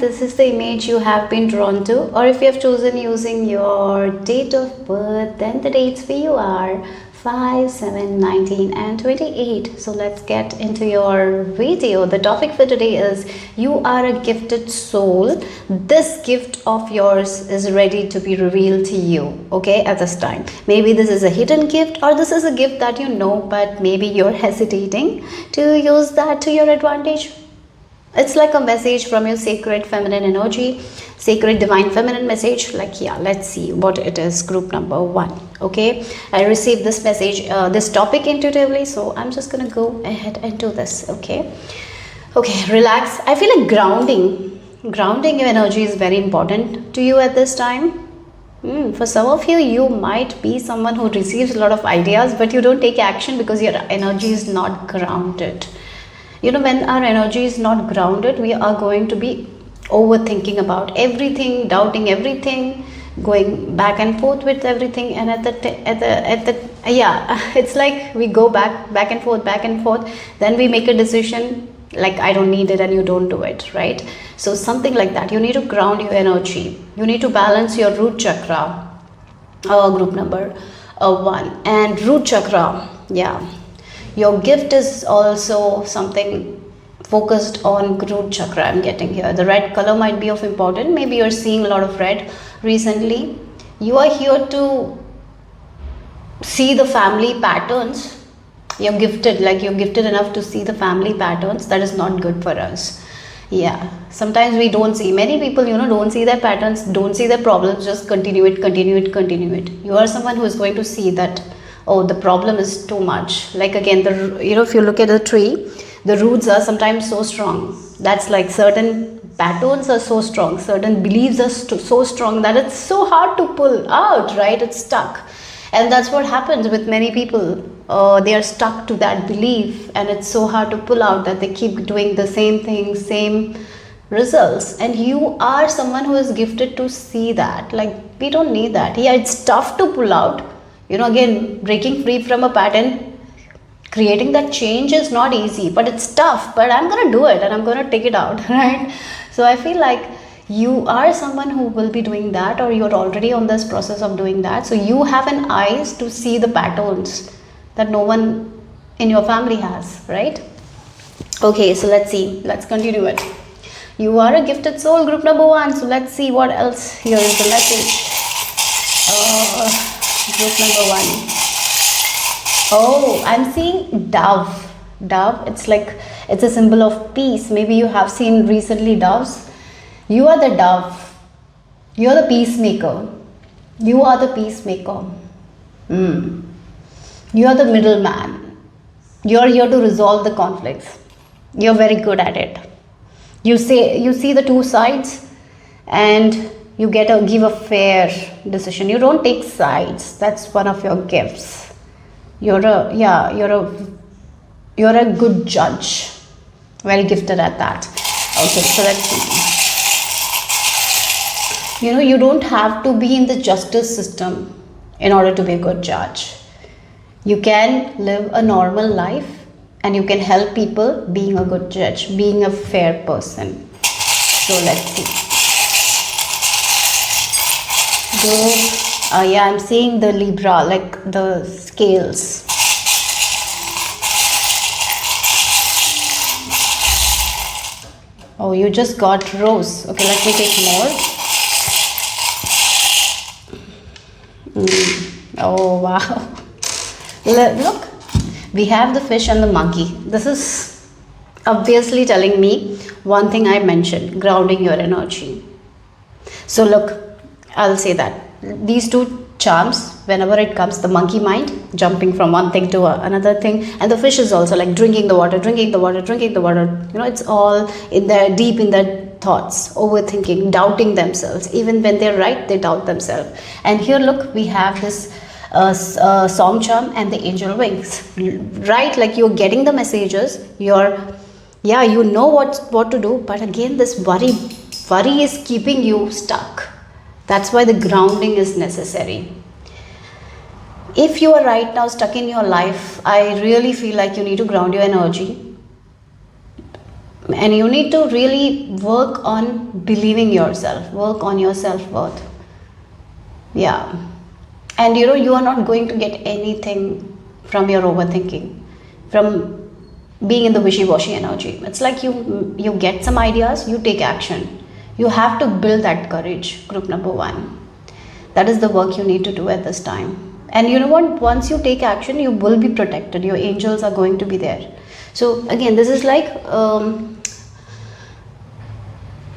this is the image you have been drawn to, or if you have chosen using your date of birth, then the dates for you are 5, 7, 19 and 28. So let's get into your video. The topic for today is you are a gifted soul. This gift of yours is ready to be revealed to you, okay, at this time. Maybe this is a hidden gift, or this is a gift that you know, but maybe you're hesitating to use that to your advantage. It's like a message from your sacred feminine energy, sacred divine feminine message. Like, yeah, let's see what it is. Group number 1. Okay, I received this message, this topic intuitively, so I'm just gonna go ahead and do this. Okay, relax. I feel like grounding your energy is very important to you at this time. For some of you, you might be someone who receives a lot of ideas, but you don't take action because your energy is not grounded. You know, when our energy is not grounded, we are going to be overthinking about everything, doubting everything, going back and forth with everything, and it's like we go back and forth, then we make a decision like I don't need it, and you don't do it, right? So something like that. You need to ground your energy. You need to balance your root chakra. Group number 1 and root chakra. Yeah. Your gift is also something focused on root chakra. I'm getting here. The red color might be of importance. Maybe you're seeing a lot of red recently. You are here to see the family patterns. You're gifted enough to see the family patterns. That is not good for us. Yeah, sometimes we don't see. Many people, don't see their patterns, don't see their problems, just continue it. You are someone who is going to see that, oh, the problem is too much. Like again, if you look at a tree, the roots are sometimes so strong. That's like certain patterns are so strong, certain beliefs are so strong that it's so hard to pull out, right? It's stuck. And that's what happens with many people. They are stuck to that belief, and it's so hard to pull out that they keep doing the same thing, same results. And you are someone who is gifted to see that. Like, we don't need that. Yeah, it's tough to pull out. Again, breaking free from a pattern, creating that change is not easy, but it's tough. But I'm going to do it, and I'm going to take it out, right? So I feel like you are someone who will be doing that, or you're already on this process of doing that. So you have an eyes to see the patterns that no one in your family has, right? Okay, so let's see. Let's continue it. You are a gifted soul, group number 1. So let's see what else. Here is the message. Group number 1. Oh, I'm seeing dove. Dove, it's a symbol of peace. Maybe you have seen recently doves. You are the dove. You are the peacemaker. You are the peacemaker. You are the middleman. You are here to resolve the conflicts. You're very good at it. You see the two sides, and you give a fair decision. You don't take sides. That's one of your gifts. You're a good judge. Very gifted at that. Okay, so let's see. You don't have to be in the justice system in order to be a good judge. You can live a normal life, and you can help people being a good judge, being a fair person. So let's see. I'm seeing the Libra, like the scales. Oh, you just got rose. Okay, let me take more. Oh, wow. Look, we have the fish and the monkey. This is obviously telling me one thing I mentioned, grounding your energy. So look, I'll say that these two charms, whenever it comes, the monkey mind jumping from one thing to another thing, and the fish is also like drinking the water. It's all in there, deep in their thoughts, overthinking, doubting themselves. Even when they're right, they doubt themselves. And here, look, we have this song charm and the angel wings, right? Like, you're getting the messages. You know what to do, but again, this worry is keeping you stuck. That's why the grounding is necessary. If you are right now stuck in your life, I really feel like you need to ground your energy. And you need to really work on believing yourself, work on your self-worth. Yeah. And you are not going to get anything from your overthinking, from being in the wishy-washy energy. It's like you get some ideas, you take action. You have to build that courage. Group number 1. That is the work you need to do at this time. And you know what? Once you take action, you will be protected. Your angels are going to be there. So again, this is like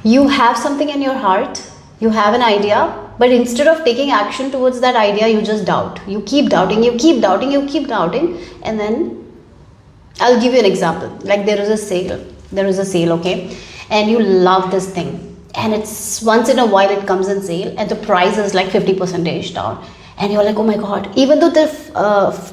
you have something in your heart, you have an idea, but instead of taking action towards that idea, you just doubt. You keep doubting, you keep doubting, you keep doubting. And then I'll give you an example. Like there is a sale, okay? And you love this thing. And it's once in a while it comes in sale and the price is like 50% down. And you're like, oh my God, even though the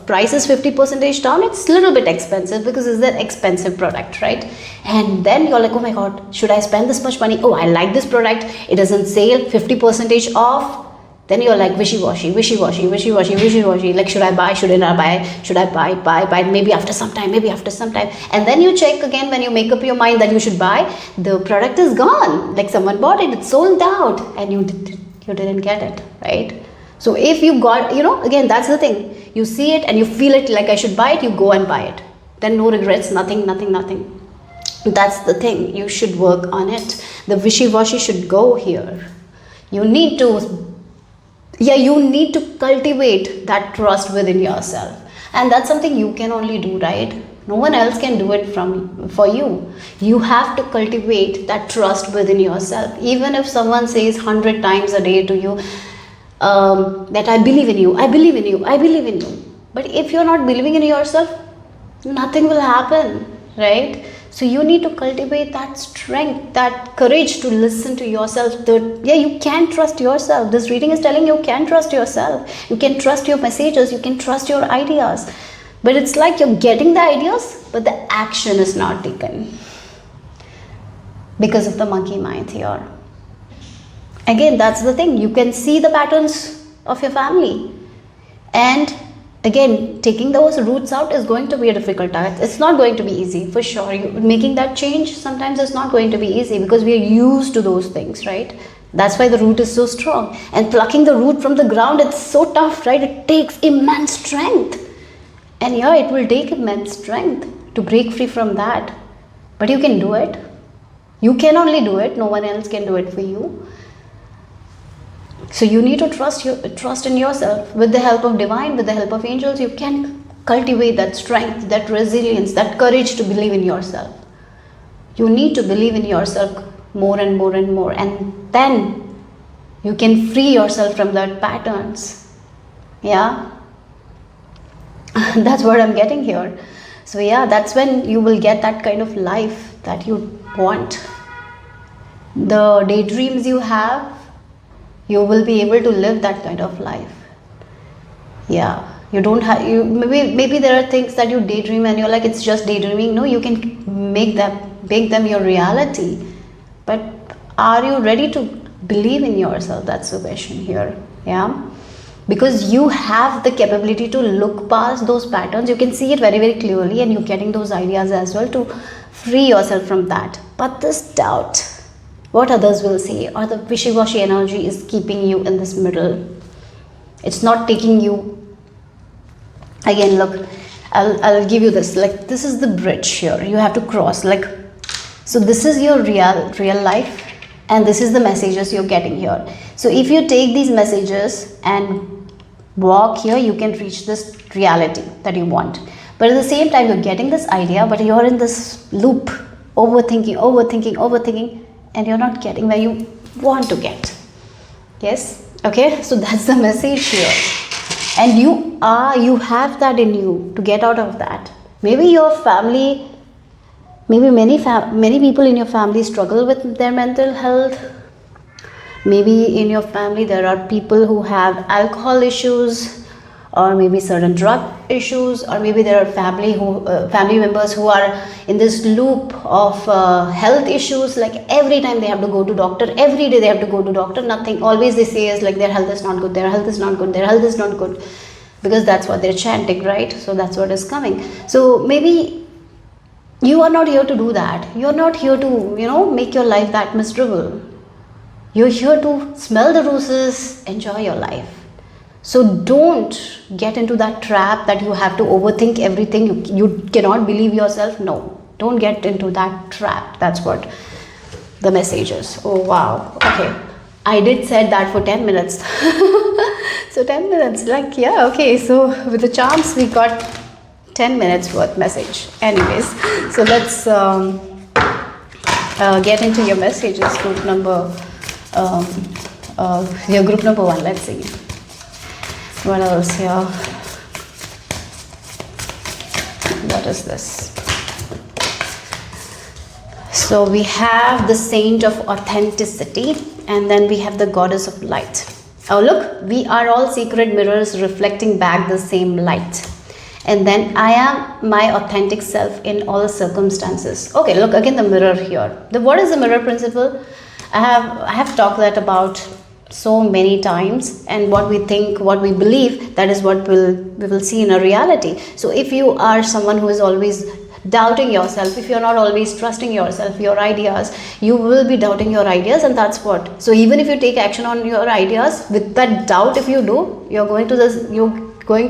price is 50% down, it's a little bit expensive because it's an expensive product, right? And then you're like, oh my God, should I spend this much money? Oh, I like this product. It is on sale, 50% off. Then you're like wishy-washy. Like, should I buy? Shouldn't I buy? Should I buy? Maybe after some time. And then you check again when you make up your mind that you should buy. The product is gone. Like someone bought it. It's sold out. And you didn't get it, right? So if you got, again, that's the thing. You see it and you feel it like I should buy it, you go and buy it. Then no regrets, nothing. That's the thing. You should work on it. The wishy-washy should go here. You need to cultivate that trust within yourself. And that's something you can only do, right? No one else can do it for you. You have to cultivate that trust within yourself. Even if someone says 100 times a day to you, that I believe in you. But if you're not believing in yourself, nothing will happen, right? So you need to cultivate that strength, that courage to listen to yourself. You can trust yourself. This reading is telling you can trust yourself. You can trust your messages. You can trust your ideas. But it's like you're getting the ideas, but the action is not taken because of the monkey mind here. Again, that's the thing. You can see the patterns of your family. And again, taking those roots out is going to be a difficult task. It's not going to be easy, for sure. Making that change sometimes is not going to be easy because we are used to those things, right? That's why the root is so strong. And plucking the root from the ground, it's so tough, right? It takes immense strength. And yeah, it will take immense strength to break free from that. But you can do it. You can only do it. No one else can do it for you. So you need to trust in yourself. With the help of divine, with the help of angels, you can cultivate that strength, that resilience, that courage to believe in yourself. You need to believe in yourself more and more and more. And then you can free yourself from that patterns. Yeah. That's what I'm getting here. So yeah, that's when you will get that kind of life that you want. The daydreams you have, you will be able to live that kind of life. Yeah, you don't have, maybe there are things that you daydream and you're like, it's just daydreaming. No, you can make them your reality. But are you ready to believe in yourself? That's the question here. Yeah, because you have the capability to look past those patterns. You can see it very, very clearly, and you're getting those ideas as well to free yourself from that. But this doubt, what others will say, or the wishy-washy energy is keeping you in this middle. It's not taking you. Again, look, I'll give you this. Like, this is the bridge here. You have to cross. Like, so this is your real life, and this is the messages you're getting here. So if you take these messages and walk here, you can reach this reality that you want. But at the same time, you're getting this idea, but you're in this loop, overthinking. And you're not getting where you want to get. Yes? Okay? So that's the message here. And you have that in you to get out of that. Maybe your family, many people in your family struggle with their mental health. Maybe in your family there are people who have alcohol issues, or maybe certain drug issues, or maybe there are family members who are in this loop of health issues. Like every time they have to go to doctor, every day they have to go to doctor. Nothing, always they say is like their health is not good, because that's what they're chanting, right? So that's what is coming. So maybe You are not here to do that. You are not here to, make your life that miserable. You're here to smell the roses, enjoy your life. So don't get into that trap that you have to overthink everything. You cannot believe yourself. No, don't get into that trap. That's what the message is. Oh wow. Okay, I did said that for 10 minutes. So 10 minutes, like, yeah, okay. So with the charms, we got 10 minutes worth message. Anyways, so let's get into your messages. Group number, your group number 1. Let's see. What else here? What is this? So we have the Saint of Authenticity, and then we have the Goddess of Light. Oh look, we are all secret mirrors reflecting back the same light. And then I am my authentic self in all circumstances. Okay, look again the mirror here. What is the mirror principle? I have talked that about so many times, and what we think, what we believe, that is what we will see in a reality. So if you are someone who is always doubting yourself, if you're not always trusting yourself, your ideas, you will be doubting your ideas, and that's what. So even if you take action on your ideas with that doubt, if you do, you're going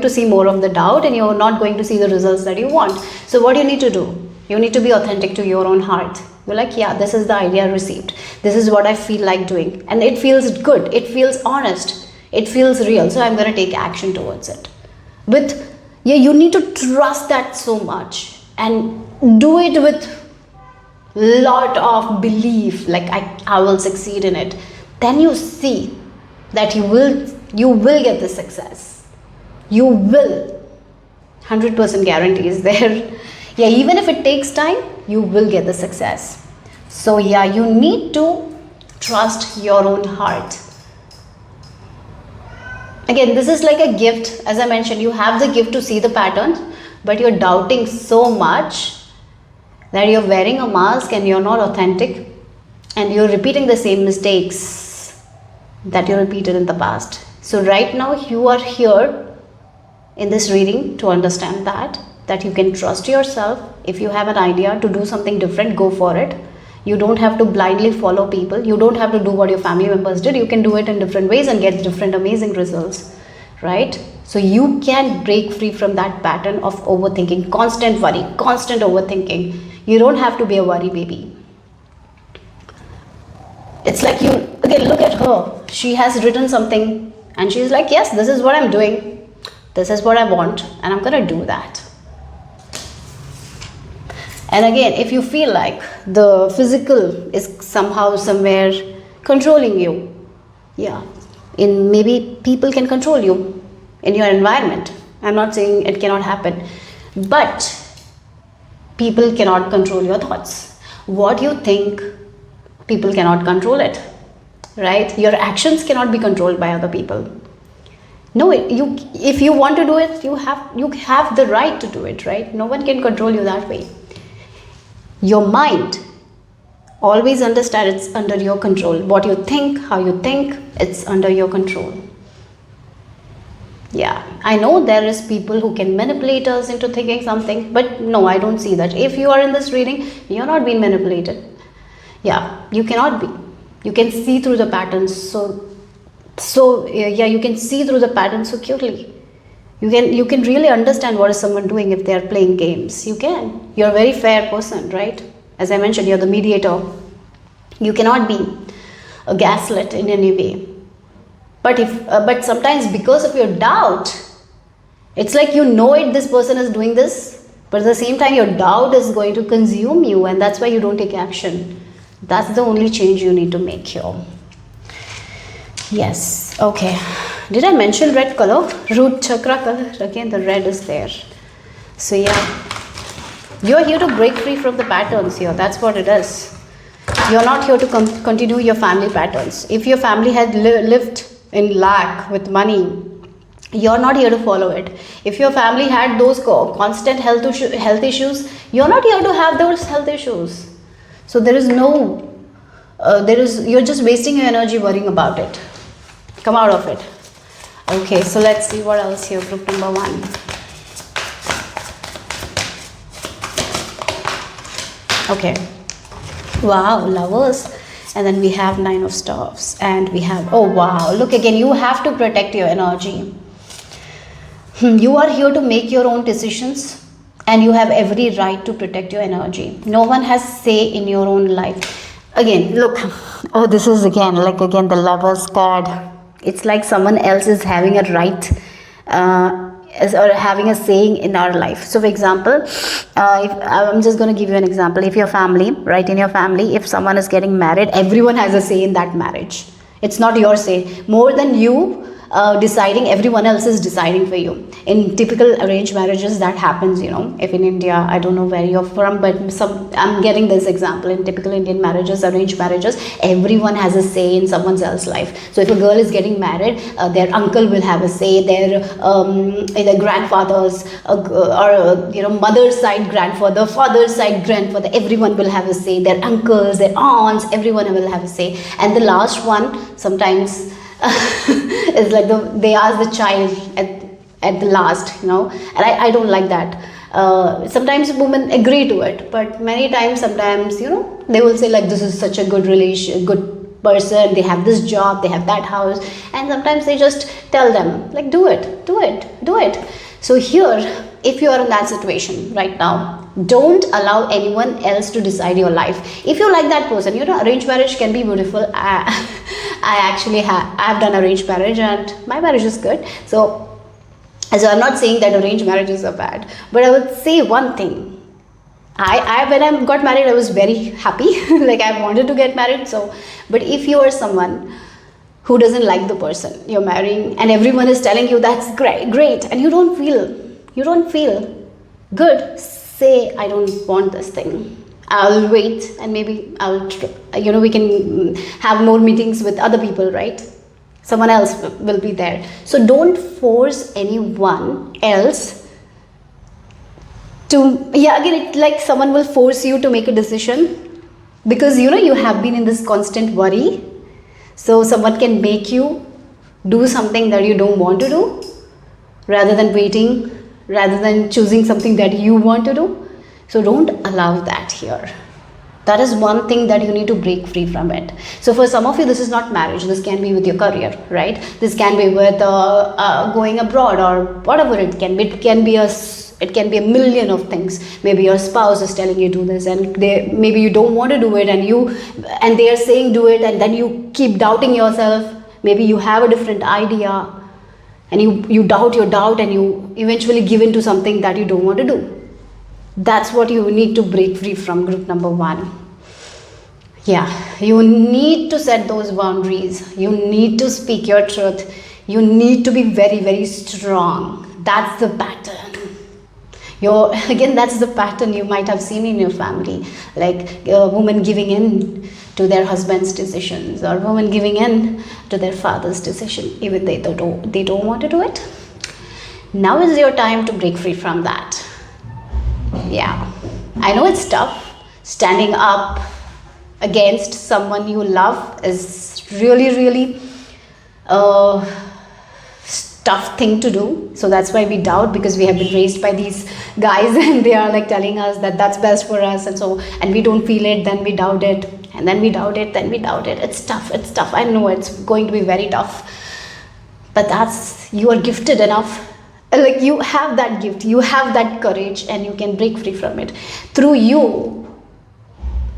to see more of the doubt, and you're not going to see the results that you want. So what you need to do, you need to be authentic to your own heart. You're like, yeah, this is the idea I received, this is what I feel like doing, and it feels good, it feels honest, it feels real, so I'm going to take action towards it. You need to trust that so much and do it with lot of belief, like I will succeed in it. Then you see that you will get the success. You will. 100% guarantee is there. Yeah, even if it takes time, you will get the success. So yeah, you need to trust your own heart. Again, this is like a gift. As I mentioned, you have the gift to see the patterns, but you're doubting so much that you're wearing a mask and you're not authentic, and you're repeating the same mistakes that you repeated in the past. So right now you are here in this reading to understand that you can trust yourself. If you have an idea to do something different, go for it. You don't have to blindly follow people. You don't have to do what your family members did. You can do it in different ways and get different amazing results, right? So you can break free from that pattern of overthinking, constant worry, constant overthinking. You don't have to be a worry baby. It's like again, look at her. She has written something and she's like, yes, this is what I'm doing. This is what I want, and I'm going to do that. And again, if you feel like the physical is somehow somewhere controlling you, yeah, maybe people can control you in your environment. I'm not saying it cannot happen, but people cannot control your thoughts. What you think, people cannot control it, right? Your actions cannot be controlled by other people. No, if you want to do it, you have the right to do it, right? No one can control you that way. Your mind, always understand it's under your control. What you think, how you think, it's under your control. Yeah, I know there is people who can manipulate us into thinking something, but no, I don't see that. If you are in this reading, you're not being manipulated. Yeah, you cannot be. You can see through the patterns. So yeah, you can see through the patterns so clearly. You can really understand what is someone doing if they are playing games. You can. You're a very fair person, right? As I mentioned, you're the mediator. You cannot be a gaslit in any way. But sometimes because of your doubt, it's like this person is doing this, but at the same time your doubt is going to consume you, and that's why you don't take action. That's the only change you need to make here. Yes, okay. Did I mention red color? Root chakra color. Again, the red is there. So yeah, you're here to break free from the patterns here. That's what it is. You're not here to continue your family patterns. If your family had lived in lack with money, you're not here to follow it. If your family had those constant health issues, you're not here to have those health issues. So you're just wasting your energy worrying about it. Come out of it. Okay, so let's see what else here. Group number 1. Okay. Wow, lovers. And then we have Nine of Staffs. And we have, oh wow, look again, you have to protect your energy. You are here to make your own decisions, and you have every right to protect your energy. No one has say in your own life. Again, look. Oh, this is again, like again, the Lovers card. It's like someone else is having a right. Or having a saying in our life. So for example, if I'm just going to give you an example. If your family, right, in your family, if someone is getting married, everyone has a say in that marriage. It's not your say. More than you deciding, everyone else is deciding for you. In typical arranged marriages, that happens, you know. If in India, I don't know where you're from, but I'm getting this example. In typical Indian marriages, arranged marriages, everyone has a say in someone else's life. So if a girl is getting married, their uncle will have a say, their grandfathers, or you know, mother's side grandfather, father's side grandfather, everyone will have a say. Their uncles, their aunts, everyone will have a say. And the last one, sometimes is like they ask the child at the last, you know, and I don't like that. Sometimes women agree to it, but many times, sometimes, you know, they will say like, this is such a good relation, good person, they have this job, they have that house, and sometimes they just tell them like, do it, do it, do it. So here, if you are in that situation right now, don't allow anyone else to decide your life. If you like that person, you know, arranged marriage can be beautiful. I actually I've done arranged marriage, and my marriage is good. So I'm not saying that arranged marriages are bad, but I would say one thing. I when I got married, I was very happy. Like, I wanted to get married. So, but if you are someone who doesn't like the person you're marrying, and everyone is telling you that's great, and you don't feel good, say, I don't want this thing. I'll wait, and maybe you know, we can have more meetings with other people, right? Someone else will be there. So don't force anyone else to, yeah, again, it's like someone will force you to make a decision, because, you know, you have been in this constant worry. So someone can make you do something that you don't want to do, rather than waiting, rather than choosing something that you want to do. So don't allow that here. That is one thing that you need to break free from it. So for some of you, this is not marriage. This can be with your career, right? This can be with going abroad, or whatever it can be. It can be a million of things. Maybe your spouse is telling you do this, and maybe you don't want to do it, and they are saying do it, and then you keep doubting yourself. Maybe you have a different idea, and you doubt your doubt, and you eventually give in to something that you don't want to do. That's what you need to break free from, group number 1. Yeah, you need to set those boundaries. You need to speak your truth. You need to be very, very strong. That's the pattern. Again, that's the pattern you might have seen in your family. Like a woman giving in to their husband's decisions, or woman giving in to their father's decision, even they don't want to do it. Now is your time to break free from that. Yeah, I know it's tough. Standing up against someone you love is really, really tough thing to do. So that's why we doubt, because we have been raised by these guys, and they are like telling us that that's best for us, and we don't feel it, then we doubt it, and then we doubt it, then we doubt it. It's tough. I know it's going to be very tough, but you are gifted enough. Like, you have that gift, you have that courage, and you can break free from it. Through you,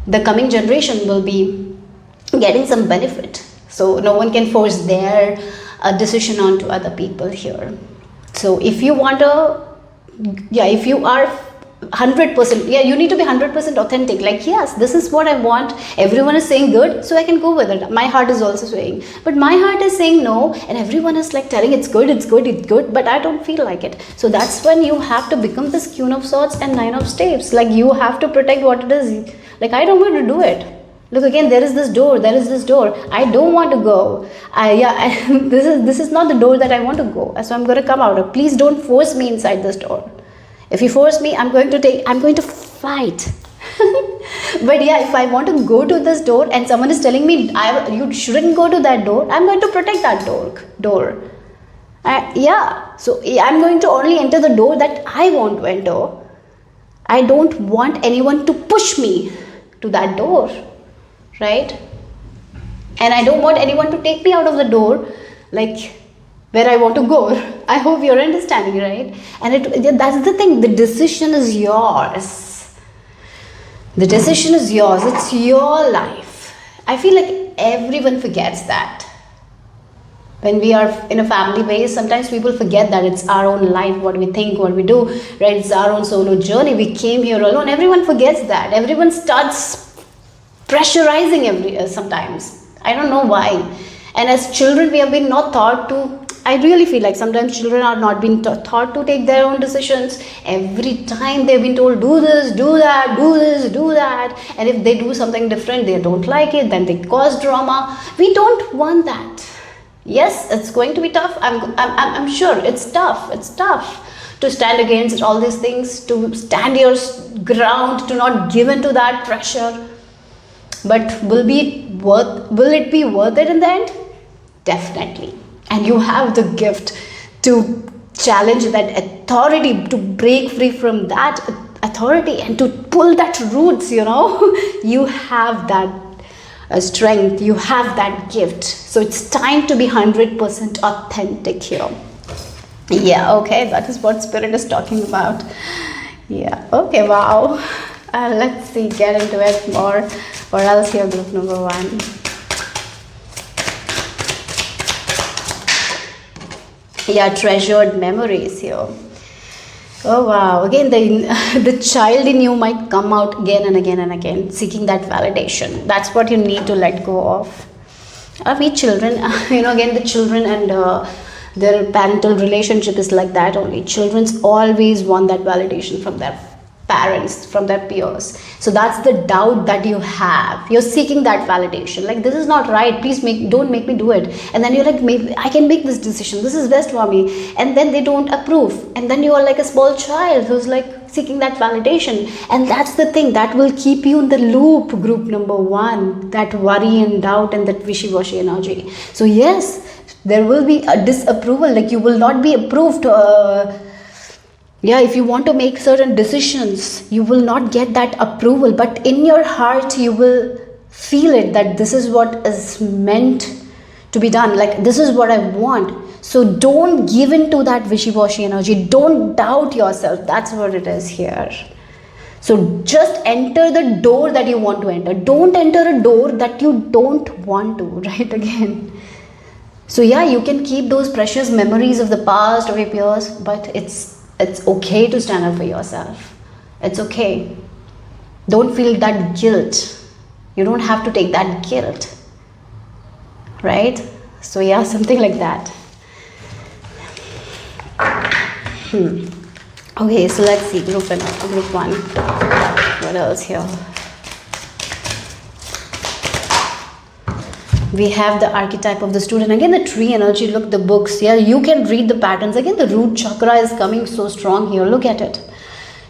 the coming generation will be getting some benefit. So no one can force their decision onto other people here. So if you want if you are 100%, you need to be 100% authentic. Like, yes, this is what I want. Everyone is saying good, so I can go with it. My heart is also saying, but my heart is saying no, and everyone is like telling it's good, but I don't feel like it. So that's when you have to become this Queen of Swords and Nine of Staves. Like, you have to protect what it is. Like, I don't want to do it. Look, again, there is this door. I don't want to go. This is not the door that I want to go. So I'm going to come out of. Please don't force me inside this door. If you force me, I'm going to fight. But yeah, if I want to go to this door and someone is telling me you shouldn't go to that door, I'm going to protect that door. So I'm going to only enter the door that I want to enter. I don't want anyone to push me to that door, right? And I don't want anyone to take me out of the door, like where I want to go. I hope you're understanding, right? And that's the thing, the decision is yours. The decision is yours, it's your life. I feel like everyone forgets that. When we are in a family base, sometimes people forget that it's our own life, what we think, what we do, right? It's our own solo journey. We came here alone. Everyone forgets that. Everyone starts pressurizing sometimes. I don't know why. And as children, we have been not taught to. I really feel like sometimes children are not being taught to take their own decisions. Every time they've been told, do this, do that, do this, do that. And if they do something different, they don't like it, then they cause drama. We don't want that. Yes, it's going to be tough. I'm sure it's tough. It's tough to stand against all these things, to stand your ground, to not give in to that pressure. But will it be worth it in the end? Definitely. And you have the gift to challenge that authority, to break free from that authority and to pull that roots, You have that strength, you have that gift. So it's time to be 100% authentic here. Yeah, okay, that is what Spirit is talking about. Yeah, okay, wow. Let's see, get into it more, or else here, group number 1. Yeah, treasured memories here. Oh wow, again the child in you might come out again and again and again, seeking that validation. That's what you need to let go of. We children, again the children and their parental relationship is like that only. Children's always want that validation from their parents, from their peers. So that's the doubt that you have. You're seeking that validation. Like, this is not right. Please don't make me do it. And then you're like, maybe I can make this decision. This is best for me. And then they don't approve. And then you are like a small child who's like seeking that validation. And that's the thing that will keep you in the loop, group number 1. That worry and doubt and that wishy-washy energy. So yes, there will be a disapproval. Like, you will not be approved. If you want to make certain decisions, you will not get that approval, but in your heart you will feel it, that this is what is meant to be done, like this is what I want. So don't give in to that wishy-washy energy, don't doubt yourself. That's what it is here. So just enter the door that you want to enter. Don't enter a door that you don't want to, right? Again. So yeah, you can keep those precious memories of the past, of your peers, but it's okay to stand up for yourself. It's okay. Don't feel that guilt. You don't have to take that guilt. Right? So yeah, something like that. Okay, so let's see, group 1. What else here? We have the archetype of the student. Again, the tree energy. Look, the books. Yeah, you can read the patterns. Again, the root chakra is coming so strong here. Look at it.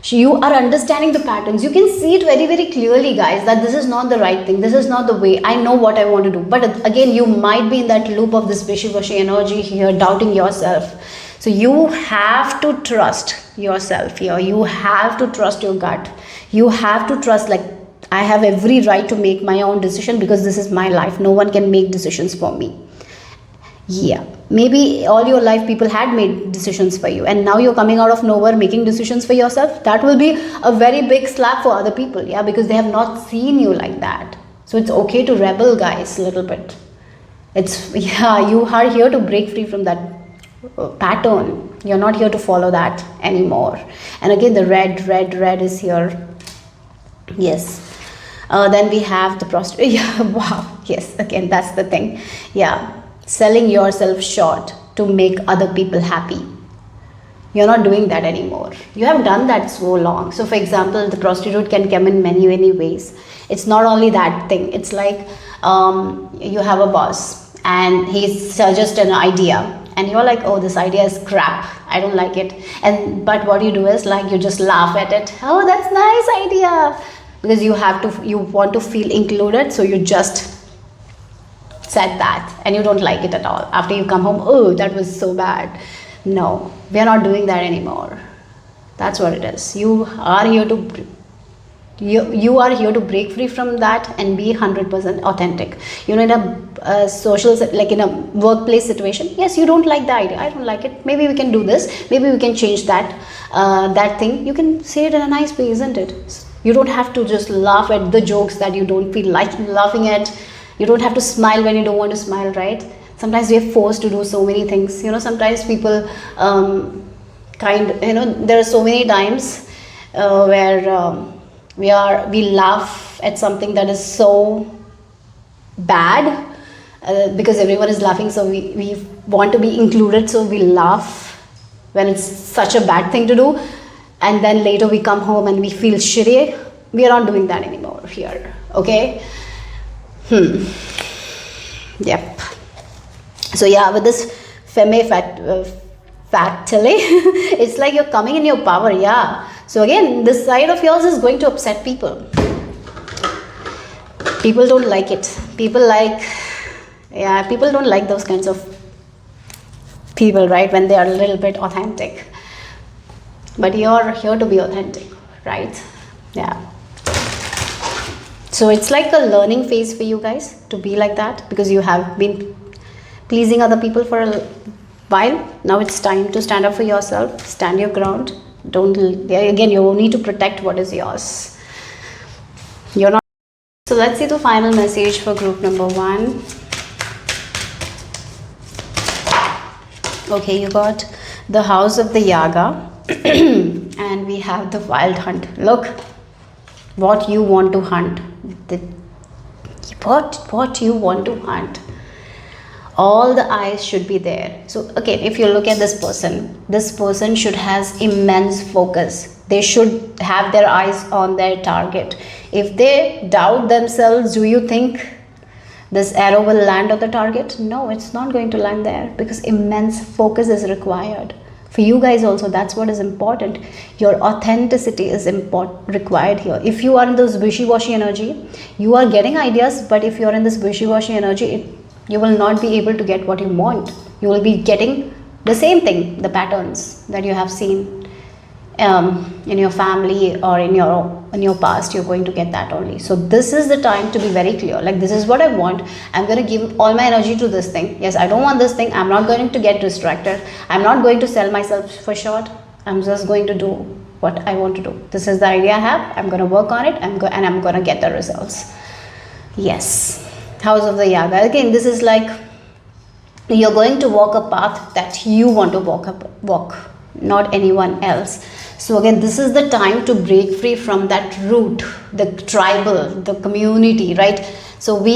You are understanding the patterns. You can see it very, very clearly, guys, that this is not the right thing. This is not the way. I know what I want to do. But again, you might be in that loop of this wishy-washy energy here, doubting yourself. So you have to trust yourself here. You have to trust your gut. You have to trust, like, I have every right to make my own decision because this is my life. No one can make decisions for me. Yeah, maybe all your life people had made decisions for you and now you're coming out of nowhere making decisions for yourself. That will be a very big slap for other people, yeah, because they have not seen you like that. So it's okay to rebel, guys, a little bit. You are here to break free from that pattern. You're not here to follow that anymore. And again, the red is here. Yes. Then we have the prostitute. Yeah, wow. Yes, again, that's the thing. Yeah, selling yourself short to make other people happy. You're not doing that anymore. You have done that so long. So for example, the prostitute can come in many, many ways. It's not only that thing. It's like you have a boss and he suggests an idea and you're like, oh, this idea is crap. I don't like it. But what you do is like, you just laugh at it. Oh, that's nice idea. Because you want to feel included, so you just said that and you don't like it at all. After you come home, oh, that was so bad. No, we are not doing that anymore. That's what it is. You are here to you are here to break free from that and be 100% authentic. In a social, like in a workplace situation, yes, you don't like the idea, I don't like it, maybe we can do this, maybe we can change that that thing. You can say it in a nice way, isn't it? You don't have to just laugh at the jokes that you don't feel like laughing at. You don't have to smile when you don't want to smile, right? Sometimes we are forced to do so many things. Sometimes people there are so many times where we laugh at something that is so bad because everyone is laughing, so we want to be included, so we laugh when it's such a bad thing to do, and then later we come home and we feel shitty. We are not doing that anymore here, okay? Yep. So yeah, with this femme fatally, it's like you're coming in your power, yeah. So again, this side of yours is going to upset people. People don't like it. People don't like those kinds of people, right? When they are a little bit authentic. But you're here to be authentic, right? Yeah. So it's like a learning phase for you guys to be like that, because you have been pleasing other people for a while. Now it's time to stand up for yourself, stand your ground. Again, you need to protect what is yours. You're not. So let's see the final message for group number 1. Okay, you got the house of the Yaga and we have the wild hunt. Look, what you want to hunt. What you want to hunt. All the eyes should be there. So okay, if you look at this person should has immense focus. They should have their eyes on their target. If they doubt themselves, do you think this arrow will land on the target? No, it's not going to land there, because immense focus is required. For you guys also, that's what is important. Your authenticity is required here. If you are in this wishy-washy energy, you are getting ideas, but if you are in this wishy-washy energy, you will not be able to get what you want. You will be getting the same thing, the patterns that you have seen in your family or in your past. You're going to get that only. So this is the time to be very clear. Like, this is what I want. I'm going to give all my energy to this thing. Yes, I don't want this thing. I'm not going to get distracted. I'm not going to sell myself for short. I'm just going to do what I want to do. This is the idea I have. I'm going to work on it. And I'm going to get the results. Yes. House of the Yaga. Again, this is like you're going to walk a path that you want to walk, not anyone else. So again, this is the time to break free from that root, the tribal, the community, right? So and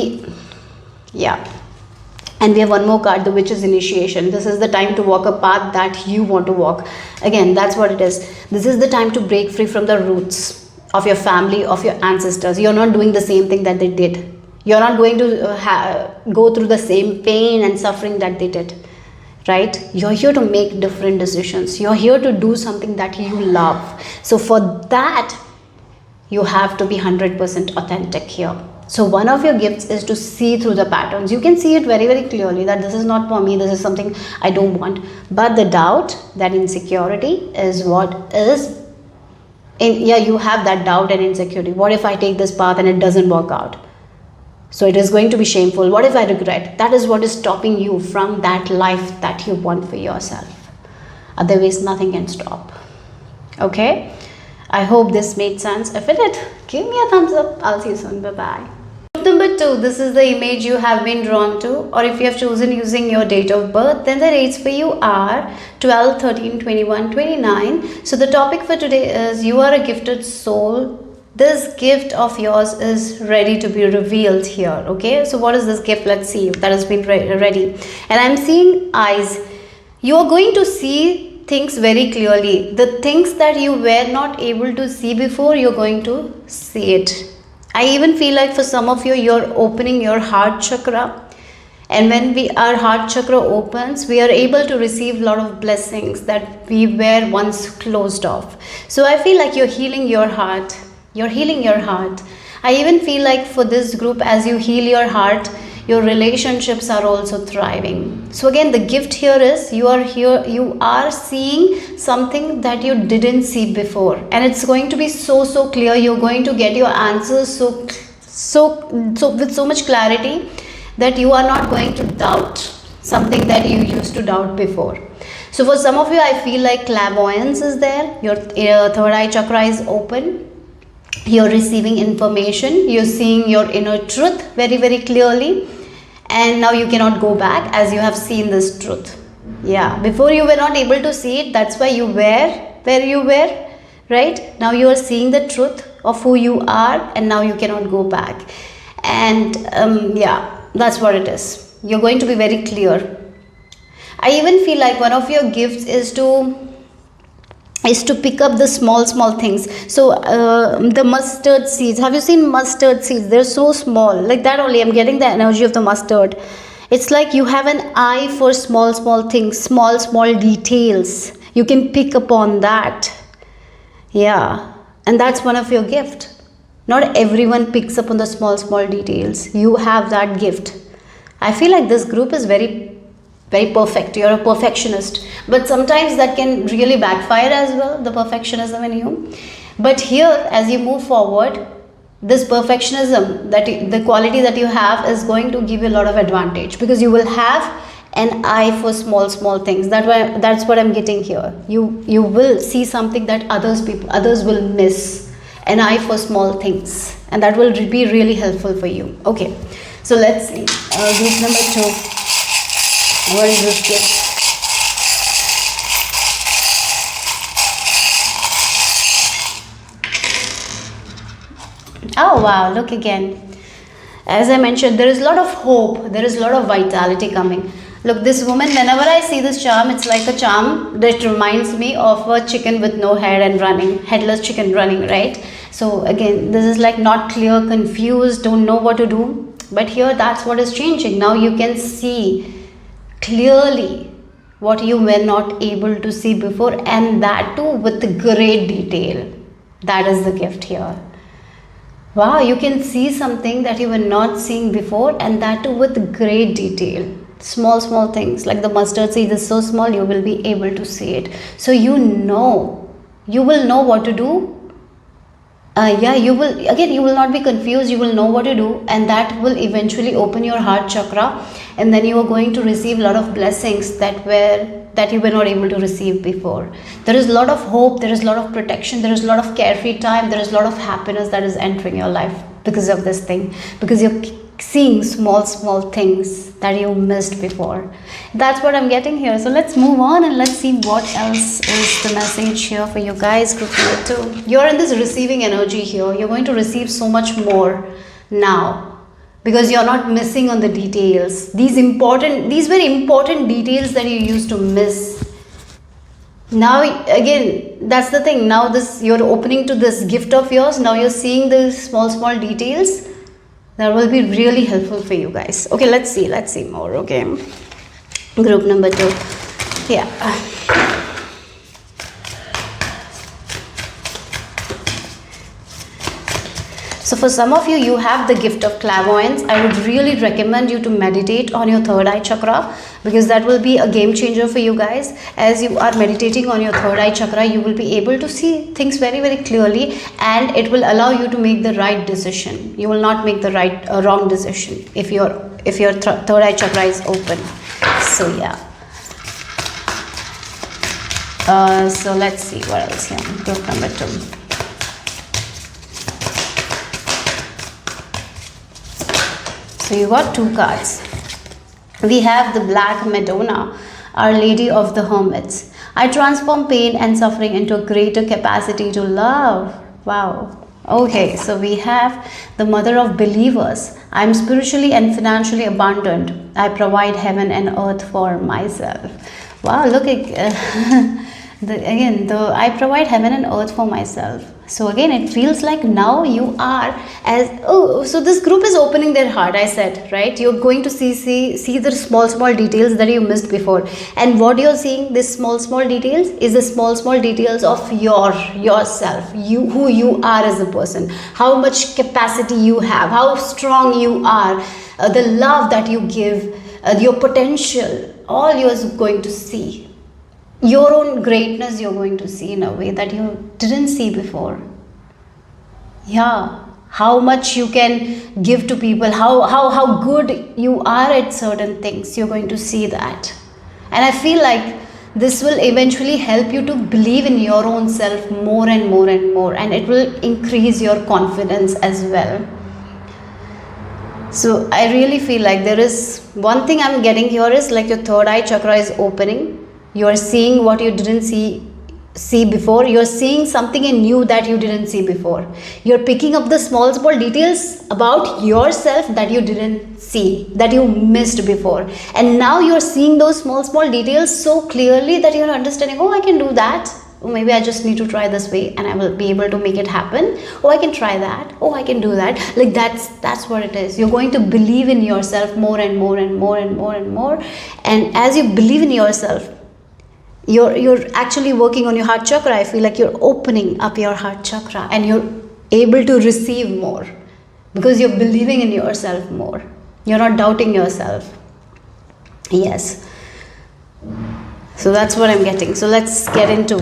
we have one more card, the Witch's Initiation. This is the time to walk a path that you want to walk. Again, that's what it is. This is the time to break free from the roots of your family, of your ancestors. You're not doing the same thing that they did. You're not going to go through the same pain and suffering that they did, right? You're here to make different decisions. You're here to do something that you love. So for that, you have to be 100% authentic here. So one of your gifts is to see through the patterns. You can see it very, very clearly that this is not for me. This is something I don't want. But the doubt, that insecurity is what is you have that doubt and insecurity. What if I take this path and it doesn't work out? So it is going to be shameful. What if I regret? That is what is stopping you from that life that you want for yourself. Otherwise, nothing can stop. Okay? I hope this made sense. If it did, give me a thumbs up. I'll see you soon. Bye-bye. Number 2, this is the image you have been drawn to, or if you have chosen using your date of birth, then the dates for you are 12, 13, 21, 29. So the topic for today is you are a gifted soul. This gift of yours is ready to be revealed here. Okay, so what is this gift? Let's see if that has been ready. And I'm seeing eyes. You are going to see things very clearly. The things that you were not able to see before, you're going to see it. I even feel like for some of you, you're opening your heart chakra. And when our heart chakra opens, we are able to receive a lot of blessings that we were once closed off. So I feel like you're healing your heart. You're healing your heart. I even feel like for this group, as you heal your heart, Your relationships are also thriving. So again, the gift here is you are seeing something that you didn't see before, and it's going to be so clear. You're going to get your answers so with so much clarity that you are not going to doubt something that you used to doubt before. So for some of you, I feel like clairvoyance is there. Your third eye chakra is open. You're receiving information. You're seeing your inner truth very clearly. And now you cannot go back, as you have seen this truth. Yeah, before you were not able to see it. That's why you were where you were, right? Now you are seeing the truth of who you are, and now you cannot go back. And yeah, that's what it is. You're going to be very clear. I even feel like one of your gifts is to pick up the small things. So the mustard seeds, have you seen mustard seeds? They're so small, like that only. I'm getting the energy of the mustard. It's like you have an eye for small things, small details. You can pick upon that. Yeah, and that's one of your gift. Not everyone picks up on the small details. You have that gift. I feel like this group is very perfect. You're a perfectionist, but sometimes that can really backfire as well, the perfectionism in you. But here, as you move forward, this perfectionism, the quality that you have, is going to give you a lot of advantage, because you will have an eye for small things. That's what I'm getting here. You will see something that others will miss. An eye for small things, and that will be really helpful for you. Okay, so let's see group number 2. What is this gift? Oh wow, look again. As I mentioned, there is a lot of hope, there is a lot of vitality coming. Look, this woman, whenever I see this charm, it's like a charm that reminds me of a chicken with no head and running, headless chicken running, right? So again, this is like not clear, confused, don't know what to do. But here, that's what is changing. Now you can see clearly what you were not able to see before, and that too with great detail. That is the gift here. Wow, you can see something that you were not seeing before, and that too with great detail. Small things, like the mustard seed is so small, you will be able to see it. So you will know what to do. You will not be confused. You will know what to do, and that will eventually open your heart chakra, and then you are going to receive a lot of blessings that you were not able to receive before. There is a lot of hope, there is a lot of protection, there is a lot of carefree time, there is a lot of happiness that is entering your life because of this thing, because you're seeing small things that you missed before. That's what I'm getting here. So let's move on and let's see what else is the message here for you guys. Group number 2. You're in this receiving energy here. You're going to receive so much more now, because you're not missing on the details. These very important details that you used to miss. Now again, that's the thing. Now you're opening to this gift of yours. Now you're seeing the small details. That will be really helpful for you guys. Okay, let's see more. Okay, group number 2. Yeah. So for some of you, you have the gift of clairvoyance. I would really recommend you to meditate on your third eye chakra, because that will be a game changer for you guys. As you are meditating on your third eye chakra, you will be able to see things very clearly, and it will allow you to make the right decision. You will not make the wrong decision if your third eye chakra is open. So yeah. So let's see what else here. Group number 2. So you got 2 cards. We have the Black Madonna, Our Lady of the Hermits. I transform pain and suffering into a greater capacity to love. Wow. Okay, so we have the Mother of Believers. I am spiritually and financially abundant. I provide heaven and earth for myself. Wow, look at I provide heaven and earth for myself. So again, it feels like now you are so this group is opening their heart, I said, right? You're going to see the small details that you missed before. And what you're seeing, this small details, is the small details of yourself, who you are as a person, how much capacity you have, how strong you are. the love that you give, your potential, all you're going to see. Your own greatness you're going to see in a way that you didn't see before. Yeah, how much you can give to people, how good you are at certain things, you're going to see that. And I feel like this will eventually help you to believe in your own self more and more and more, and it will increase your confidence as well. So I really feel like there is one thing I'm getting here is like your third eye chakra is opening. You are seeing what you didn't see before. You're seeing something in you that you didn't see before. You're picking up the small details about yourself that you didn't see, that you missed before, and now you're seeing those small details so clearly that you're understanding, oh, I can do that. Oh, maybe I just need to try this way and I will be able to make it happen. Oh, I can try that. Oh, I can do that. Like that's what it is. You're going to believe in yourself more and more and more and more and more. And as you believe in yourself, you're actually working on your heart chakra. I feel like you're opening up your heart chakra and you're able to receive more because you're believing in yourself more. You're not doubting yourself. Yes. So that's what I'm getting. So let's get into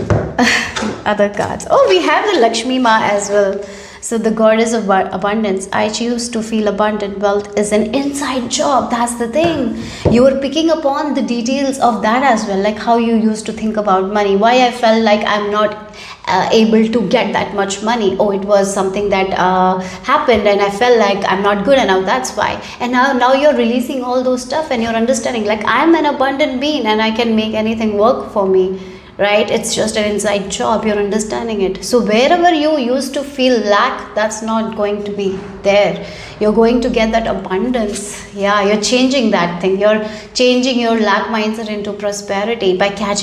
other cards. Oh, we have the Lakshmi Ma as well. So the goddess of abundance. I choose to feel abundant. Wealth is an inside job. That's the thing. You are picking upon the details of that as well. Like how you used to think about money. Why I felt like I'm not able to get that much money. Oh, it was something that happened and I felt like I'm not good enough. That's why. And now you're releasing all those stuff and you're understanding like I'm an abundant being and I can make anything work for me. Right? It's just an inside job. You're understanding it. So wherever you used to feel lack, that's not going to be there. You're going to get that abundance. Yeah, you're changing that thing. You're changing your lack mindset into prosperity because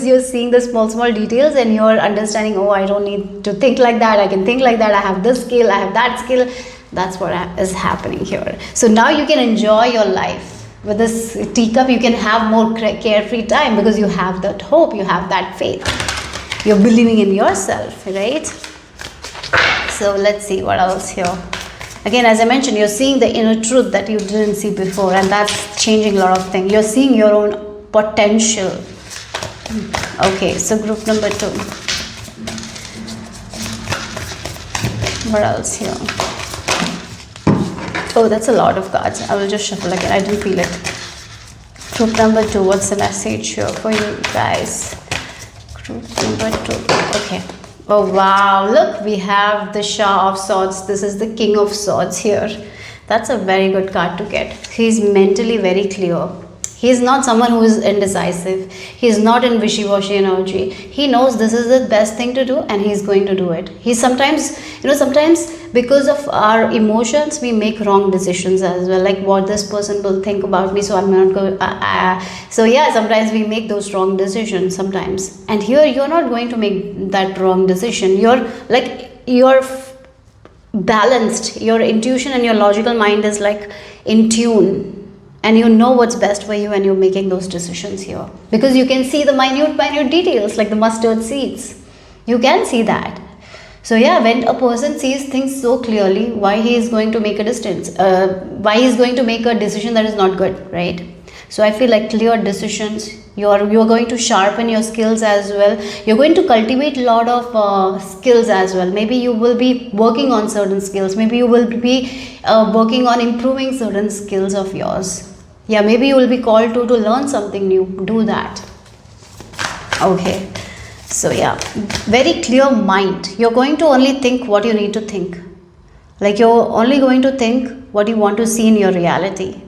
you're seeing the small details and you're understanding, oh, I don't need to think like that. I can think like that. I have this skill. I have that skill. That's what is happening here. So now you can enjoy your life. With this teacup, you can have more carefree time because you have that hope, you have that faith. You're believing in yourself, right? So let's see what else here. Again, as I mentioned, you're seeing the inner truth that you didn't see before, and that's changing a lot of things. You're seeing your own potential. Okay, so group number 2. What else here? Oh, that's a lot of cards. I will just shuffle again. I didn't feel it. Group number 2. What's the message here for you guys? Group number 2. Okay. Oh, wow. Look, we have the Shah of Swords. This is the King of Swords here. That's a very good card to get. He's mentally very clear. He's not someone who is indecisive. He's not in wishy-washy energy. He knows this is the best thing to do and he's going to do it. He's sometimes because of our emotions, we make wrong decisions as well. Like what this person will think about me, so I'm not going. So yeah, sometimes we make those wrong decisions sometimes. And here you're not going to make that wrong decision. You're balanced. Your intuition and your logical mind is like in tune. And you know what's best for you and you're making those decisions here. Because you can see the minute details like the mustard seeds. You can see that. So yeah, when a person sees things so clearly, why he is going to make a why he is going to make a decision that is not good, right? So I feel like clear decisions, you're going to sharpen your skills as well. You're going to cultivate a lot of skills as well. Maybe you will be working on certain skills. Maybe you will be working on improving certain skills of yours. Yeah, maybe you will be called to learn something new. Do that. Okay. So yeah, very clear mind. You're going to only think what you need to think. Like you're only going to think what you want to see in your reality.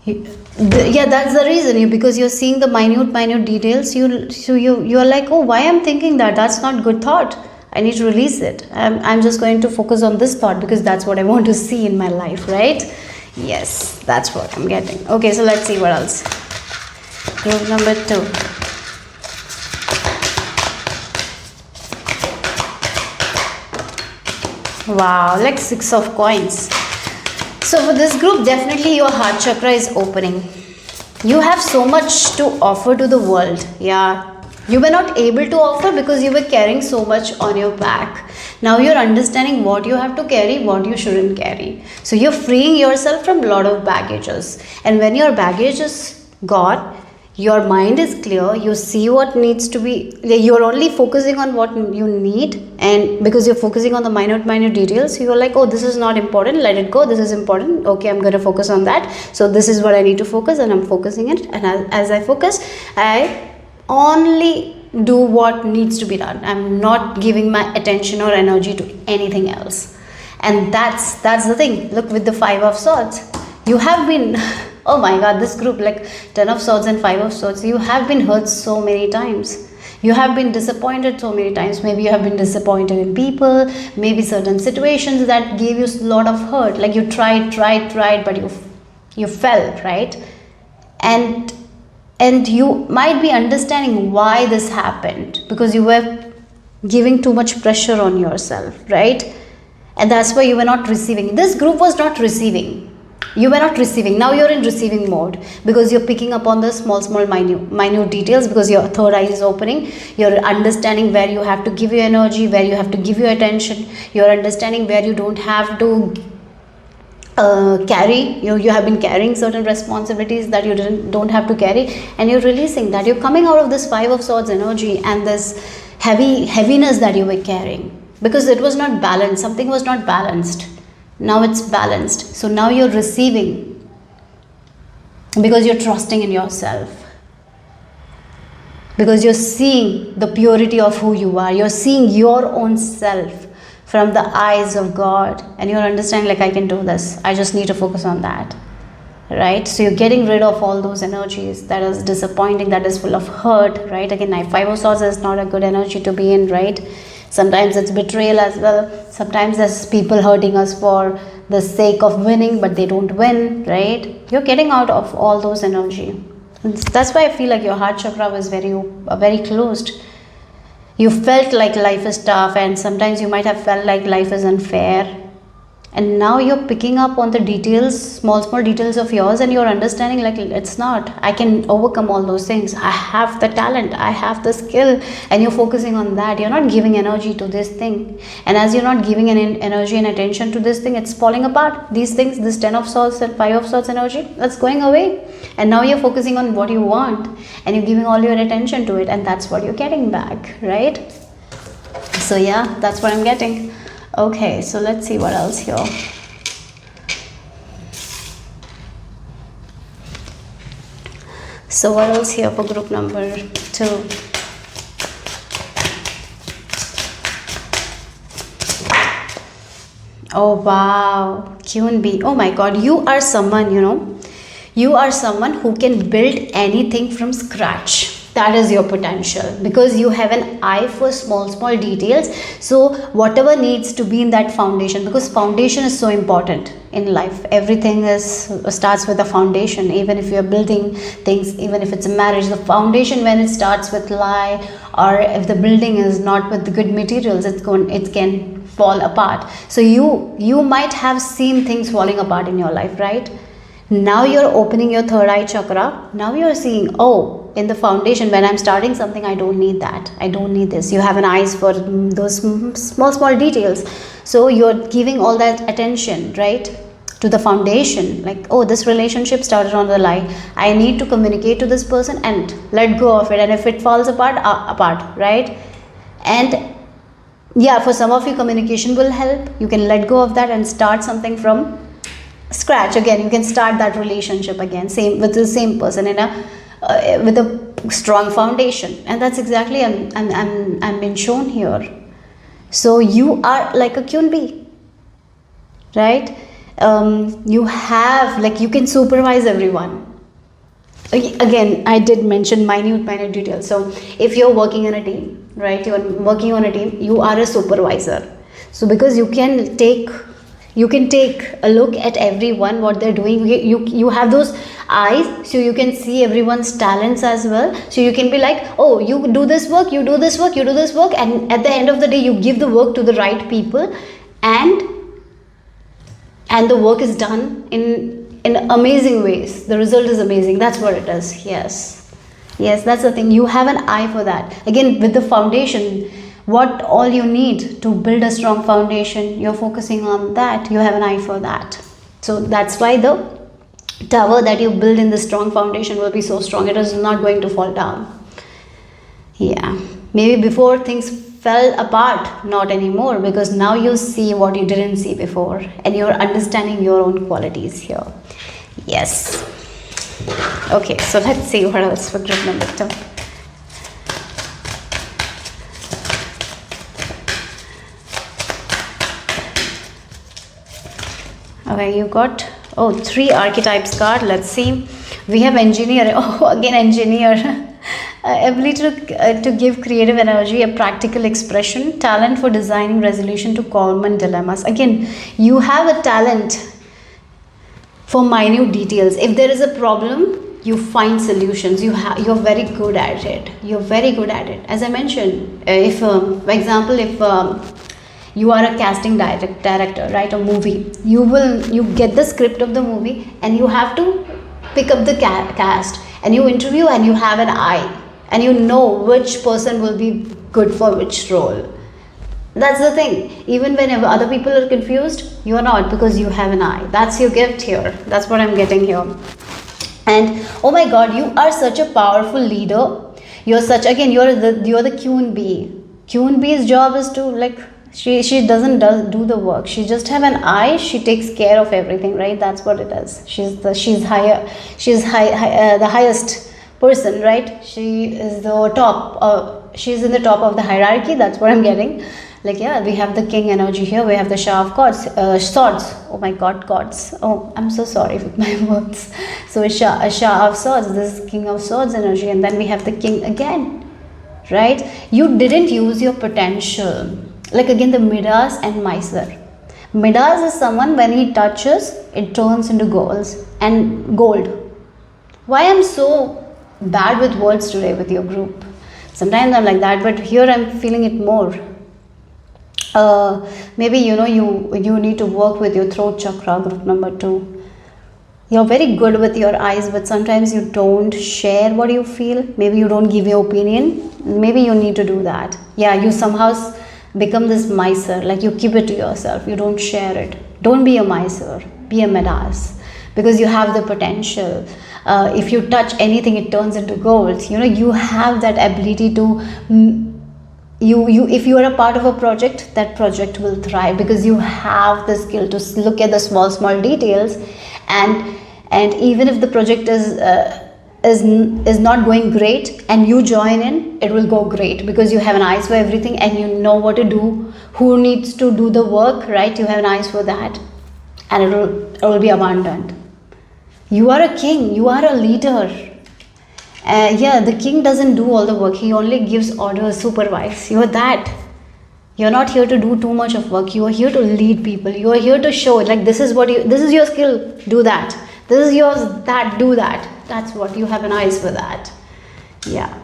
Yeah, that's the reason. Because you're seeing the minute details. You're like, oh, why I'm thinking that? That's not good thought. I need to release it. I'm just going to focus on this thought because that's what I want to see in my life, right? Yes, that's what I'm getting. Okay, so let's see what else. Group number 2. Wow, like 6 of coins. So for this group, definitely your heart chakra is opening. You have so much to offer to the world. Yeah, you were not able to offer because you were carrying so much on your back. Now you're understanding what you have to carry, what you shouldn't carry. So you're freeing yourself from a lot of baggages. And when your baggage is gone, your mind is clear, you see what needs to be, you're only focusing on what you need, and because you're focusing on the minute details, you're like, oh, this is not important, let it go, this is important, okay, I'm going to focus on that, so this is what I need to focus, and I'm focusing it, and as I focus, I only do what needs to be done. I'm not giving my attention or energy to anything else. And that's the thing. Look, with the Five of Swords, you have been oh my god, this group, like 10 of Swords and 5 of Swords, you have been hurt so many times. You have been disappointed so many times. Maybe you have been disappointed in people, maybe certain situations that gave you a lot of hurt, like you tried, but you fell, right? And you might be understanding why this happened, because you were giving too much pressure on yourself, right? And that's why you were not receiving. This group was not receiving. You were not receiving. Now you're in receiving mode, because you're picking up on the small minute details, because your third eye is opening. You're understanding where you have to give your energy, where you have to give your attention. You're understanding where you don't have to carry. You have been carrying certain responsibilities that you don't have to carry, and you're releasing that. You're coming out of this Five of Swords energy and this heaviness that you were carrying, because it was not balanced. Something was not balanced. Now it's balanced. So now you're receiving, because you're trusting in yourself, because you're seeing the purity of who you are. You're seeing your own self from the eyes of God, and you're understanding, like, I can do this. I just need to focus on that, right? So you're getting rid of all those energies that is disappointing, that is full of hurt, right? Again, Five of Swords is not a good energy to be in, right? Sometimes it's betrayal as well. Sometimes there's people hurting us for the sake of winning, but they don't win, right? You're getting out of all those energy. And that's why I feel like your heart chakra was very closed. You felt like life is tough, and sometimes you might have felt like life is unfair. And now you're picking up on the details, small details of yours, and you're understanding, like, it's not. I can overcome all those things. I have the talent. I have the skill. And you're focusing on that. You're not giving energy to this thing. And as you're not giving any energy and attention to this thing, it's falling apart. These things, this 10 of Swords and 5 of Swords energy, that's going away. And now you're focusing on what you want, and you're giving all your attention to it. And that's what you're getting back, right? So yeah, that's what I'm getting. Okay, so let's see what else here. So what else here for group number 2? Oh wow, Q&B. Oh my god, you are someone, you are someone who can build anything from scratch. That is your potential, because you have an eye for small details. So whatever needs to be in that foundation, because foundation is so important in life. Everything starts with a foundation. Even if you're building things, even if it's a marriage, the foundation, when it starts with lie, or if the building is not with the good materials, it can fall apart. So you might have seen things falling apart in your life, right? Now you're opening your third eye chakra. Now you're seeing, oh, in the foundation, when I'm starting something, I don't need that. I don't need this. You have an eyes for those small details. So you're giving all that attention, right, to the foundation. Like, oh, this relationship started on the lie. I need to communicate to this person and let go of it. And if it falls apart, right? And yeah, for some of you, communication will help. You can let go of that and start something from scratch again. You can start that relationship again, same with the same person with a strong foundation. And that's exactly I'm being shown here. So you are like a Q&B, right? You have, like, you can supervise everyone. Again, I did mention minute details. So if you're working in a team, right, you're working on a team, you are a supervisor. So because you can take a look at everyone, what they're doing. You have those eyes, so you can see everyone's talents as well. So you can be like, oh, you do this work, you do this work, you do this work, and at the end of the day, you give the work to the right people, and the work is done in amazing ways. The result is amazing. That's what it is. Yes, that's the thing. You have an eye for that. Again, with the foundation, what all you need to build a strong foundation, you're focusing on that. You have an eye for that. So that's why the tower that you build in the strong foundation will be so strong. It is not going to fall down. Yeah, maybe before things fell apart, not anymore, because now you see what you didn't see before, and you're understanding your own qualities here. Yes. Okay, so let's see what else for group number 2. Okay, you got 3 archetypes card. Let's see. We have engineer. Oh, again engineer. Ability to give creative energy, a practical expression, talent for designing resolution to common dilemmas. Again, you have a talent for minute details. If there is a problem, you find solutions. You're very good at it. You're very good at it. As I mentioned, if for example, if you are a casting director, right, a movie, you get the script of the movie and you have to pick up the cast, and you interview and you have an eye, and you know which person will be good for which role. That's the thing. Even whenever other people are confused, you are not, because you have an eye. That's your gift here. That's what I'm getting here. And oh my God, you are such a powerful leader. You're the queen bee. Queen bee's job is to, like, she doesn't do the work. She just have an eye. She takes care of everything, right? That's what it is. The highest person, right? She is the top. She's in the top of the hierarchy. That's what I'm getting. Like, yeah, we have the king energy here. We have the Shah of swords. Oh my God, gods. Oh, I'm so sorry with my words. So a Shah of swords. This is king of swords energy, and then we have the king again, right? You didn't use your potential. Like again, the Midas and Miser. Midas is someone, when he touches, it turns into gold. Why I'm so bad with words today with your group? Sometimes I'm like that, but here I'm feeling it more. Maybe you need to work with your throat chakra, group number 2. You're very good with your eyes, but sometimes you don't share what you feel. Maybe you don't give your opinion. Maybe you need to do that. Yeah, you somehow become this miser, like you keep it to yourself. You don't share it. Don't be a miser. Be a Midas, because you have the potential. If you touch anything, it turns into gold. You have that ability to. If you are a part of a project, that project will thrive, because you have the skill to look at the small details, and even if the project is not going great and you join in, it will go great, because you have an eyes for everything and you know what to do, who needs to do the work, right? You have an eyes for that, and it will be abundant. You are a king. You are a leader. Yeah, the king doesn't do all the work. He only gives orders, supervise. You are that. You're not here to do too much of work. You are here to lead people. You are here to show, like, this is your skill. Do that. This is yours. Do that. That's what you have an eyes for that. Yeah.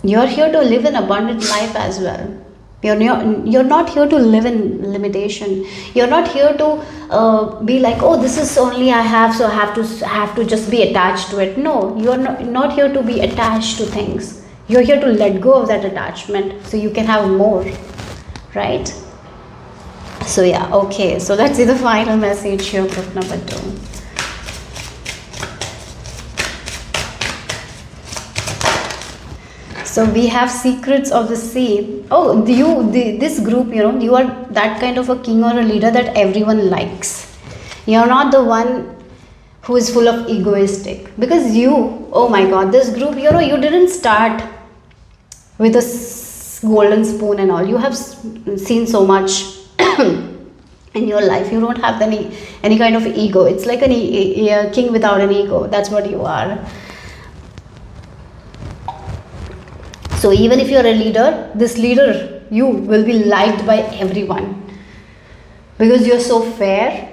You're here to live an abundant life as well. You're not here to live in limitation. You're not here to be like, oh, this is only I have, so I have to just be attached to it. No, you're not here to be attached to things. You're here to let go of that attachment so you can have more, right? So yeah, okay. So let's see the final message here, group number 2. So we have secrets of the sea. Oh, this group, you are that kind of a king or a leader that everyone likes. You're not the one who is full of egoistic, because oh my God, this group, you didn't start with a golden spoon and all. You have seen so much in your life. You don't have any kind of ego. It's like a king without an ego. That's what you are. So even if you're a leader, this leader, you will be liked by everyone, because you're so fair.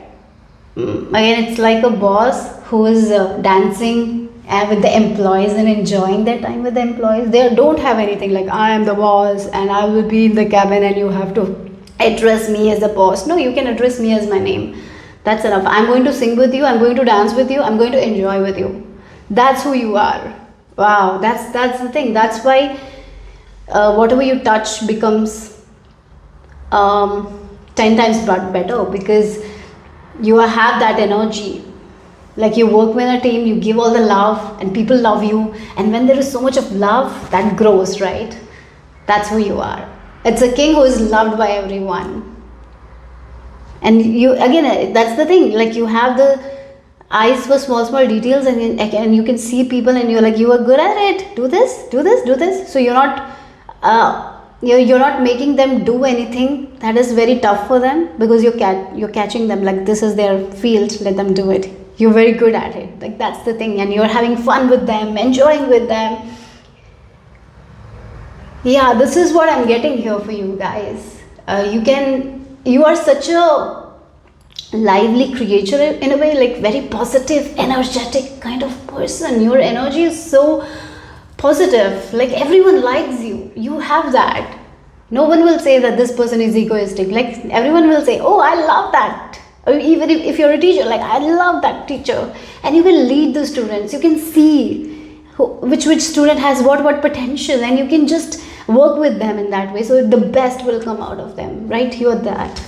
Again, it's like a boss who is dancing with the employees and enjoying their time with the employees. They don't have anything like, I am the boss and I will be in the cabin and you have to address me as the boss. No, you can address me as my name. That's enough. I'm going to sing with you. I'm going to dance with you. I'm going to enjoy with you. That's who you are. Wow, that's the thing. That's why whatever you touch becomes 10 times better, because you have that energy. Like you work with a team, you give all the love and people love you, and when there is so much of love, that grows, right? That's who you are. It's a king who is loved by everyone. And you, again, that's the thing, like you have the eyes for small details, and you can see people and you're like, you are good at it, do this, do this, do this. So you're not you're not making them do anything that is very tough for them, because you're catching them, like this is their field, let them do it. You're very good at it, like that's the thing, and you're having fun with them, enjoying with them. Yeah, this is what I'm getting here for you guys. You are such a lively creature in a way, like very positive, energetic kind of person. Your energy is so positive, like everyone likes you. You have that. No one will say that this person is egoistic. Like everyone will say, oh, I love that. Or even if you're a teacher, like I love that teacher. And you can lead the students. You can see which student has what potential, and you can just work with them in that way, so the best will come out of them, right? You're that.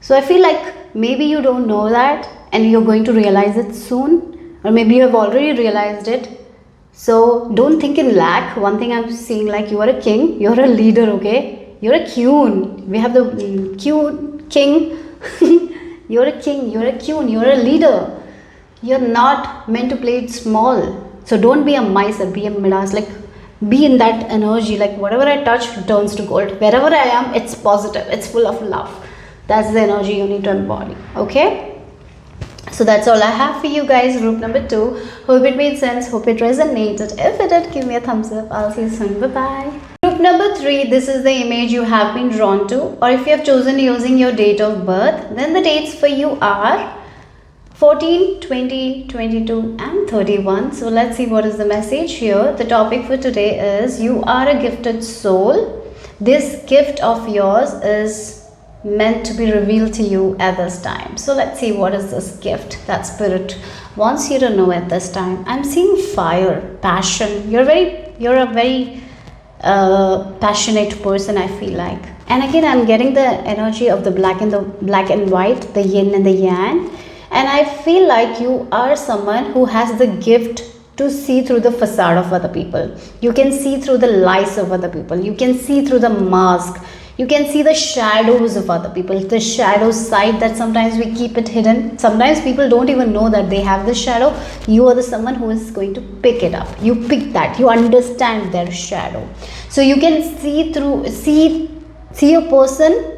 So I feel like maybe you don't know that, and you're going to realize it soon, or maybe you have already realized it. So don't think in lack. One thing I'm seeing, like you are a king, you're a leader, okay? You're a queen. We have the king. You're a king, you're a queen, you're a leader. You're not meant to play it small. So don't be a miser, be a midas, like be in that energy, like whatever I touch turns to gold. Wherever I am, it's positive, it's full of love. That's the energy you need to embody, okay? So that's all I have for you guys, group number 2. Hope it made sense, hope it resonated. If it did, give me a thumbs up. I'll see you soon, bye-bye. Group number 3, this is the image you have been drawn to, or if you have chosen using your date of birth, then the dates for you are 14, 20, 22 and 31. So let's see what is the message here. The topic for today is you are a gifted soul. This gift of yours is meant to be revealed to you at this time. So let's see what is this gift that spirit wants you to know at this time. I'm seeing fire, passion. You're a very passionate person, I feel like. And again, I'm getting the energy of the black and white, the yin and the yang. And I feel like you are someone who has the gift to see through the facade of other people. You can see through the lies of other people. You can see through the mask. You can see the shadows of other people, the shadow side that sometimes we keep it hidden. Sometimes people don't even know that they have the shadow. You are the someone who is going to pick it up. You pick that. You understand their shadow. So you can see a person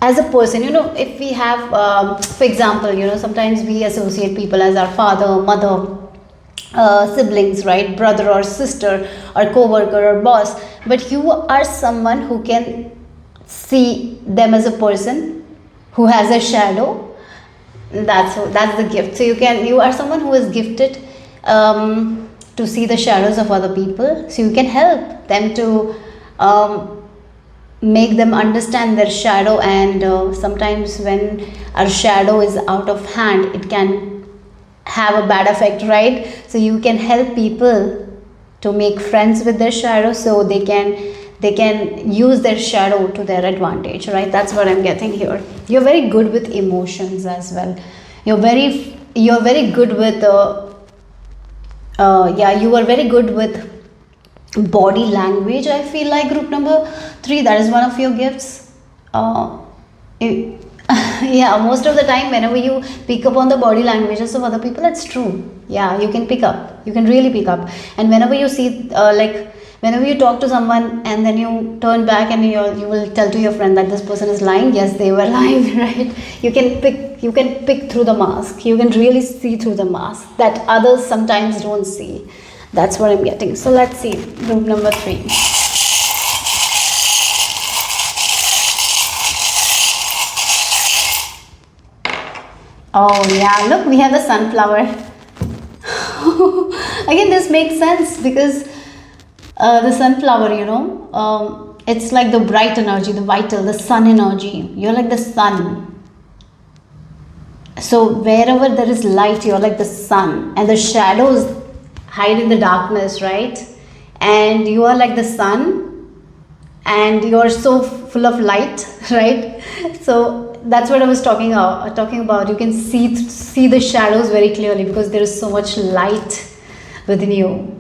as a person. You know, if we have, for example, you know, sometimes we associate people as our father, mother, siblings, right? Brother or sister or co-worker or boss. But you are someone who can see them as a person who has a shadow. That's the gift. So you are someone who is gifted to see the shadows of other people. So you can help them to make them understand their shadow. And sometimes when our shadow is out of hand, it can have a bad effect, right? So you can help people to make friends with their shadow, so they can use their shadow to their advantage, right? That's what I'm getting here. You're very good with emotions as well. You're very good with you are very good with body language, I feel like, group number 3. That is one of your gifts. Yeah, most of the time whenever you pick up on the body languages of other people, it's true. Yeah, you can pick up, you can really pick up. And whenever you see like whenever you talk to someone and then you turn back and you will tell to your friend that this person is lying, yes, they were lying, right? You can pick through the mask. You can really see through the mask that others sometimes don't see. That's what I'm getting. So let's see, group number 3. Oh yeah, look, we have the sunflower. Again, this makes sense because the sunflower, you know, it's like the bright energy, the vital, the sun energy. You're like the sun. So wherever there is light, you're like the sun, and the shadows hide in the darkness, right? and you are like the sun, and you are so full of light, right? So that's what I was talking about. You can see the shadows very clearly because there is so much light within you.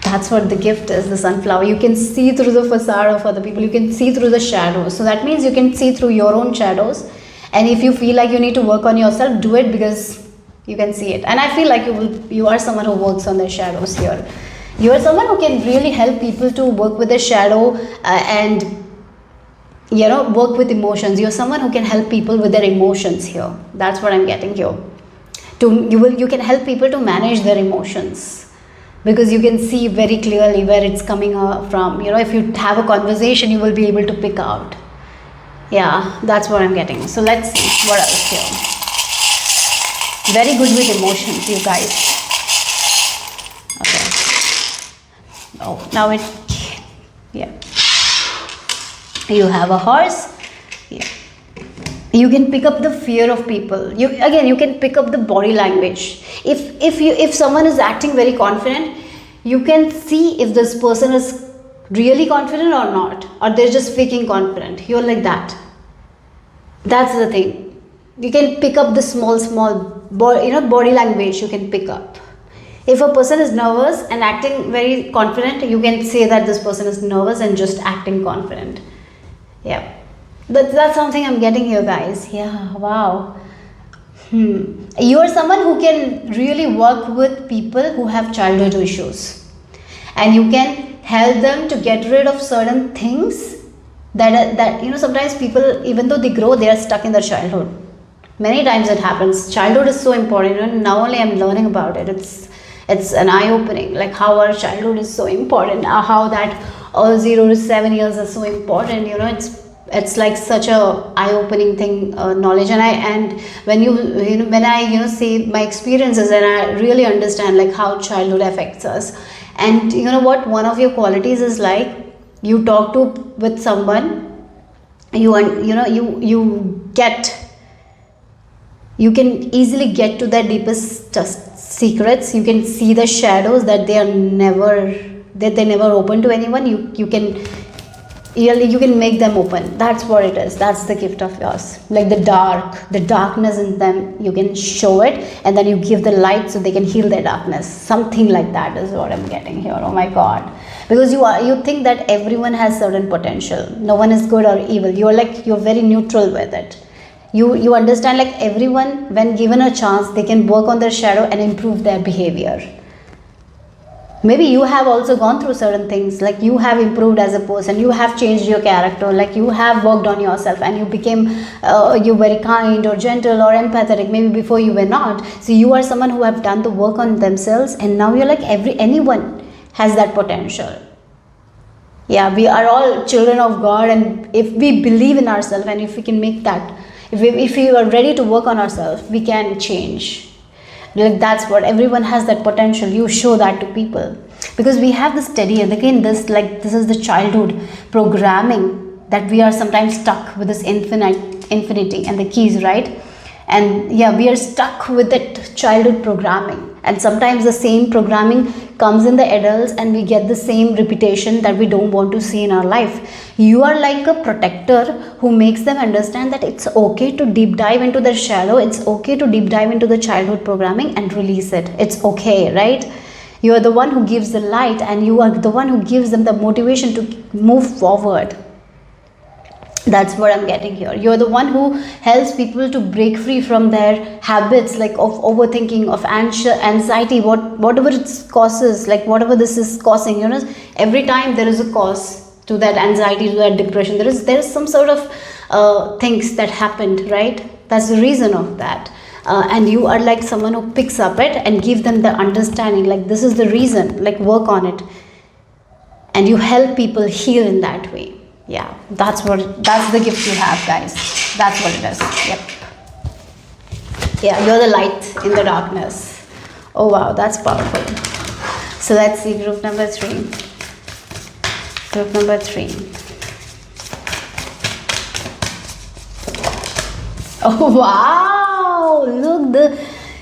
That's what the gift is, the sunflower. You can see through the facade of other people. You can see through the shadows. So that means you can see through your own shadows. And if you feel like you need to work on yourself, do it, because you can see it. And I feel like you are someone who works on their shadows here. You are someone who can really help people to work with their shadow and work with emotions. You're someone who can help people with their emotions here. That's what I'm getting here. You can help people to manage their emotions, because you can see very clearly where it's coming from. If you have a conversation, you will be able to pick out. Yeah, that's what I'm getting. So let's see what else here. Very good with emotions, you guys. Okay. Oh, now yeah. You have a horse. Yeah. You can pick up the fear of people. You can pick up the body language. If someone is acting very confident, you can see if this person is really confident or not, or they're just faking confident. You're like that. That's the thing. You can pick up the small body language. You can pick up. If a person is nervous and acting very confident, you can say that this person is nervous and just acting confident. Yeah. That's something I'm getting here, guys. Yeah, wow. You are someone who can really work with people who have childhood issues, and you can help them to get rid of certain things that sometimes people, even though they grow, they are stuck in their childhood. Many times it happens. Childhood is so important. Now only I'm learning about it. It's an eye-opening, like how our childhood is so important. How that all 0 to 7 years is so important. It's like such a eye-opening thing, knowledge. And when I say my experiences, and I really understand like how childhood affects us. And you know what, one of your qualities is like, you talk with someone, you can easily get to their deepest secrets. You can see the shadows that they never open to anyone. You can make them open. That's what it is. That's the gift of yours. Like the darkness in them, you can show it, and then you give the light so they can heal their darkness. Something like that is what I'm getting here. Oh my God. Because you think that everyone has certain potential. No one is good or evil. You're very neutral with it. You understand like everyone, when given a chance, they can work on their shadow and improve their behavior. Maybe you have also gone through certain things, like you have improved as a person, you have changed your character, like you have worked on yourself, and you became you very kind or gentle or empathetic. Maybe before you were not. So you are someone who have done the work on themselves, and now you're like anyone has that potential. Yeah, we are all children of God, and if we believe in ourselves, and if we can make that, if we are ready to work on ourselves, we can change. Like that's what, everyone has that potential. You show that to people, because we have this steady, and again this is the childhood programming, that we are sometimes stuck with this infinity and the keys, right? And yeah, we are stuck with that childhood programming, and sometimes the same programming comes in the adults, and we get the same repetition that we don't want to see in our life. You are like a protector who makes them understand that it's okay to deep dive into their shadow. It's okay to deep dive into the childhood programming and release it. It's okay, right? You are the one who gives the light, and you are the one who gives them the motivation to move forward. That's what I'm getting here. You're the one who helps people to break free from their habits, like of overthinking, of anxiety, whatever it causes, like whatever this is causing. Every time there is a cause to that anxiety, to that depression. There is some sort of things that happened, right? That's the reason of that. And you are like someone who picks up it and give them the understanding, like this is the reason, like work on it. And you help people heal in that way. Yeah, that's the gift you have, guys. That's what it is. Yep. Yeah, you're the light in the darkness. Oh wow, that's powerful. So let's see group number 3. Group number 3. Oh wow, look,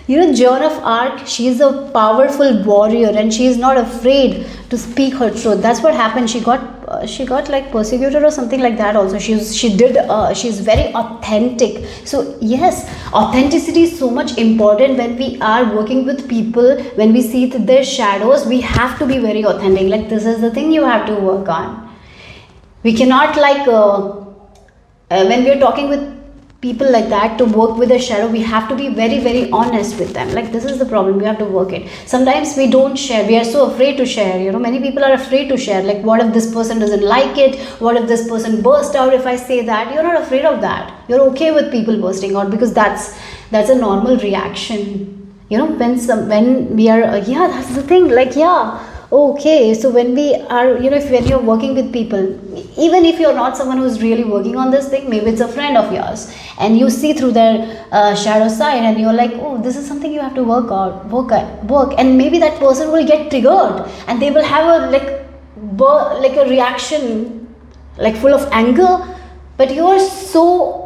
Joan of Arc, she is a powerful warrior and she is not afraid to speak her truth. That's what happened. She got like persecuted or something like that also. She's very authentic. So yes, authenticity is so much important when we are working with people. When we see their shadows, we have to be very authentic. Like, this is the thing you have to work on. We cannot when we are talking with people like that, to work with a shadow, we have to be very, very honest with them. Like, this is the problem, we have to work it. Sometimes we don't share, we are so afraid to share. Many people are afraid to share. Like, what if this person doesn't like it? What if this person burst out if I say that? You're not afraid of that. You're okay with people bursting out, because that's a normal reaction. When we are that's the thing. Like, okay, so when we are, when you're working with people, even if you're not someone who's really working on this thing, maybe it's a friend of yours, and you see through their shadow side, and you're like, oh, this is something you have to work, and maybe that person will get triggered, and they will have a reaction, like full of anger, but you are so,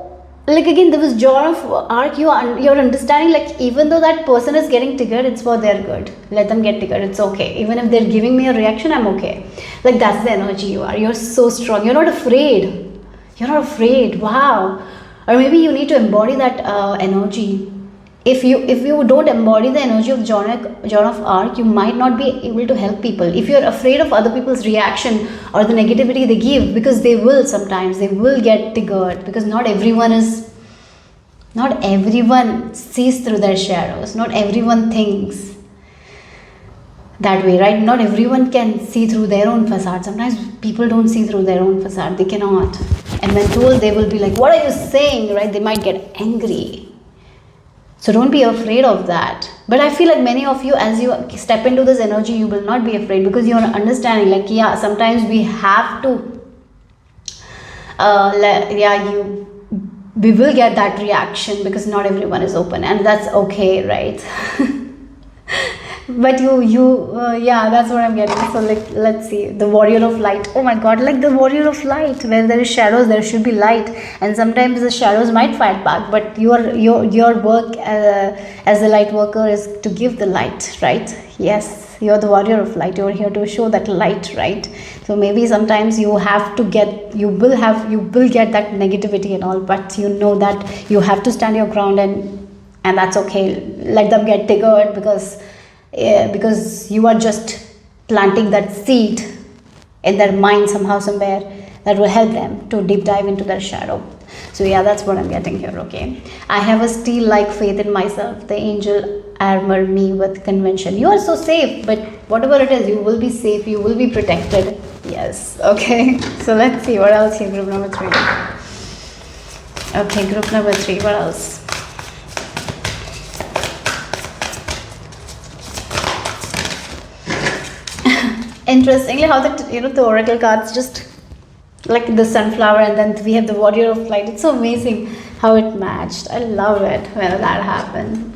like, again, there was Joan of Arc, you're understanding, like, even though that person is getting triggered, it's for their good. Let them get triggered, it's okay. Even if they're giving me a reaction, I'm okay. Like, that's the energy you are. You're so strong. You're not afraid. Wow. Or maybe you need to embody that energy. If you don't embody the energy of Joan of Arc, you might not be able to help people. If you're afraid of other people's reaction or the negativity they give, because they will get triggered, because not everyone sees through their shadows. Not everyone thinks that way, right? Not everyone can see through their own facade. Sometimes people don't see through their own facade. They cannot. And when told, they will be like, what are you saying, right? They might get angry. So don't be afraid of that. But I feel like many of you, as you step into this energy, you will not be afraid, because you are understanding, like, sometimes we have to, we will get that reaction, because not everyone is open, and that's okay, right? But that's what I'm getting. So, like, let's see, the warrior of light. Oh my god, like the warrior of light, where there is shadows, there should be light, and sometimes the shadows might fight back, but your work as a light worker is to give the light, right? Yes, you're the warrior of light. You're here to show that light, right? So maybe sometimes you will get that negativity and all, but you know that you have to stand your ground, and that's okay. Let them get triggered, because you are just planting that seed in their mind somehow, somewhere, that will help them to deep dive into their shadow. So that's what I'm getting here, okay? I have a steel-like faith in myself. The angel armor me with convention. You are so safe, but whatever it is, you will be safe, you will be protected. Yes, okay. So let's see what else here, group number 3. Okay, group number 3, what else? Interestingly, how the oracle cards just like the sunflower, and then we have the warrior of light. It's so amazing how it matched. I love it when that happened.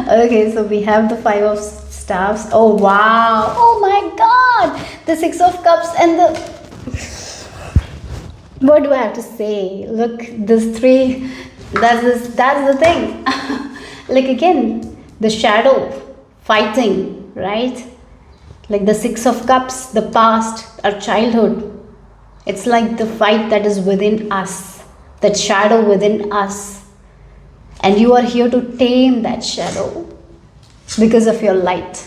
Okay, so we have the 5 of staffs. Oh wow! Oh my God! The 6 of cups and the. What do I have to say? Look, this 3. That's the thing. Like, again, the shadow fighting, right? Like the 6 of cups, the past, our childhood. It's like the fight that is within us, that shadow within us. And you are here to tame that shadow because of your light.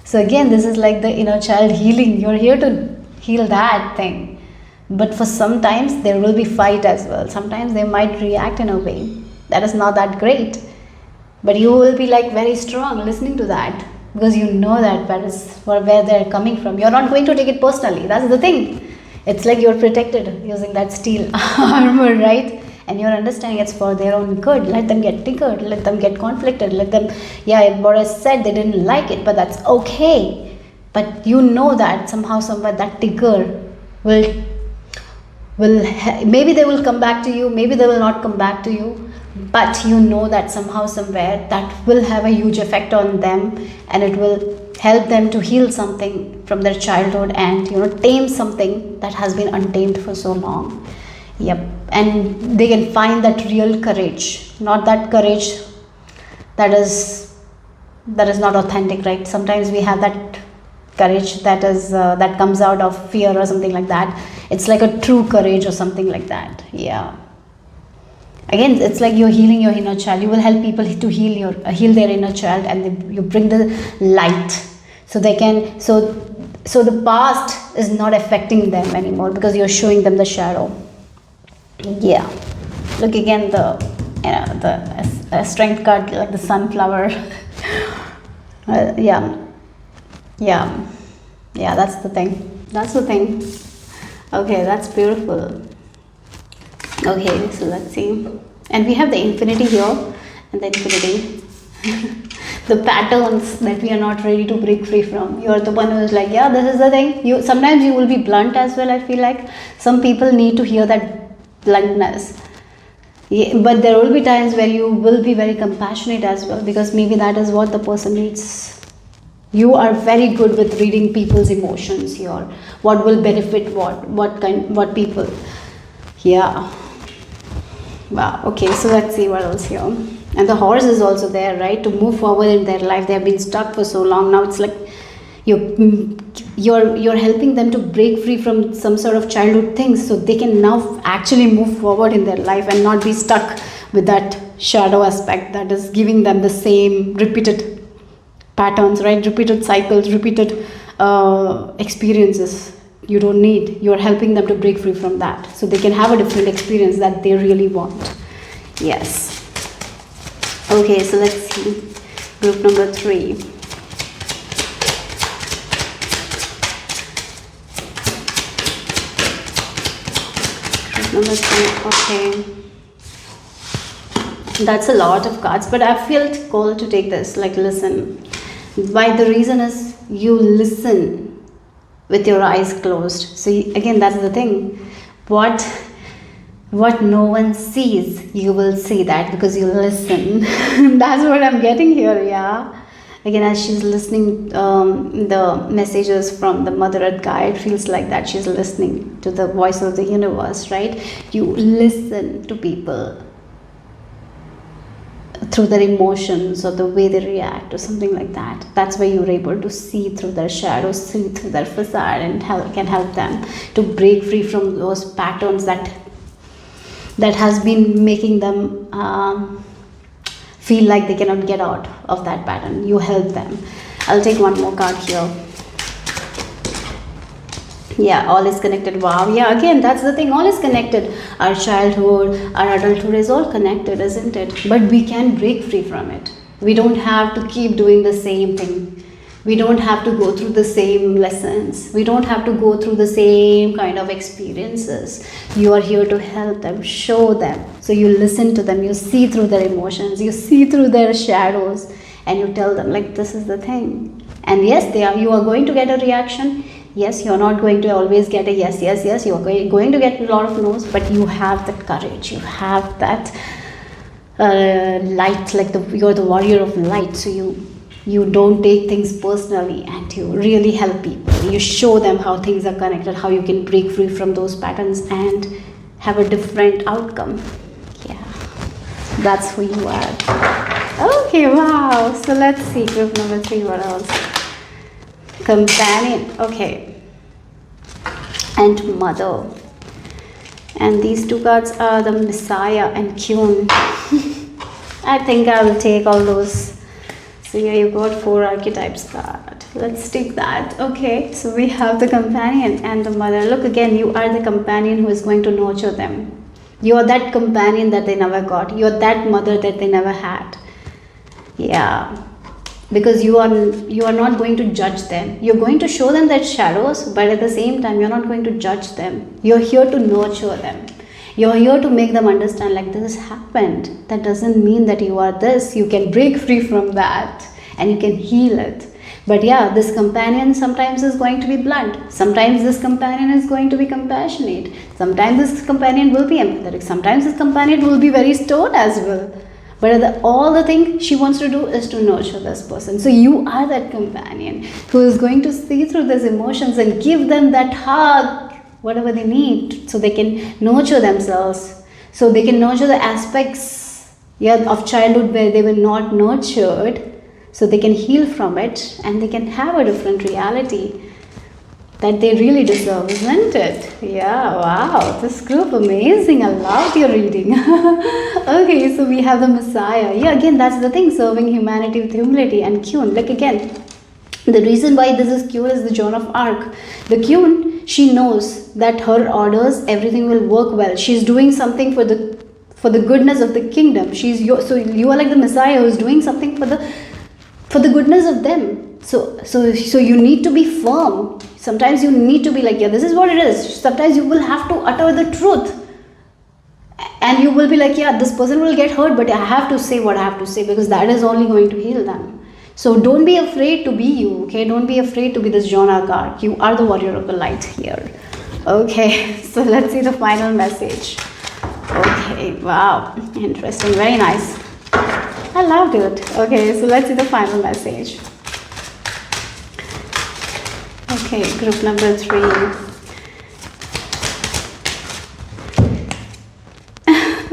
So again, this is like the inner child healing. You're here to heal that thing. But for sometimes there will be fight as well. Sometimes they might react in a way that is not that great. But you will be like very strong listening to that, because you know that where they're coming from. You're not going to take it personally. That's the thing. It's like you're protected using that steel armor, right? And you're understanding it's for their own good. Let them get triggered. Let them get conflicted. Let them, what I said, they didn't like it, but that's okay. But you know that somehow, somewhere, that trigger will maybe they will come back to you. Maybe they will not come back to you. But you know that somehow, somewhere, that will have a huge effect on them, and it will help them to heal something from their childhood and tame something that has been untamed for so long. Yep. And they can find that real courage, not that courage that is that is not authentic, right? Sometimes we have that courage that is that comes out of fear or something like that. It's like a true courage or something like that. Yeah. Again, it's like you're healing your inner child. You will help people to heal their inner child, and you bring the light, so they can so the past is not affecting them anymore, because you're showing them the shadow. Yeah. Look again, the strength card, like the sunflower. Yeah. That's the thing. Okay, that's beautiful. Okay, so let's see. And we have the infinity here, and the infinity. The patterns that we are not ready to break free from. You are the one who is like, yeah, this is the thing. Sometimes you will be blunt as well, I feel like. Some people need to hear that bluntness. Yeah, but there will be times where you will be very compassionate as well, because maybe that is what the person needs. You are very good with reading people's emotions here. What will benefit what people. Yeah. Wow. Okay, so let's see what else here. And the horse is also there, right? To move forward in their life. They have been stuck for so long. Now it's like you're helping them to break free from some sort of childhood things, so they can now actually move forward in their life and not be stuck with that shadow aspect that is giving them the same repeated patterns, right? Repeated cycles, repeated experiences you don't need. You're helping them to break free from that, so they can have a different experience that they really want. Yes. Okay, so let's see. Group number 3. Group number 3, okay. That's a lot of cards, but I felt called to take this. Like, listen. Why? The reason is you listen with your eyes closed. So again, that's the thing. What no one sees, you will see that because you listen. That's what I'm getting here. Yeah. Again, as she's listening, the messages from the Mother Earth guide feels like that she's listening to the voice of the universe, right? You listen to people through their emotions or the way they react or something like that. That's why you're able to see through their shadows, see through their facade, and can help them to break free from those patterns that has been making them feel like they cannot get out of that pattern. You help them. I'll take one more card here. Yeah, all is connected. Wow. Yeah, again, that's the thing. All is connected. Our childhood, our adulthood is all connected, isn't it? But we can break free from it. We don't have to keep doing the same thing. We don't have to go through the same lessons. We don't have to go through the same kind of experiences. You are here to help them, show them. So you listen to them, you see through their emotions, you see through their shadows, and you tell them, like, this is the thing. And yes, you are going to get a reaction. Yes, you're not going to always get a yes. You're going to get a lot of no's, but you have that courage. You have that light, like you're the warrior of light. So you don't take things personally, and you really help people. You show them how things are connected, how you can break free from those patterns and have a different outcome. Yeah, that's who you are. Okay, wow. So let's see, group number 3, what else? Companion, okay, and Mother. And these 2 cards are the Messiah and Kyun. I think I will take all those. So here you got 4 archetypes card. Let's take that. Okay, so we have the companion and the mother. Look, again, you are the companion who is going to nurture them. You are that companion that they never got. You are that mother that they never had. Yeah. Because you are not going to judge them. You're going to show them their shadows, but at the same time, you're not going to judge them. You're here to nurture them. You're here to make them understand, like, this has happened. That doesn't mean that you are this. You can break free from that and you can heal it. But yeah, this companion sometimes is going to be blunt. Sometimes this companion is going to be compassionate. Sometimes this companion will be empathetic. Sometimes this companion will be very stern as well. But all the thing she wants to do is to nurture this person. So you are that companion who is going to see through these emotions and give them that hug, whatever they need, so they can nurture themselves. So they can nurture the aspects of childhood where they were not nurtured. so they can heal from it and they can have a different reality that they really deserve, isn't it? Yeah, wow, this group amazing. I loved your reading. Okay, so we have the Messiah. Yeah, again, that's the thing, serving humanity with humility. And Queen, like again, the reason why this is Q is the Joan of Arc. The Queen, she knows that her orders, everything will work well. She's doing something for the goodness of the kingdom. So you are like the Messiah who's doing something for the goodness of them. So you need to be firm. Sometimes you need to be like, yeah, this is what it is. Sometimes you will have to utter the truth. And you will be like, yeah, this person will get hurt, but I have to say what I have to say because that is only going to heal them. So don't be afraid to be you, okay? Don't be afraid to be this Joan of Arc. You are the warrior of the light here. Okay, so let's see the final message. Okay, wow, interesting, very nice. I loved it. Okay, so let's see the final message. Okay, group number 3.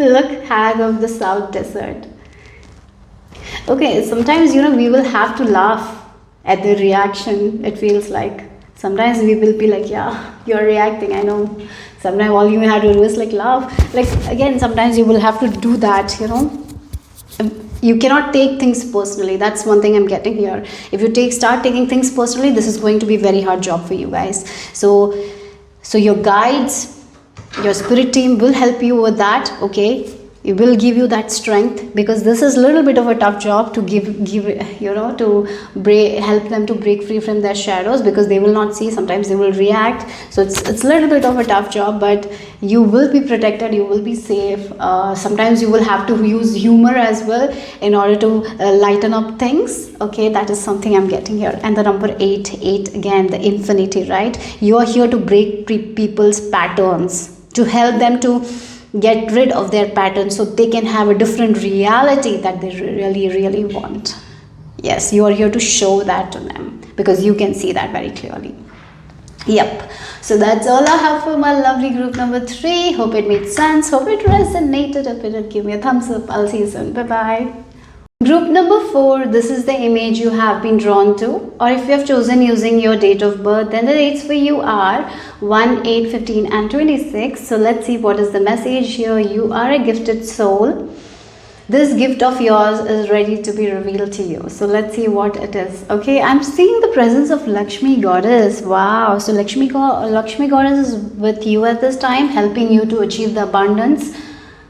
Look, hag of the South Desert. Okay, sometimes, we will have to laugh at the reaction, it feels like. Sometimes we will be like, yeah, you're reacting, I know. Sometimes all you have to do is like laugh. Like, again, sometimes you will have to do that, You cannot take things personally. That's one thing I'm getting here. If you start taking things personally, this is going to be a very hard job for you guys. So your guides, your spirit team will help you with that, okay? It will give you that strength because this is a little bit of a tough job to help them to break free from their shadows because they will not see. Sometimes they will react. So it's a little bit of a tough job, but you will be protected. You will be safe. Sometimes you will have to use humor as well in order to lighten up things. Okay, that is something I'm getting here. And the number 8 again, the infinity, right? You are here to break people's patterns, to help them to get rid of their patterns so they can have a different reality that they really, really want. Yes, you are here to show that to them because you can see that very clearly. Yep. So that's all I have for my lovely group number 3. Hope it made sense. Hope it resonated. If it did, give me a thumbs up. I'll see you soon. Bye-bye. Group number 4, this is the image you have been drawn to, or if you have chosen using your date of birth, then the dates for you are 1, 8, 15 and 26. So let's see what is the message here. You are a gifted soul. This gift of yours is ready to be revealed to you. So let's see what it is. Okay, I'm seeing the presence of Lakshmi goddess. Wow. So Lakshmi goddess is with you at this time, helping you to achieve the abundance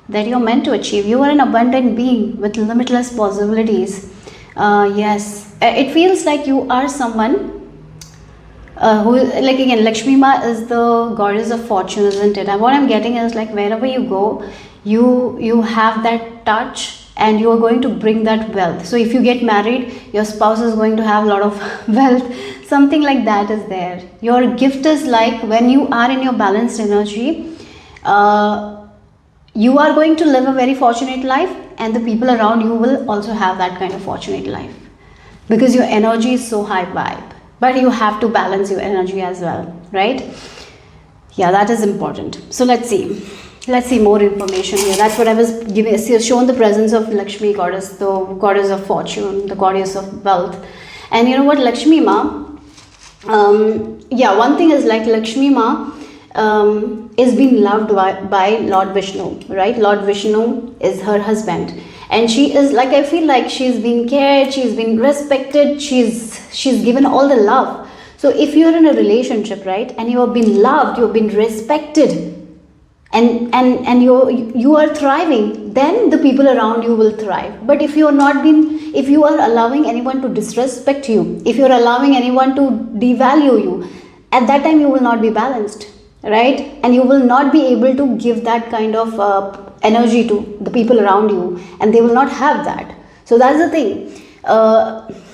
that you're meant to achieve. You are an abundant being with limitless possibilities. Yes, it feels like you are someone who, like again, Lakshmi Ma is the goddess of fortune, isn't it? And what I'm getting is like wherever you go, you have that touch and you are going to bring that wealth. So if you get married, your spouse is going to have a lot of wealth. Something like that is there. Your gift is like when you are in your balanced energy, you are going to live a very fortunate life, and the people around you will also have that kind of fortunate life because your energy is so high vibe. But you have to balance your energy as well, right? Yeah, that is important. So let's see more information here. That's what I was giving. Shown the presence of Lakshmi goddess, the goddess of fortune, the goddess of wealth. And you know what, Lakshmi Ma, one thing is like Lakshmi Ma is being loved by Lord Vishnu, right? Lord Vishnu is her husband, and she is like, I feel like she's been cared, she's been respected, she's given all the love. So if you're in a relationship, right, and you have been loved, you have been respected, and you are thriving, then the people around you will thrive. But if you are allowing anyone to disrespect you, if you're allowing anyone to devalue you, at that time you will not be balanced, right? And you will not be able to give that kind of energy to the people around you, and they will not have that. So that's the thing.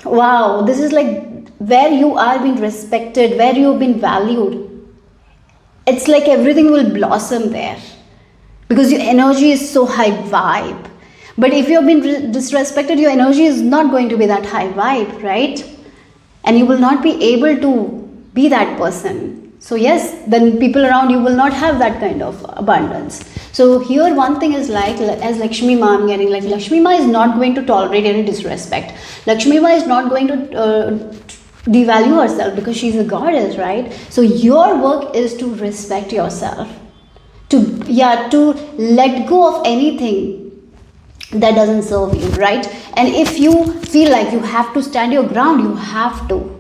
Wow, this is like where you are being respected, where you've been valued. It's like everything will blossom there because your energy is so high vibe. But if you've been disrespected, your energy is not going to be that high vibe, right? And you will not be able to be that person. So yes, then people around you will not have that kind of abundance. So here one thing is like, as Lakshmi Ma, I'm getting like Lakshmi Ma is not going to tolerate any disrespect. Lakshmi Ma is not going to devalue herself because she's a goddess, right? So your work is to respect yourself, to let go of anything that doesn't serve you, right? And if you feel like you have to stand your ground, you have to.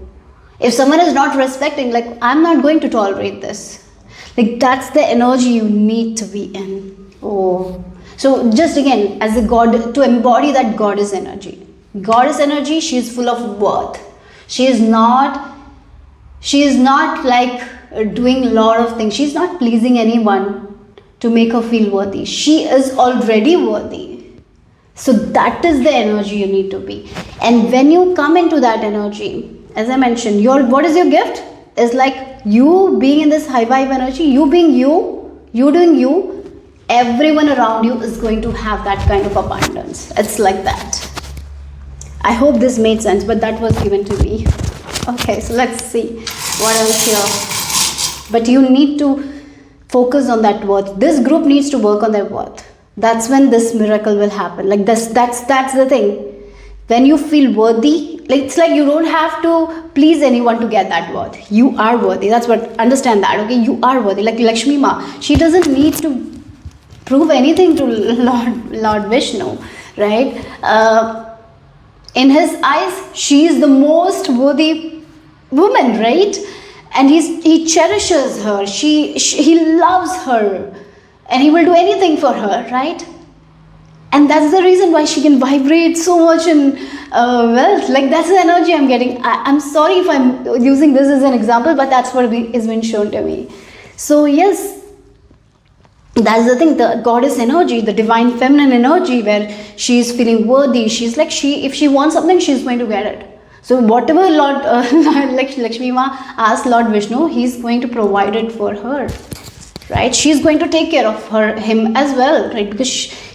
If someone is not respecting, like, I'm not going to tolerate this, like, that's the energy you need to be in. Oh, so just again, as a god, to embody that goddess energy, she is full of worth. She is not like doing a lot of things. She's not pleasing anyone to make her feel worthy. She is already worthy. So that is the energy you need to be. And when you come into that energy, as I mentioned, what is your gift? Is like you being in this high vibe energy, you being you doing you, everyone around you is going to have that kind of abundance. It's like that. I hope this made sense, but that was given to me. Okay, so let's see what else here. But you need to focus on that worth. This group needs to work on their worth. That's when this miracle will happen. Like this, that's the thing. When you feel worthy, like, it's like you don't have to please anyone to get that worth. You are worthy. That's what, understand that, okay? You are worthy. Like Lakshmi Ma, she doesn't need to prove anything to Lord Vishnu, right? In his eyes, she is the most worthy woman, right? And he cherishes her. He loves her, and he will do anything for her, right? And that's the reason why she can vibrate so much in wealth. Like, that's the energy I'm getting. I'm sorry if I'm using this as an example, but that's what is been shown to me. So yes, that's the thing, the goddess energy, the divine feminine energy, where she is feeling worthy. She's like, if she wants something, she's going to get it. So whatever Lord like Lakshmi Ma asked Lord Vishnu, he's going to provide it for her, right? She's going to take care of him as well, right? Because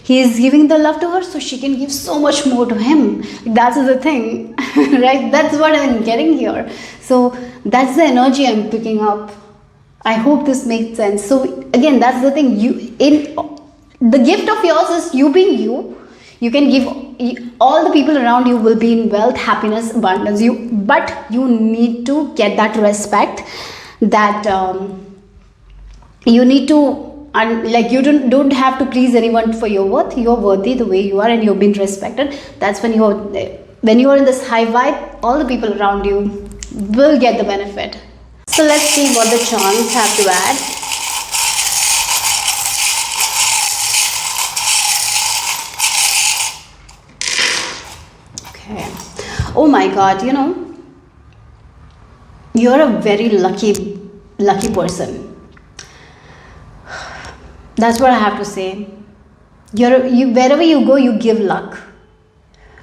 he is giving the love to her, so she can give so much more to him. That's the thing, right? That's what I'm getting here. So that's the energy I'm picking up. I hope this makes sense. So again, that's the thing. The gift of yours is you being you. You can give, all the people around you will be in wealth, happiness, abundance. But you need to get that respect, that you need to, like, you don't have to please anyone for your worth. You're worthy the way you are, and you've been respected. That's when you're in this high vibe, all the people around you will get the benefit. So let's see what the charms have to add. Okay. Oh my God, you're a very lucky person. That's what I have to say. Wherever you go, you give luck.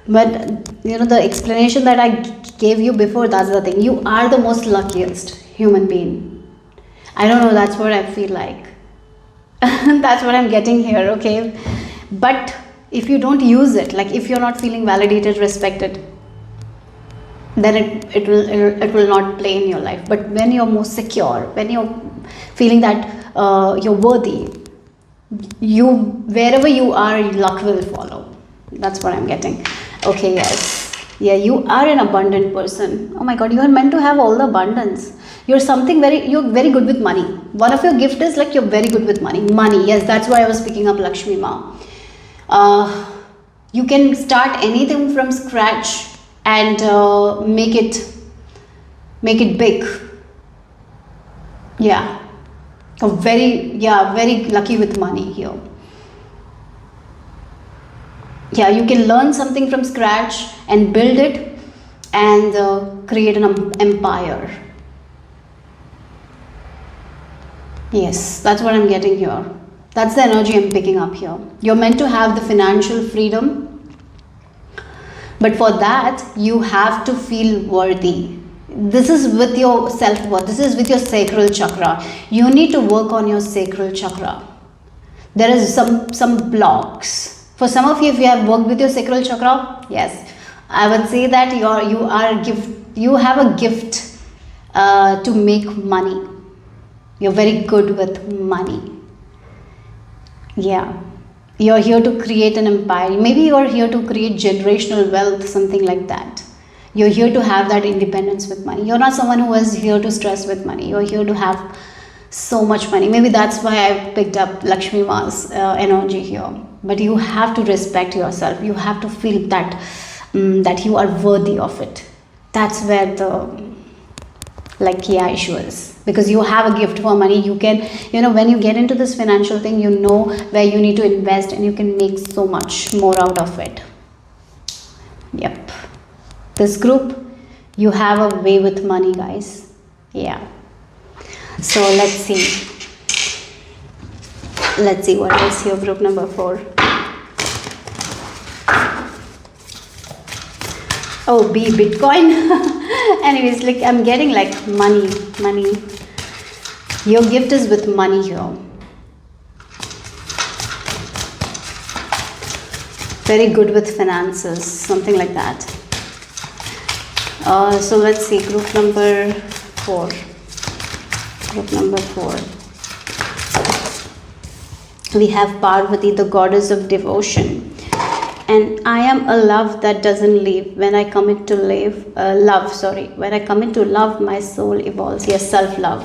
But the explanation that I gave you before, that's the thing. You are the most luckiest human being. I don't know, that's what I feel like. That's what I'm getting here, okay? But if you don't use it, like if you're not feeling validated, respected, then it will not play in your life. But when you're more secure, when you're feeling that you're worthy, wherever you are, luck will follow. That's what I'm getting. Okay, yes. Yeah, you are an abundant person. Oh my God, you are meant to have all the abundance. You're very good with money. One of your gifts is like you're very good with money. Money, yes, that's why I was picking up Lakshmi Ma. You can start anything from scratch and make it big. Yeah. Very lucky with money here. Yeah, you can learn something from scratch and build it and create an empire. Yes, that's what I'm getting here. That's the energy I'm picking up here. You're meant to have the financial freedom, but for that, you have to feel worthy. This is with your self-worth. This is with your sacral chakra. You need to work on your sacral chakra. There is some blocks. For some of you, if you have worked with your sacral chakra, yes, I would say that you have a gift to make money. You're very good with money. Yeah. You're here to create an empire. Maybe you're here to create generational wealth, something like that. You're here to have that independence with money. You're not someone who is here to stress with money. You're here to have so much money. Maybe that's why I picked up Lakshmi Ma's energy here. But you have to respect yourself. You have to feel that that you are worthy of it. That's where the issue is, because you have a gift for money. You can, when you get into this financial thing, you know where you need to invest, and you can make so much more out of it. Yep. This group, you have a way with money, guys. Yeah. So let's see what else here. Group number 4. Oh, B, Bitcoin. Anyways, I'm getting money. Your gift is with money here. Very good with finances, something like that. So let's see, group number 4. We have Parvati, the goddess of devotion. And I am a love that doesn't leave. When I commit to when I commit to love, my soul evolves. Yes, self-love.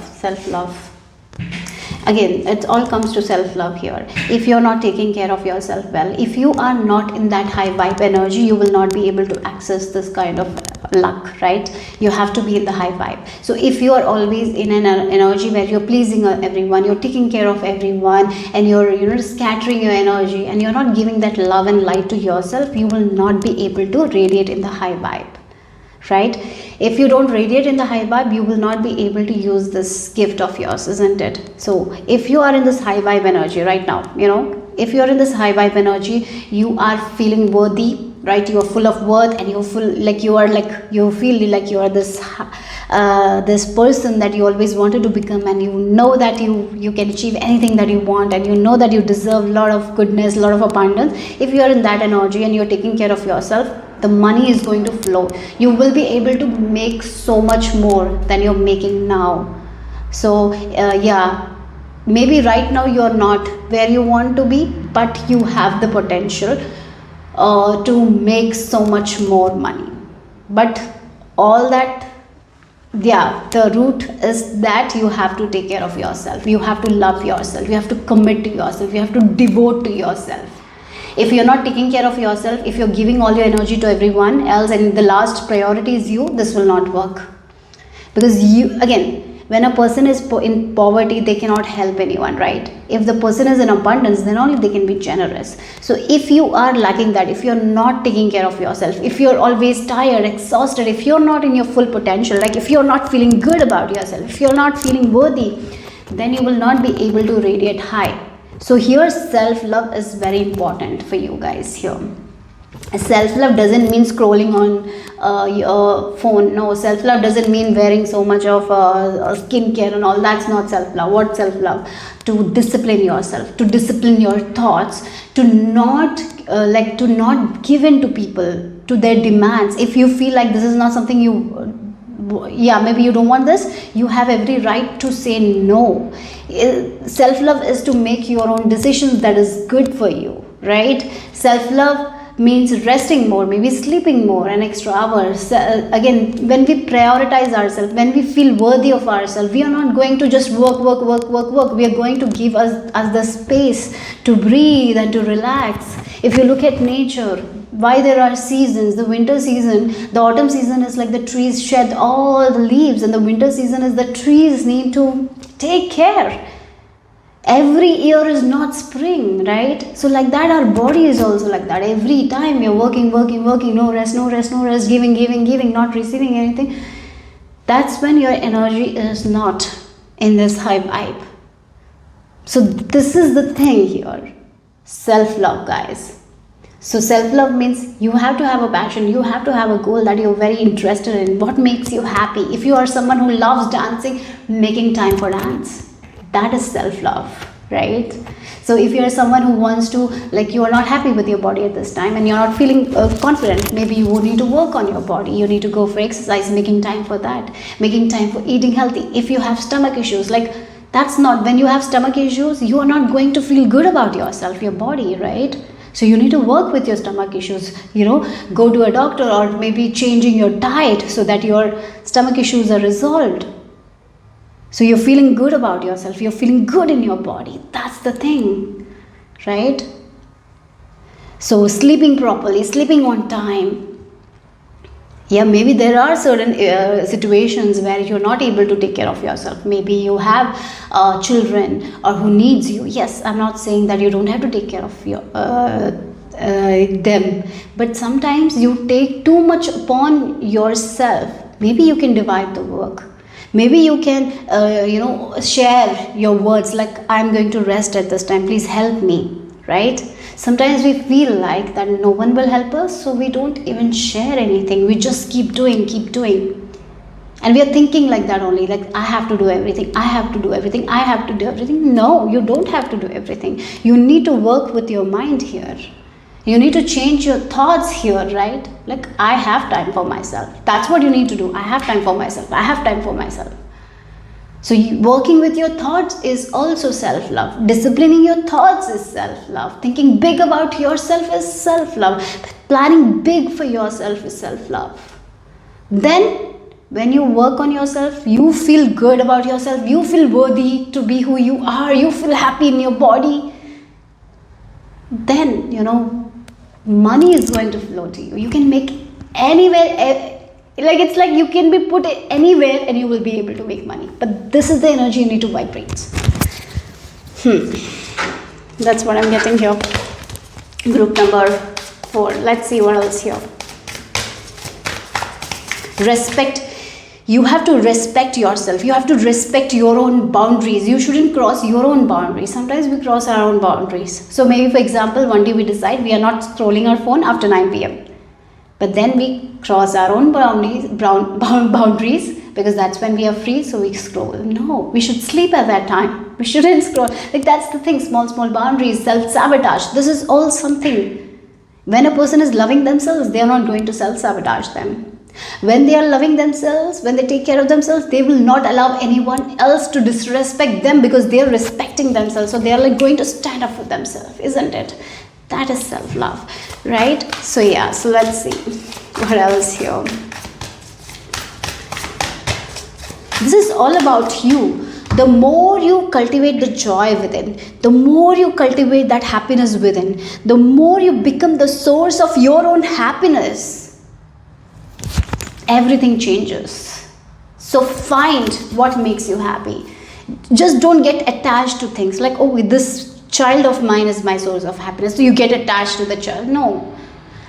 Again, it all comes to self-love here. If you're not taking care of yourself well, if you are not in that high vibe energy, you will not be able to access this kind of luck, right? You have to be in the high vibe. So if you are always in an energy where you're pleasing everyone, you're taking care of everyone, and you're scattering your energy, and you're not giving that love and light to yourself, you will not be able to radiate in the high vibe, right? If you don't radiate in the high vibe, you will not be able to use this gift of yours, isn't it? So if you are in this high vibe energy right now, if you're in this high vibe energy, you are feeling worthy, right? You are full of worth, and you feel like you are this this person that you always wanted to become, and you know that you can achieve anything that you want, and you know that you deserve a lot of goodness, a lot of abundance. If you are in that energy and you're taking care of yourself, the money is going to flow. You will be able to make so much more than you're making now. So yeah, maybe right now you're not where you want to be, but you have the potential to make so much more money. But all that, the root is that you have to take care of yourself. You have to love yourself. You have to commit to yourself. You have to devote to yourself. If you're not taking care of yourself, if you're giving all your energy to everyone else, and the last priority is you, this will not work. Because when a person is in poverty, they cannot help anyone, right? If the person is in abundance, then only they can be generous. So if you are lacking that, if you're not taking care of yourself, if you're always tired, exhausted, if you're not in your full potential, if you're not feeling good about yourself, if you're not feeling worthy, then you will not be able to radiate high. So here, self-love is very important for you guys here. Self-love doesn't mean scrolling on your phone. No, self-love doesn't mean wearing so much of skincare and all. That's not self-love. What self-love? To discipline yourself, to discipline your thoughts, to not give in to people, to their demands. If you feel like this is not something maybe you don't want this, you have every right to say no. Self-love is to make your own decisions that is good for you, right? Self-love means resting more, maybe sleeping more, an extra hours. Again, when we prioritize ourselves, when we feel worthy of ourselves, we are not going to just work. We are going to give us the space to breathe and to relax. If you look at nature, why there are seasons, the winter season, the autumn season is like the trees shed all the leaves, and the winter season is the trees need to take care. Every year is not spring, right? So like that, our body is also like that. Every time you're working, no rest, giving, not receiving anything. That's when your energy is not in this high vibe. So this is the thing here. Self-love, guys. So self-love means you have to have a passion, you have to have a goal that you're very interested in. What makes you happy? If you are someone who loves dancing, making time for dance. That is self-love, right? So if you're someone who wants to, you are not happy with your body at this time, and you're not feeling confident, maybe you need to work on your body. You need to go for exercise, making time for that, making time for eating healthy. If you have stomach issues, That's not, when you have stomach issues, you are not going to feel good about yourself, your body, right? So you need to work with your stomach issues, go to a doctor, or maybe changing your diet so that your stomach issues are resolved. So you're feeling good about yourself, you're feeling good in your body. That's the thing, right? So sleeping properly, sleeping on time. Yeah, maybe there are certain situations where you're not able to take care of yourself. Maybe you have children or who needs you. Yes, I'm not saying that you don't have to take care of them, but sometimes you take too much upon yourself. Maybe you can divide the work. Maybe you can share your words, like, I'm going to rest at this time, please help me, right? Sometimes we feel like that no one will help us, so we don't even share anything. We just keep doing. And we are thinking like that only, like, I have to do everything, I have to do everything, I have to do everything. No, you don't have to do everything. You need to work with your mind here. You need to change your thoughts here, right? Like, I have time for myself. That's what you need to do. I have time for myself. I have time for myself. So working with your thoughts is also self-love. Disciplining your thoughts is self-love. Thinking big about yourself is self-love. Planning big for yourself is self-love. Then, when you work on yourself, you feel good about yourself. You feel worthy to be who you are. You feel happy in your body. Then, money is going to flow to you. You can make anywhere. Like, it's like you can be put anywhere and you will be able to make money. But this is the energy you need to vibrate. That's what I'm getting here. Group number 4. Let's see what else here. Respect. You have to respect yourself. You have to respect your own boundaries. You shouldn't cross your own boundaries. Sometimes we cross our own boundaries. So maybe, for example, one day we decide we are not scrolling our phone after 9 p.m. But then we cross our own boundaries because that's when we are free, so we scroll. No, we should sleep at that time. We shouldn't scroll. Like, that's the thing, small boundaries, self-sabotage. This is all something. When a person is loving themselves, they are not going to self-sabotage them. When they are loving themselves, when they take care of themselves, they will not allow anyone else to disrespect them because they are respecting themselves. So they are like going to stand up for themselves, isn't it? That is self-love, right? So yeah, so let's see what else here. This is all about you. The more you cultivate the joy within, the more you cultivate that happiness within, the more you become the source of your own happiness, everything changes. So find what makes you happy. Just don't get attached to things like, oh, this child of mine is my source of happiness, so you get attached to the child. No,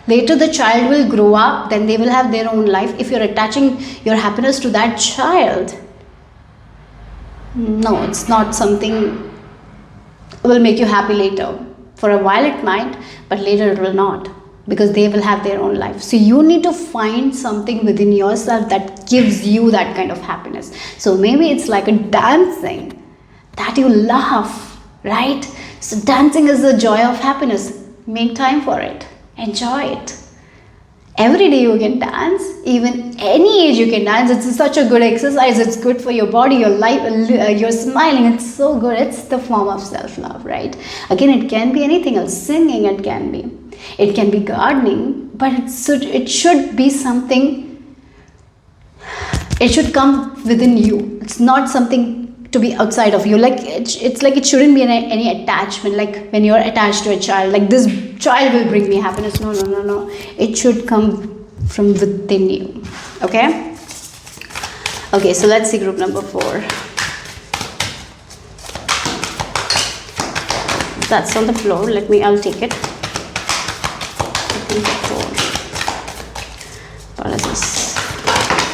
later the child will grow up, then they will have their own life. If you're attaching your happiness to that child, no, it's not something will make you happy later. For a while it might, but later it will not, because they will have their own life. So you need to find something within yourself that gives you that kind of happiness. So maybe it's like a dancing that you love, right? So dancing is the joy of happiness. Make time for it. Enjoy it. Every day you can dance. Even any age you can dance. It's such a good exercise. It's good for your body, your life. You're smiling. It's so good. It's the form of self-love, right? Again, it can be anything else. Singing, it can be. It can be gardening. But it should be something. It should come within you. It's not something to be outside of you. Like, it's like it shouldn't be any attachment, like when you're attached to a child, like this child will bring me happiness. No. It should come from within you. Okay, so let's see group number 4. That's on the floor. I'll take it. What is this?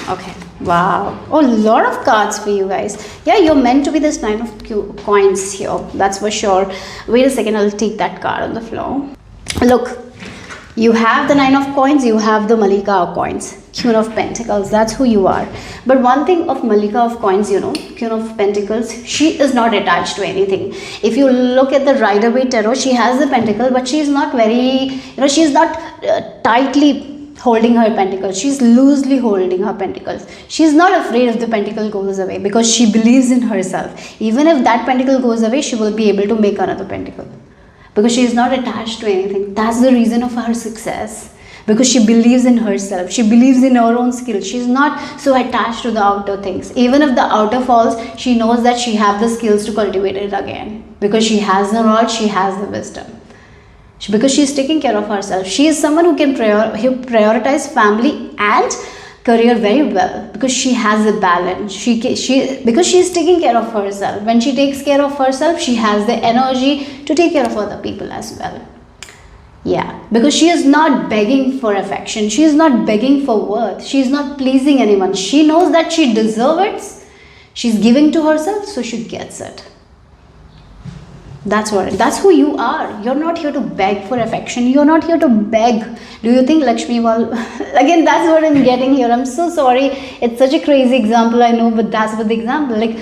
Okay. Wow. Oh, a lot of cards for you guys. Yeah, you're meant to be this 9 of coins here. That's for sure. Wait a second. I'll take that card on the floor. Look, you have the 9 of coins. You have the Malika of coins. Queen of Pentacles. That's who you are. But one thing of Malika of coins, Queen of Pentacles, she is not attached to anything. If you look at the Rider-Waite tarot, she has the pentacle, but she is not very, she's not tightly holding her pentacles. She's loosely holding her pentacles. She's not afraid if the pentacle goes away because she believes in herself. Even if that pentacle goes away, she will be able to make another pentacle because she is not attached to anything. That's the reason of her success. Because she believes in herself. She believes in her own skills. She's not so attached to the outer things. Even if the outer falls, she knows that she has the skills to cultivate it again. Because she has the knowledge, she has the wisdom. Because she's taking care of herself. She is someone who can prioritize family and career very well. Because she has a balance. Because she is taking care of herself. When she takes care of herself, she has the energy to take care of other people as well. Yeah, because she is not begging for affection. She is not begging for worth. She is not pleasing anyone. She knows that she deserves it. She's giving to herself, so she gets it. That's who you are. You're not here to beg for affection. You're not here to beg. Do you think Lakshmi will... Again, that's what I'm getting here. I'm so sorry. It's such a crazy example, I know, but that's what the example. Like,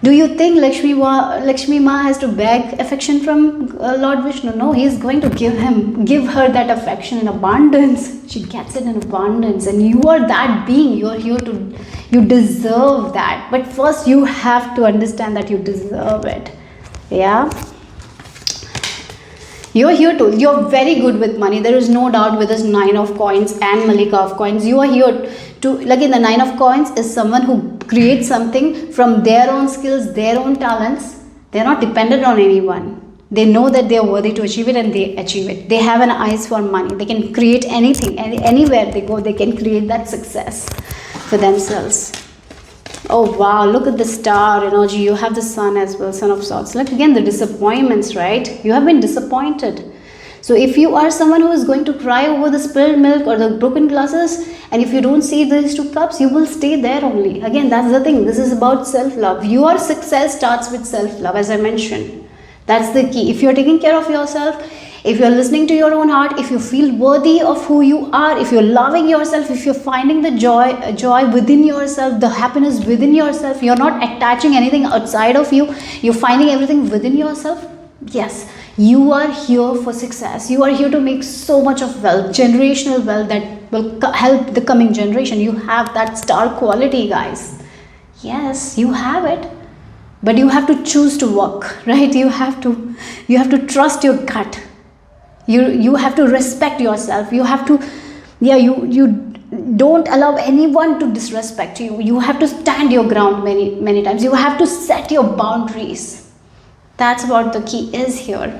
do you think Lakshmi Ma has to beg affection from Lord Vishnu? No, he is going to give her that affection in abundance. She gets it in abundance, and you are that being. You are here you deserve that. But first, you have to understand that you deserve it. Yeah. You're very good with money. There is no doubt with this 9 of coins and Malika of coins. You are here to, like in the 9 of coins is someone who creates something from their own skills, their own talents. They're not dependent on anyone. They know that they are worthy to achieve it and they achieve it. They have an eyes for money. They can create anything, anywhere they go, they can create that success for themselves. Oh wow, look at the star energy. You have the sun as well, Son of Swords. Look again, the disappointments, right? You have been disappointed. So if you are someone who is going to cry over the spilled milk or the broken glasses, and if you don't see these 2 cups, you will stay there only. Again, that's the thing. This is about self-love. Your success starts with self-love, as I mentioned. That's the key. If you're taking care of yourself, if you're listening to your own heart, if you feel worthy of who you are, if you're loving yourself, if you're finding the joy within yourself, the happiness within yourself, you're not attaching anything outside of you, you're finding everything within yourself, yes, you are here for success. You are here to make so much of wealth, generational wealth that will help the coming generation. You have that star quality, guys. Yes, you have it. But you have to choose to work, right? You have to trust your gut. You have to respect yourself. You have to, you don't allow anyone to disrespect you. You have to stand your ground many times. You have to set your boundaries. That's what the key is here.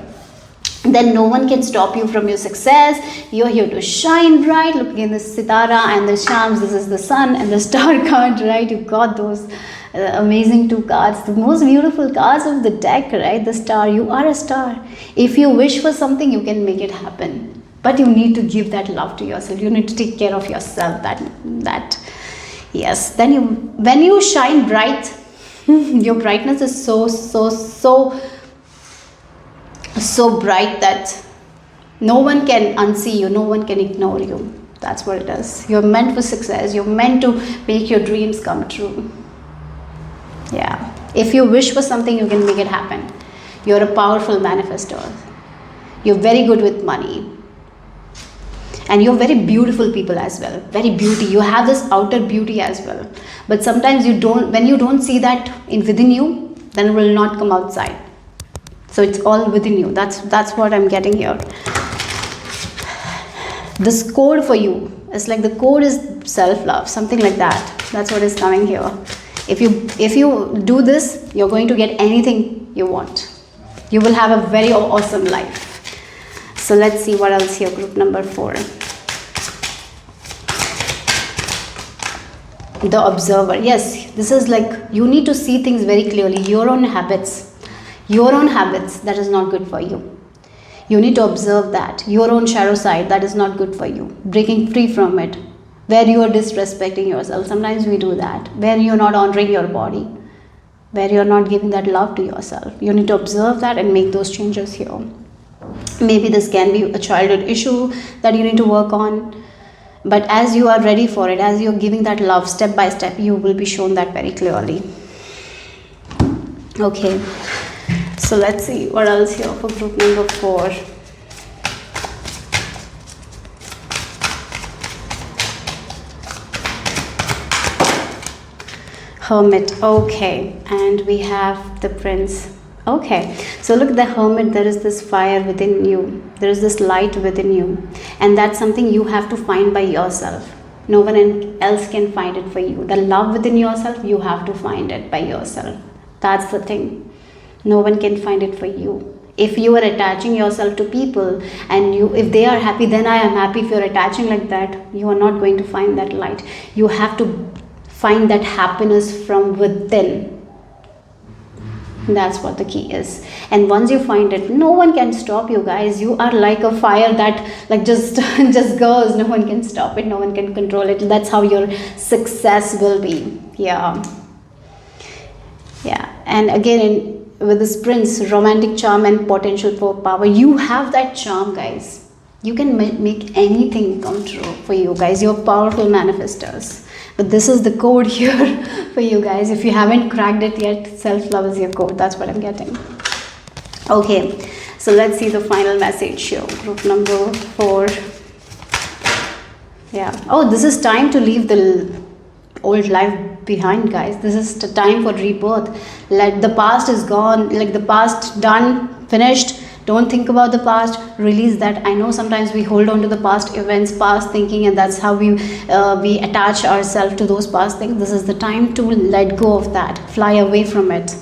Then no one can stop you from your success. You're here to shine bright. Look in the Sitara and the Shams. This is the sun and the star card, right? You got those amazing 2 cards, the most beautiful cards of the deck, right? The star. You are a star. If you wish for something, you can make it happen. But you need to give that love to yourself. You need to take care of yourself. That yes. Then when you shine bright, your brightness is so bright that no one can unsee you, no one can ignore you. That's what it is. You're meant for success. You're meant to make your dreams come true. Yeah. If you wish for something, you can make it happen. You're a powerful manifestor. You're very good with money. And you're very beautiful people as well. Very beauty. You have this outer beauty as well. But sometimes when you don't see that within you, then it will not come outside. So it's all within you. That's what I'm getting here. This code for you is like the code is self-love, something like that. That's what is coming here. If you do this, you're going to get anything you want. You will have a very awesome life. So let's see what else here. Group number 4. The observer. Yes, this is like you need to see things very clearly. Your own habits, that is not good for you. You need to observe that. Your own shadow side, that is not good for you. Breaking free from it. Where you are disrespecting yourself. Sometimes we do that. Where you're not honoring your body. Where you're not giving that love to yourself. You need to observe that and make those changes here. Maybe this can be a childhood issue that you need to work on. But as you are ready for it, as you're giving that love step by step, you will be shown that very clearly. Okay. So let's see what else here for group number 4. Hermit. Okay, and we have the Prince. Okay, so look, the Hermit, there is this fire within you, there is this light within you, and that's something you have to find by yourself. No one else can find it for you. The love within yourself, you have to find it by yourself. That's the thing. No one can find it for you. If you are attaching yourself to people and if they are happy, then I am happy. If you're attaching like that, you are not going to find that light. You have to find that happiness from within. That's what the key is. And once you find it, no one can stop you, guys. You are like a fire that like just just goes. No one can stop it, no one can control it. That's how your success will be. Yeah. And again, with this Prince, romantic charm and potential for power, you have that charm, guys. You can make anything come true for you, guys. You're powerful manifestors. But this is the code here for you guys. If you haven't cracked it yet, self-love is your code. That's what I'm getting. Okay, so let's see the final message here. Group number 4. Yeah. Oh, this is time to leave the old life behind, guys. This is the time for rebirth. Let the past is gone, like the past done, finished. Don't think about the past, release that. I know sometimes we hold on to the past events, past thinking, and that's how we attach ourselves to those past things. This is the time to let go of that, fly away from it.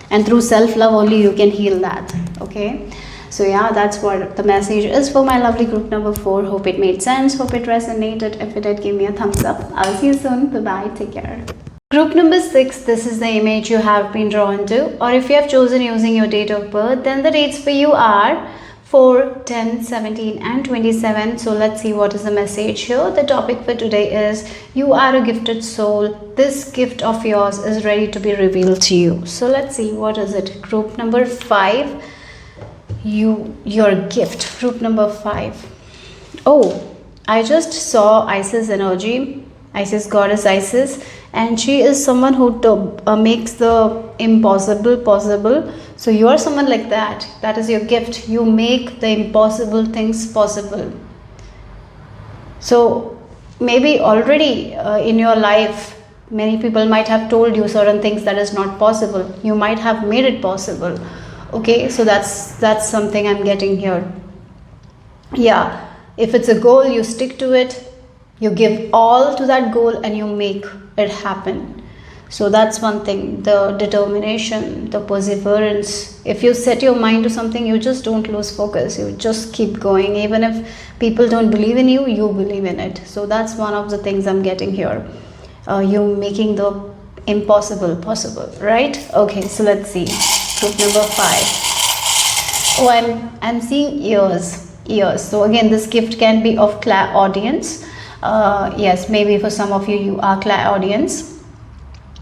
And through self-love only you can heal that. Okay, so yeah, that's what the message is for my lovely group number 4. Hope it made sense, hope it resonated. If it did, give me a thumbs up. I'll see you soon. Bye-bye, take care. Group number 6, this is the image you have been drawn to, or if you have chosen using your date of birth, then the dates for you are 4, 10, 17 and 27. So let's see what is the message here. The topic for today is you are a gifted soul. This gift of yours is ready to be revealed to you. So let's see what is it. Group number 5, your gift. Group number 5. Oh, I just saw Isis energy. Isis, goddess Isis, and she is someone who makes the impossible possible. So you are someone like that. That is your gift. You make the impossible things possible. So maybe already in your life, many people might have told you certain things that is not possible. You might have made it possible. Okay, so that's something I'm getting here. Yeah, if it's a goal, you stick to it. You give all to that goal and you make it happen. So that's one thing, the determination, the perseverance. If you set your mind to something, you just don't lose focus. You just keep going. Even if people don't believe in you, you believe in it. So that's one of the things I'm getting here. You making the impossible possible, right? Okay, so let's see. Group number 5. Oh, I'm seeing ears. So again, this gift can be of clairaudience. Yes, maybe for some of you are clairaudience.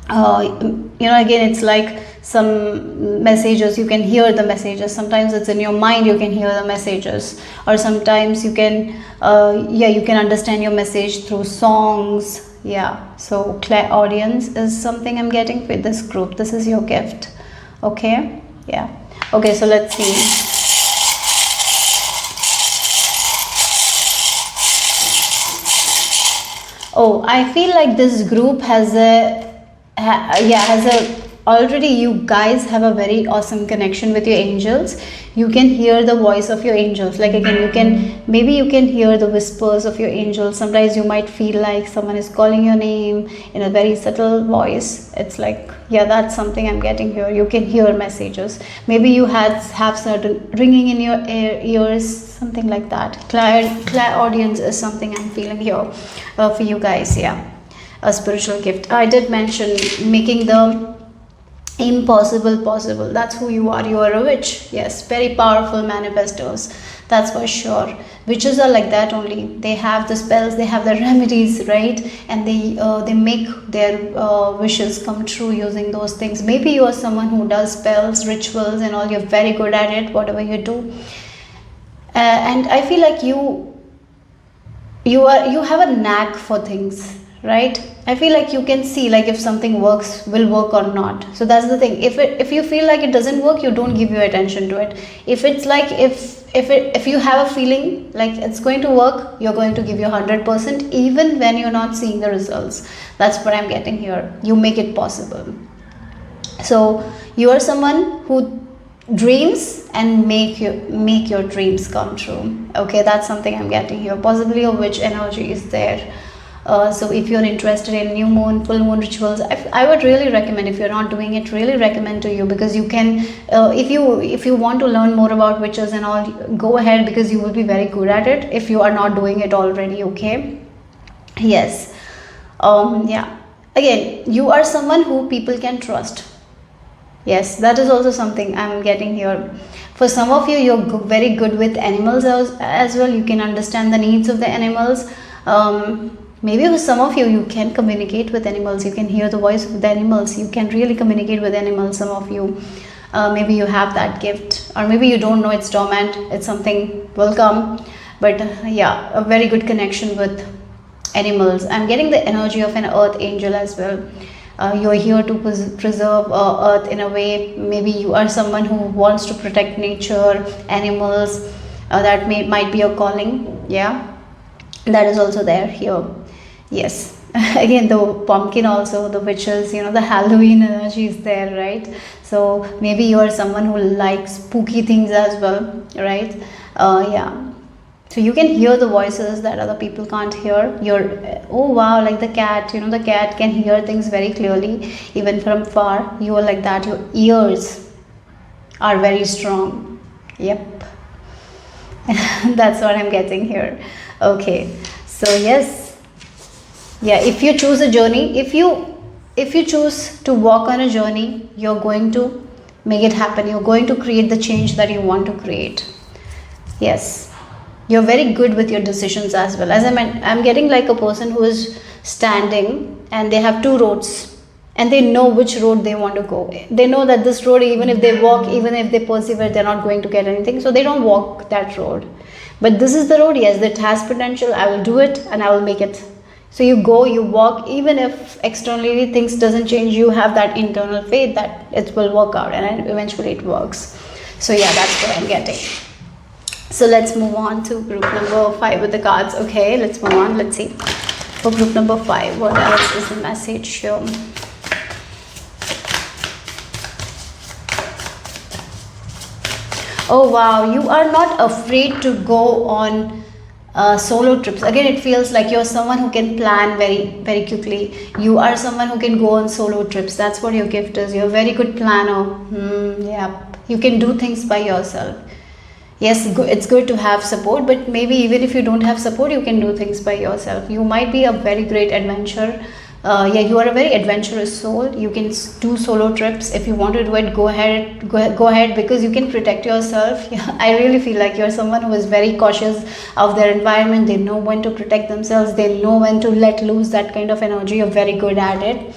Again, it's like some messages, you can hear the messages. Sometimes it's in your mind, you can hear the messages, or sometimes you can you can understand your message through songs. Yeah, so clairaudience is something I'm getting for this group. This is your gift. Okay, yeah. Okay, so let's see. Oh, I feel like this group has already you guys have a very awesome connection with your angels. You can hear the voice of your angels. Like again, you can hear the whispers of your angels. Sometimes you might feel like someone is calling your name in a very subtle voice. It's like, yeah, that's something I'm getting here. You can hear messages. Maybe you have certain ringing in your ears, something like that. Clairaudience is something I'm feeling here for you guys. Yeah, a spiritual gift. I did mention making the impossible possible. That's who you are. You are a witch. Yes, very powerful manifestors, that's for sure. Witches are like that only. They have the spells, they have the remedies, right? And they make their wishes come true using those things. Maybe you are someone who does spells, rituals and all. You're very good at it, whatever you do. And I feel like you have a knack for things, right? I feel like you can see like if something will work or not. So that's the thing. If you feel like it doesn't work, you don't give your attention to it. If it's like if you have a feeling like it's going to work, you're going to give your 100% even when you're not seeing the results. That's what I'm getting here. You make it possible. So you are someone who dreams and make your dreams come true. Okay, that's something I'm getting here. Possibly a witch energy is there. So if you're interested in new moon, full moon rituals, I would really recommend, if you're not doing it, really recommend to you, because you can, if you want to learn more about witches and all, go ahead, because you will be very good at it if you are not doing it already. Okay. Yes. Yeah. Again, you are someone who people can trust. Yes, that is also something I'm getting here. For some of you, you're very good with animals as well. You can understand the needs of the animals. Maybe for some of you, you can communicate with animals. You can hear the voice of the animals. You can really communicate with animals. Some of you, maybe you have that gift, or maybe you don't know it's dormant. It's something will come. But yeah, a very good connection with animals. I'm getting the energy of an earth angel as well. You're here to preserve earth in a way. Maybe you are someone who wants to protect nature, animals. That might be your calling. Yeah, that is also there here. Yes. Again, the pumpkin also, the witches, the Halloween energy is there, right? So maybe you are someone who likes spooky things as well, right? Yeah. So you can hear the voices that other people can't hear. Oh wow, like the cat, the cat can hear things very clearly, even from far. You are like that. Your ears are very strong. Yep. That's what I'm getting here. Okay. So yes. Yeah, if you choose a journey, if you choose to walk on a journey, you're going to make it happen. You're going to create the change that you want to create. Yes. You're very good with your decisions as well. As I'm getting like a person who is standing and they have two roads and they know which road they want to go. They know that this road, even if they walk, even if they persevere, they're not going to get anything. So they don't walk that road. But this is the road, yes, that has potential. I will do it and I will make it. So you go, you walk, even if externally things doesn't change, you have that internal faith that it will work out, and eventually it works. So yeah, that's what I'm getting. So let's move on to group number 5 with the cards. Okay, let's move on. Let's see. For group number 5, what else is the message here? Oh wow, you are not afraid to go on solo trips. Again, it feels like you're someone who can plan very, very quickly. You are someone who can go on solo trips. That's what your gift is. You're a very good planner. Yeah, you can do things by yourself. Yes, it's good to have support, but maybe even if you don't have support, you can do things by yourself. You might be a very great adventurer. Yeah, you are a very adventurous soul. You can do solo trips. If you want to do it, go ahead, because you can protect yourself. Yeah, I really feel like you're someone who is very cautious of their environment. They know when to protect themselves. They know when to let loose that kind of energy. You're very good at it.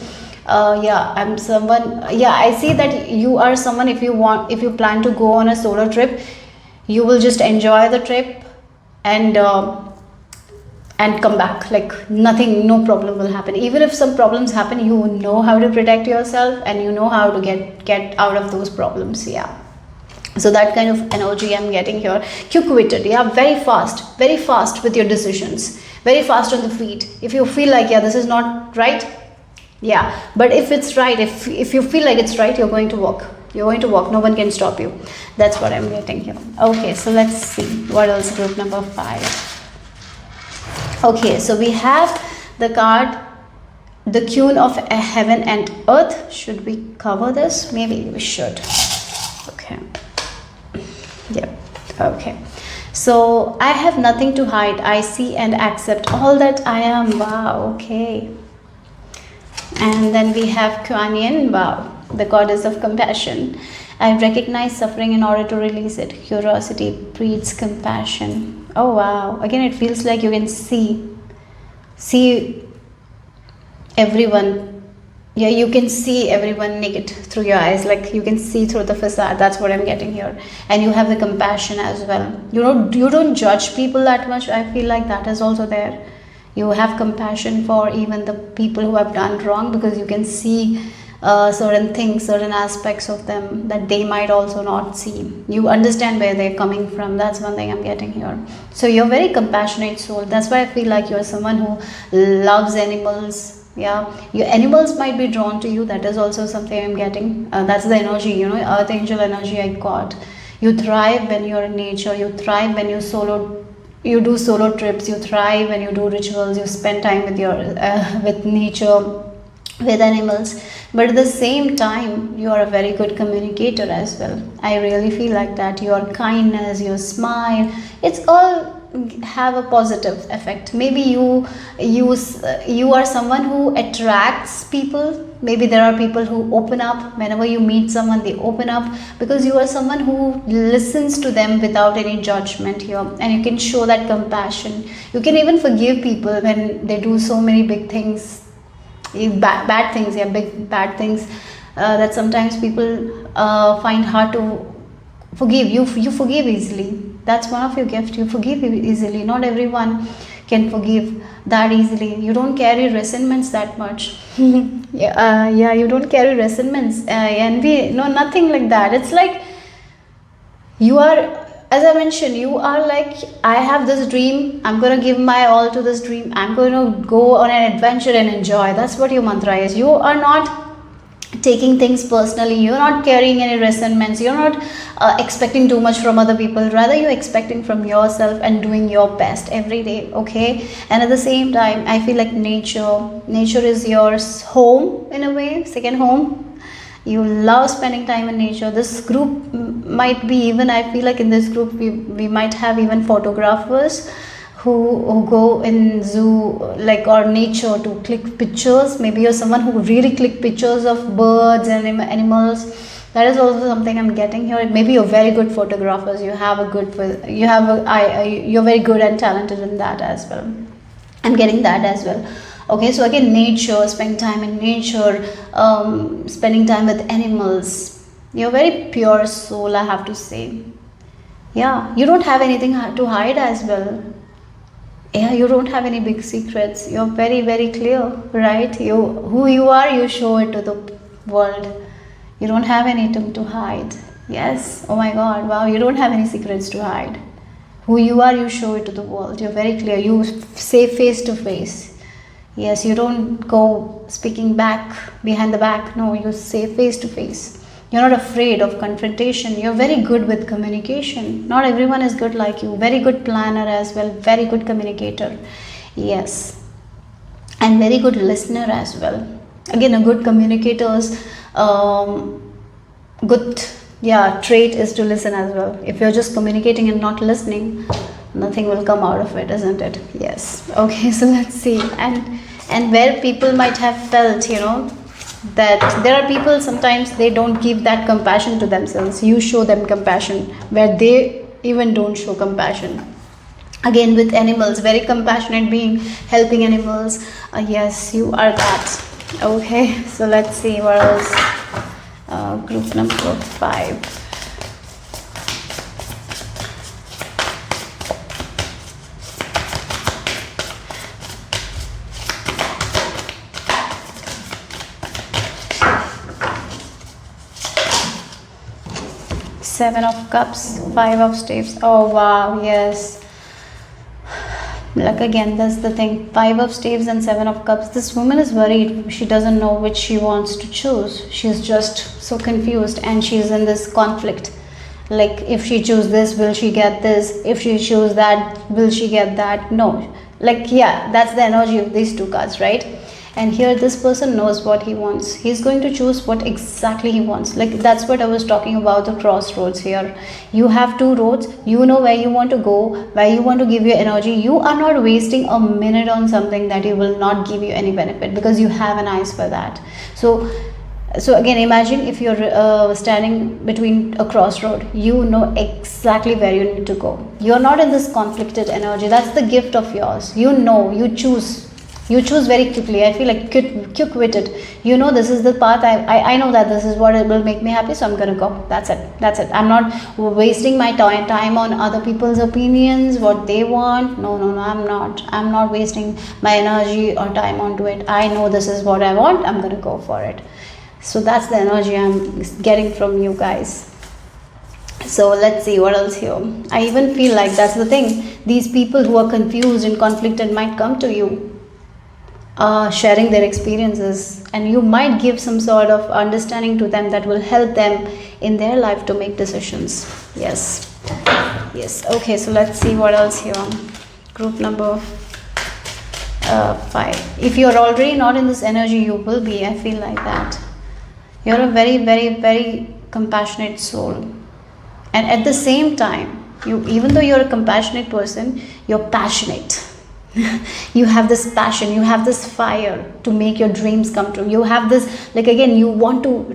Yeah, I'm someone. Yeah, I see that you are someone. If you plan to go on a solo trip, you will just enjoy the trip and come back like nothing, no problem will happen. Even if some problems happen, you know how to protect yourself and you know how to get out of those problems. Yeah, so that kind of energy I'm getting here. Quick-witted. Yeah, very fast with your decisions, very fast on the feet. If you feel like, yeah, this is not right, yeah, but if it's right, if you feel like it's right, you're going to walk. No one can stop you. That's what I'm getting here. Okay, so let's see what else. Group number 5. Okay, so we have the card, the Queen of Heaven and Earth. Should we cover this? Maybe we should. Okay. Yep. Okay. So I have nothing to hide. I see and accept all that I am. Wow. Okay. And then we have Kuan Yin. Wow, the goddess of compassion. I recognize suffering in order to release it. Curiosity breeds compassion. Oh wow, again it feels like you can see everyone. Yeah, you can see everyone naked through your eyes, like you can see through the facade. That's what I'm getting here. And you have the compassion as well. You don't judge people that much. I feel like that is also there. You have compassion for even the people who have done wrong, because you can see certain things, certain aspects of them that they might also not see. You understand where they're coming from. That's one thing I'm getting here. So you're very compassionate soul. That's why I feel like you're someone who loves animals. Yeah, your animals might be drawn to you. That is also something I'm getting. That's the energy, you know, earth angel energy I got. You thrive when you're in nature. You thrive when you do solo trips. You thrive when you do rituals. You spend time with your with nature, with animals. But at the same time, you are a very good communicator as well. I really feel like that. Your kindness, your smile, it's all have a positive effect. Maybe you are someone who attracts people. Maybe there are people who open up. Whenever you meet someone, they open up, because you are someone who listens to them without any judgment here, and you can show that compassion. You can even forgive people when they do so many big things, bad things, yeah, big bad things, that sometimes people find hard to forgive. You forgive easily. That's one of your gifts. You forgive easily. Not everyone can forgive that easily. You don't carry resentments that much. Yeah, you don't carry resentments, envy, no, nothing like that. It's like you are, as I mentioned, you are like, I have this dream, I'm going to give my all to this dream, I'm going to go on an adventure and enjoy. That's what your mantra is. You are not taking things personally. You're not carrying any resentments. You're not expecting too much from other people. Rather, you're expecting from yourself and doing your best every day. Okay. And at the same time, I feel like nature is your home, in a way, second home. You love spending time in nature. This group might be, even I feel like in this group we might have even photographers who go in zoo, like, or nature, to click pictures. Maybe you're someone who really click pictures of birds and animals. That is also something I'm getting here. Maybe you're very good photographers. You're very good and talented in that as well. I'm getting that as well. Okay, so again, nature, spending time in nature, spending time with animals. You're a very pure soul, I have to say. Yeah, you don't have anything to hide as well. Yeah, you don't have any big secrets. You're very, very clear, right? Who you are, you show it to the world. You don't have anything to hide. Yes. Oh my God. Wow. You don't have any secrets to hide. Who you are, you show it to the world. You're very clear. You say face to face. Yes. You don't go speaking back, behind the back. No, you say face to face. You're not afraid of confrontation. You're very good with communication. Not everyone is good like you. Very good planner as well. Very good communicator. Yes. And very good listener as well. Again, a good communicator's good trait is to listen as well. If you're just communicating and not listening, nothing will come out of it, isn't it? Yes. Okay, so let's see. And where people might have felt, that there are people, sometimes they don't give that compassion to themselves. You show them compassion where they even don't show compassion. Again, with animals, very compassionate being, helping animals. Yes, you are that. Okay, so let's see what else. Group number 5. Seven of Cups, 5 of Staves. Oh wow, yes. Like, again, that's the thing. 5 of Staves and 7 of Cups. This woman is worried. She doesn't know which she wants to choose. She's just so confused, and she's in this conflict. Like, if she chooses this, will she get this? If she chooses that, will she get that? No. Like, yeah, that's the energy of these two cards, right? And here this person knows what he wants. He's going to choose what exactly he wants. Like, that's what I was talking about, the crossroads here. You have 2 roads. You know where you want to go, where you want to give your energy. You are not wasting a minute on something that you will not give you any benefit, because you have an eyes for that. So again, imagine if you're standing between a crossroad. You know exactly where you need to go. You're not in this conflicted energy. That's the gift of yours. You know, you choose You choose very quickly. I feel like quick-witted. You know, this is the path. I know that this is what it will make me happy, so I'm gonna go. That's it. I'm not wasting my time on other people's opinions, what they want. No, I'm not wasting my energy or time onto it. I know this is what I want. I'm gonna go for it. So that's the energy I'm getting from you guys. So let's see what else here. I even feel like that's the thing. These people who are confused and conflicted might come to you, sharing their experiences, and you might give some sort of understanding to them that will help them in their life to make decisions. Yes. Okay, so let's see what else here. Group number 5. If you're already not in this energy, you will be. I feel like that. You're a very, very, very compassionate soul, and at the same time, even though you're a compassionate person, you're passionate. You have this passion, you have this fire to make your dreams come true. You have this, like, again, you want to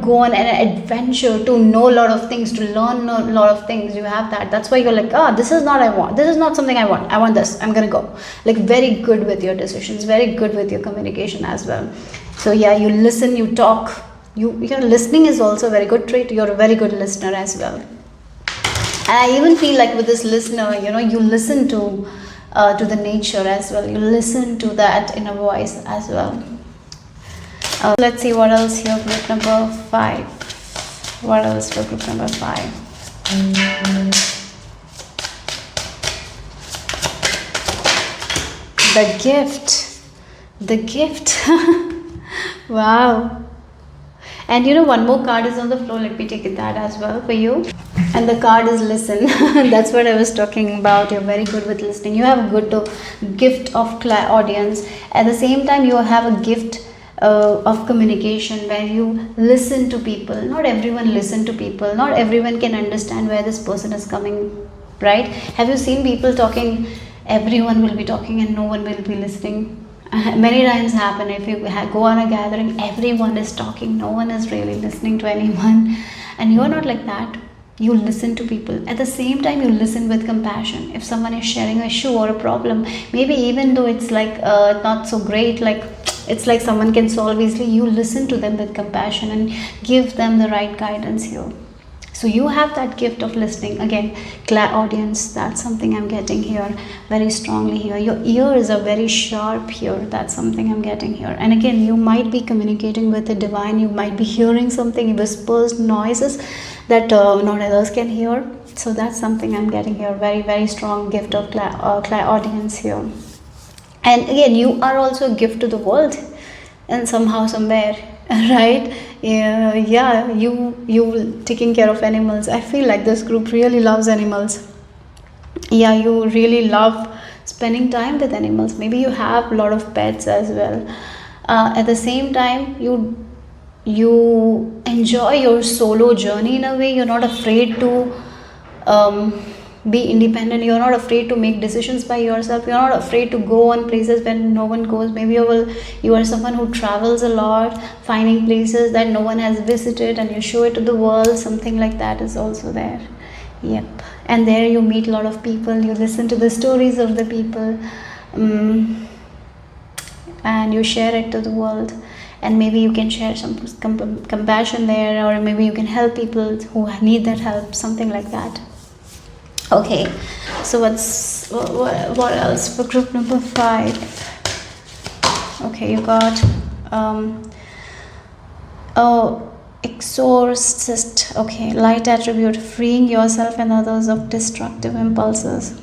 go on an adventure, to know a lot of things, to learn a lot of things. You have that. That's why you're like, this is not something I want this, I'm gonna go. Like, very good with your decisions, very good with your communication as well. So yeah, you listen, you talk. Your listening is also a very good trait. You're a very good listener as well. And I even feel like with this listener, you listen to the nature as well. You listen to that inner voice as well. Let's see what else here. Group number 5. What else for group number 5? The gift. Wow. And one more card is on the floor. Let me take that as well for you. And the card is listen. That's what I was talking about. You're very good with listening. You have a good gift of audience. At the same time, you have a gift of communication, where you listen to people. Not everyone listen to people. Not everyone can understand where this person is coming, right? Have you seen people talking? Everyone will be talking and no one will be listening. Many times happen. If you go on a gathering, everyone is talking, no one is really listening to anyone. And you're not like that. You listen to people. At the same time, you listen with compassion. If someone is sharing an issue or a problem, maybe even though it's like not so great, like it's like someone can solve easily, you listen to them with compassion and give them the right guidance here. So you have that gift of listening. Again, audience, that's something I'm getting here very strongly here. Your ears are very sharp here. That's something I'm getting here. And again, you might be communicating with the divine. You might be hearing something, whispers, noises that not others can hear. So that's something I'm getting here. Very, very strong gift of audience here. And again, you are also a gift to the world, and somehow, somewhere, right? Yeah, you taking care of animals. I feel like this group really loves animals. Yeah, you really love spending time with animals. Maybe you have a lot of pets as well. At the same time, you enjoy your solo journey in a way. You're not afraid to be independent. You're not afraid to make decisions by yourself. You're not afraid to go on places when no one goes. Maybe you are someone who travels a lot, finding places that no one has visited, and you show it to the world. Something like that is also there. Yep. And there you meet a lot of people. You listen to the stories of the people, and you share it to the world. And maybe you can share some compassion there, or maybe you can help people who need that help. Something like that. Okay, so what else for group number 5? Okay, you got exorcist. Okay, light attribute, freeing yourself and others of destructive impulses,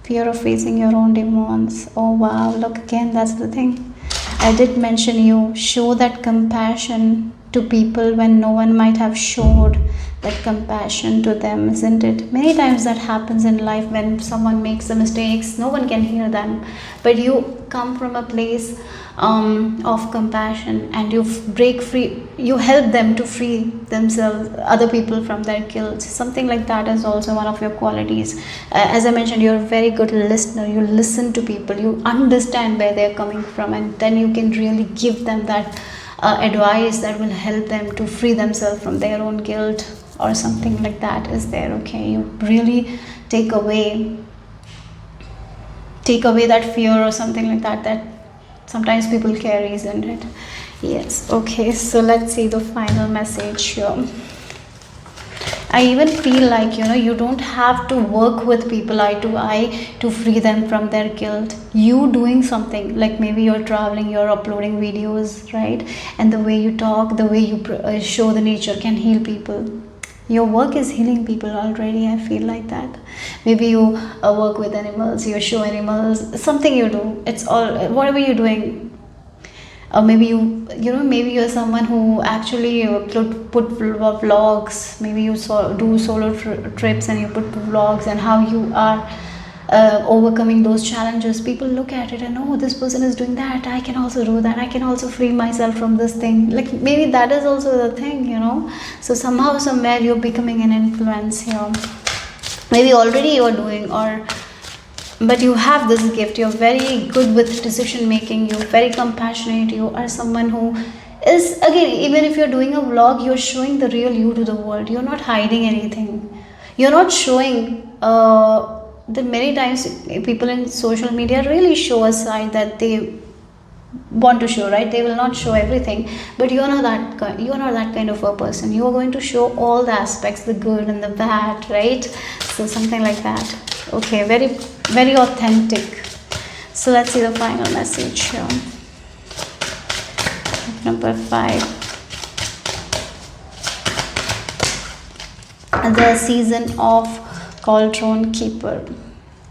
fear of facing your own demons. Oh wow, look, again, that's the thing. I did mention you show that compassion to people when no one might have showed that compassion to them, isn't it? Many times that happens in life when someone makes the mistakes, no one can hear them, but you come from a place of compassion, and you break free, you help them to free themselves, other people, from their guilt. Something like that is also one of your qualities. As I mentioned, you're a very good listener. You listen to people, you understand where they're coming from, and then you can really give them that advice that will help them to free themselves from their own guilt, or something like that is there. Okay, you really take away that fear or something like that Sometimes people carry, isn't it? Yes. Okay, so let's see the final message here. I even feel like, you don't have to work with people eye to eye to free them from their guilt. You doing something, like maybe you're traveling, you're uploading videos, right? And the way you talk, the way you show the nature can heal people. Your work is healing people already. I feel like that. Maybe you work with animals, you show animals, something you do. It's all, whatever you're doing. Or maybe maybe you're someone who actually put vlogs. Maybe you do solo trips and you put vlogs and how you are overcoming those challenges. People look at it and, oh, this person is doing that, I can also do that, I can also free myself from this thing. Like maybe that is also the thing, so somehow somewhere you're becoming an influence here. Maybe already you're doing, but you have this gift. You're very good with decision making, you're very compassionate, you are someone who is, again, even if you're doing a vlog, you're showing the real you to the world. You're not hiding anything, you're not showing the many times people in social media really show a side that they want to show, right? They will not show everything, but you're not that kind of a person. You are going to show all the aspects, the good and the bad, right? So something like that. Okay, very, very authentic. So let's see the final message here. Number 5. The season of Cauldron Keeper.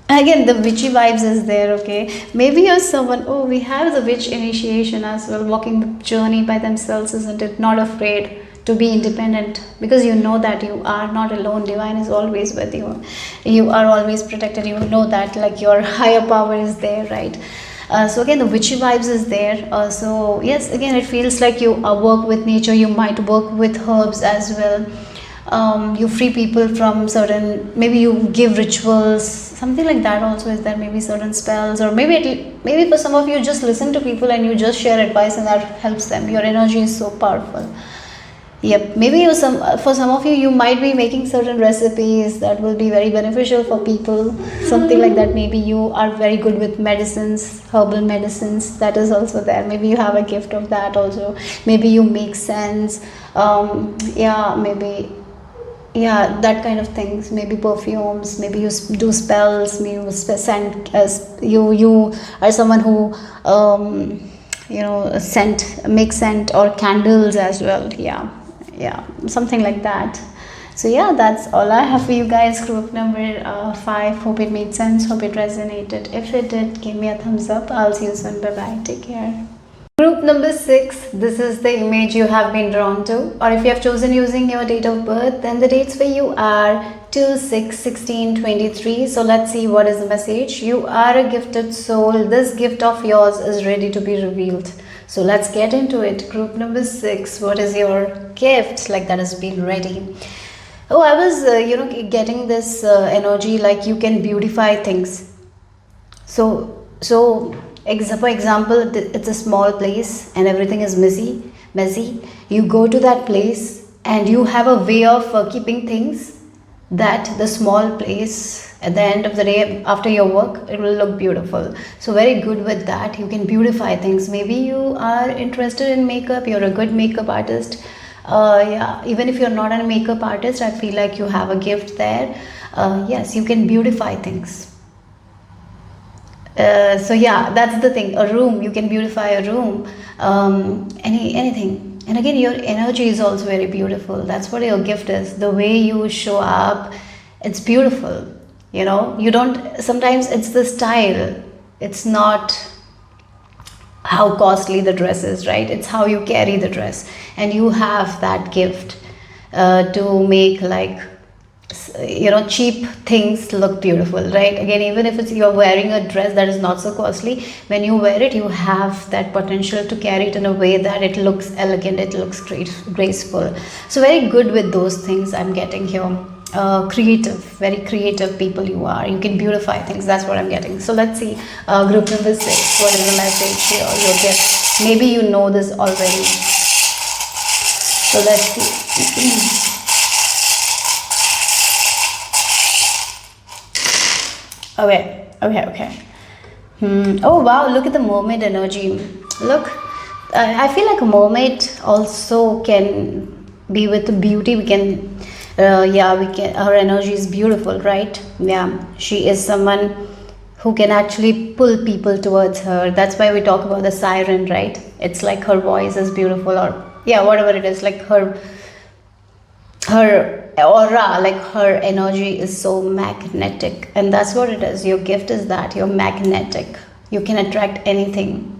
Again, the witchy vibes is there, okay? Maybe you're someone, oh, we have the witch initiation as well, walking the journey by themselves, isn't it? Not afraid to be independent, because you know that you are not alone. Divine is always with you. You are always protected. You know that, like, your higher power is there, right? So again, the witchy vibes is there. So yes, again, it feels like you work with nature. You might work with herbs as well. You free people from certain, maybe you give rituals, something like that also is there. Maybe certain spells, or maybe for some of you, just listen to people and you just share advice and that helps them. Your energy is so powerful. Yep, maybe for some of you, you might be making certain recipes that will be very beneficial for people, something like that. Maybe you are very good with medicines, herbal medicines, that is also there. Maybe you have a gift of that also. Maybe you make sense, that kind of things. Maybe perfumes, maybe you do spells, maybe you scent, you are someone who make scent or candles as well. Yeah, something like that. So yeah, that's all I have for you guys. Group number 5. Hope it made sense, hope it resonated. If it did, give me a thumbs up. I'll see you soon. Bye bye, take care. Group number 6, this is the image you have been drawn to, or if you have chosen using your date of birth, then the dates for you are 2, 6, 16, 23. So let's see what is the message. You are a gifted soul. This gift of yours is ready to be revealed. So let's get into it. Group number 6, what is your gift? Like, that has been ready. Oh, I was, getting this energy like you can beautify things. So for example, it's a small place and everything is messy. You go to that place and you have a way of keeping things that the small place, at the end of the day, after your work, it will look beautiful. So very good with that. You can beautify things. Maybe you are interested in makeup. You're a good makeup artist. Even if you're not a makeup artist, I feel like you have a gift there. Yes, you can beautify things. So yeah, that's the thing. A room, you can beautify a room, anything. And again, your energy is also very beautiful. That's what your gift is. The way you show up, it's beautiful. You don't, sometimes it's the style. It's not how costly the dress is, right? It's how you carry the dress. And you have that gift to make, like, cheap things look beautiful, right? Again, even if you're wearing a dress that is not so costly, when you wear it, you have that potential to carry it in a way that it looks elegant, it looks graceful. So very good with those things I'm getting here. Creative, very creative people you are. You can beautify things. That's what I'm getting. So let's see, group number 6, what is the message here? Your gift. Maybe you know this already. So let's see. Okay. Oh wow, look at the mermaid energy. Look, I feel like a mermaid also can be with beauty. We can, yeah, we can. Her energy is beautiful, right? Yeah, she is someone who can actually pull people towards her. That's why we talk about the siren, right? It's like her voice is beautiful, or yeah, whatever it is, like her aura, like her energy is so magnetic, and that's what it is. Your gift is that you're magnetic. You can attract anything.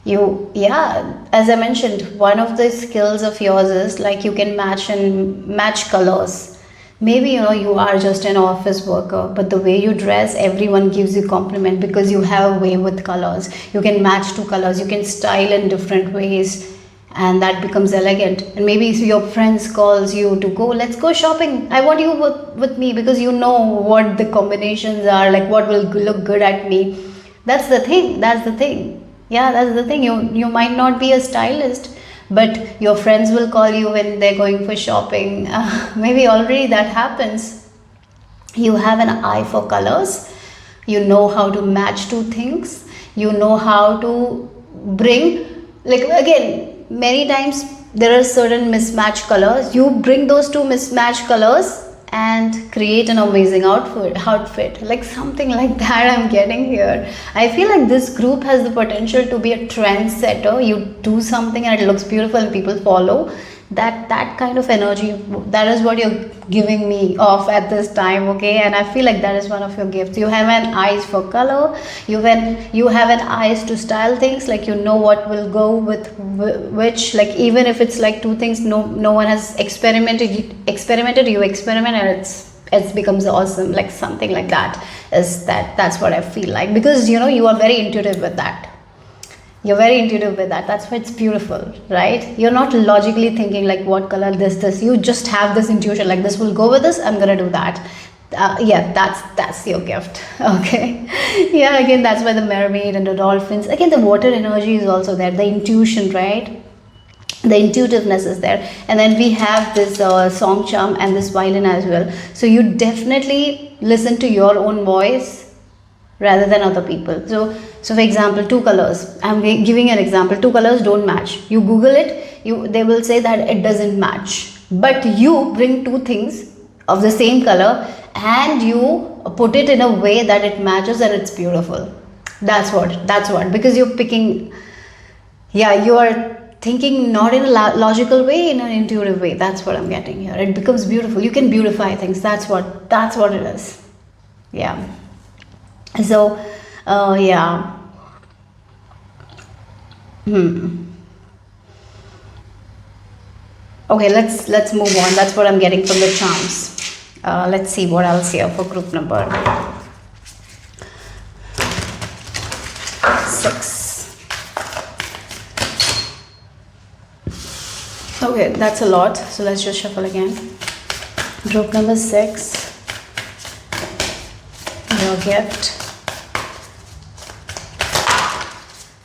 You, yeah, as I mentioned, one of the skills of yours is like you can match colors. Maybe you are just an office worker, but the way you dress, everyone gives you compliment because you have a way with colors. You can match two colors, you can style in different ways, and that becomes elegant. And maybe if your friends calls you to go, let's go shopping, I want you with me, because you know what the combinations are, like what will look good at me. That's the thing. Yeah, that's the thing. You might not be a stylist, but your friends will call you when they're going for shopping. Maybe already that happens. You have an eye for colors. You know how to match two things. You know how to bring, like, again, many times there are certain mismatched colors. You bring those two mismatched colors and create an amazing outfit, like something like that I'm getting here. I feel like this group has the potential to be a trendsetter. You do something and it looks beautiful and people follow. That kind of energy, that is what you're giving me off at this time, okay? And I feel like that is one of your gifts. You have an eyes for color. You have an eyes to style things, like you know what will go with which, like even if it's like two things no one has experimented, you experiment, and it becomes awesome, like something like that. That's what I feel like, because you are very intuitive with that. You're very intuitive with that. That's why it's beautiful, right? You're not logically thinking like what color this. You just have this intuition, like this will go with this, I'm gonna do that. Yeah, that's your gift. Okay. Yeah, again, that's why the mermaid and the dolphins, again, the water energy is also there, the intuition, right? The intuitiveness is there. And then we have this song charm and this violin as well. So you definitely listen to your own voice rather than other people. So for example, two colors, I'm giving an example, two colors don't match. You Google it, they will say that it doesn't match. But you bring two things of the same color and you put it in a way that it matches and it's beautiful. That's what, because you're picking, yeah, you are thinking not in a logical way, in an intuitive way. That's what I'm getting here. It becomes beautiful. You can beautify things. That's what it is. Yeah. So, yeah. Okay, let's move on. That's what I'm getting from the charms. Let's see what else here for group number 6. Okay, that's a lot. So let's just shuffle again. Group number 6. Your gift.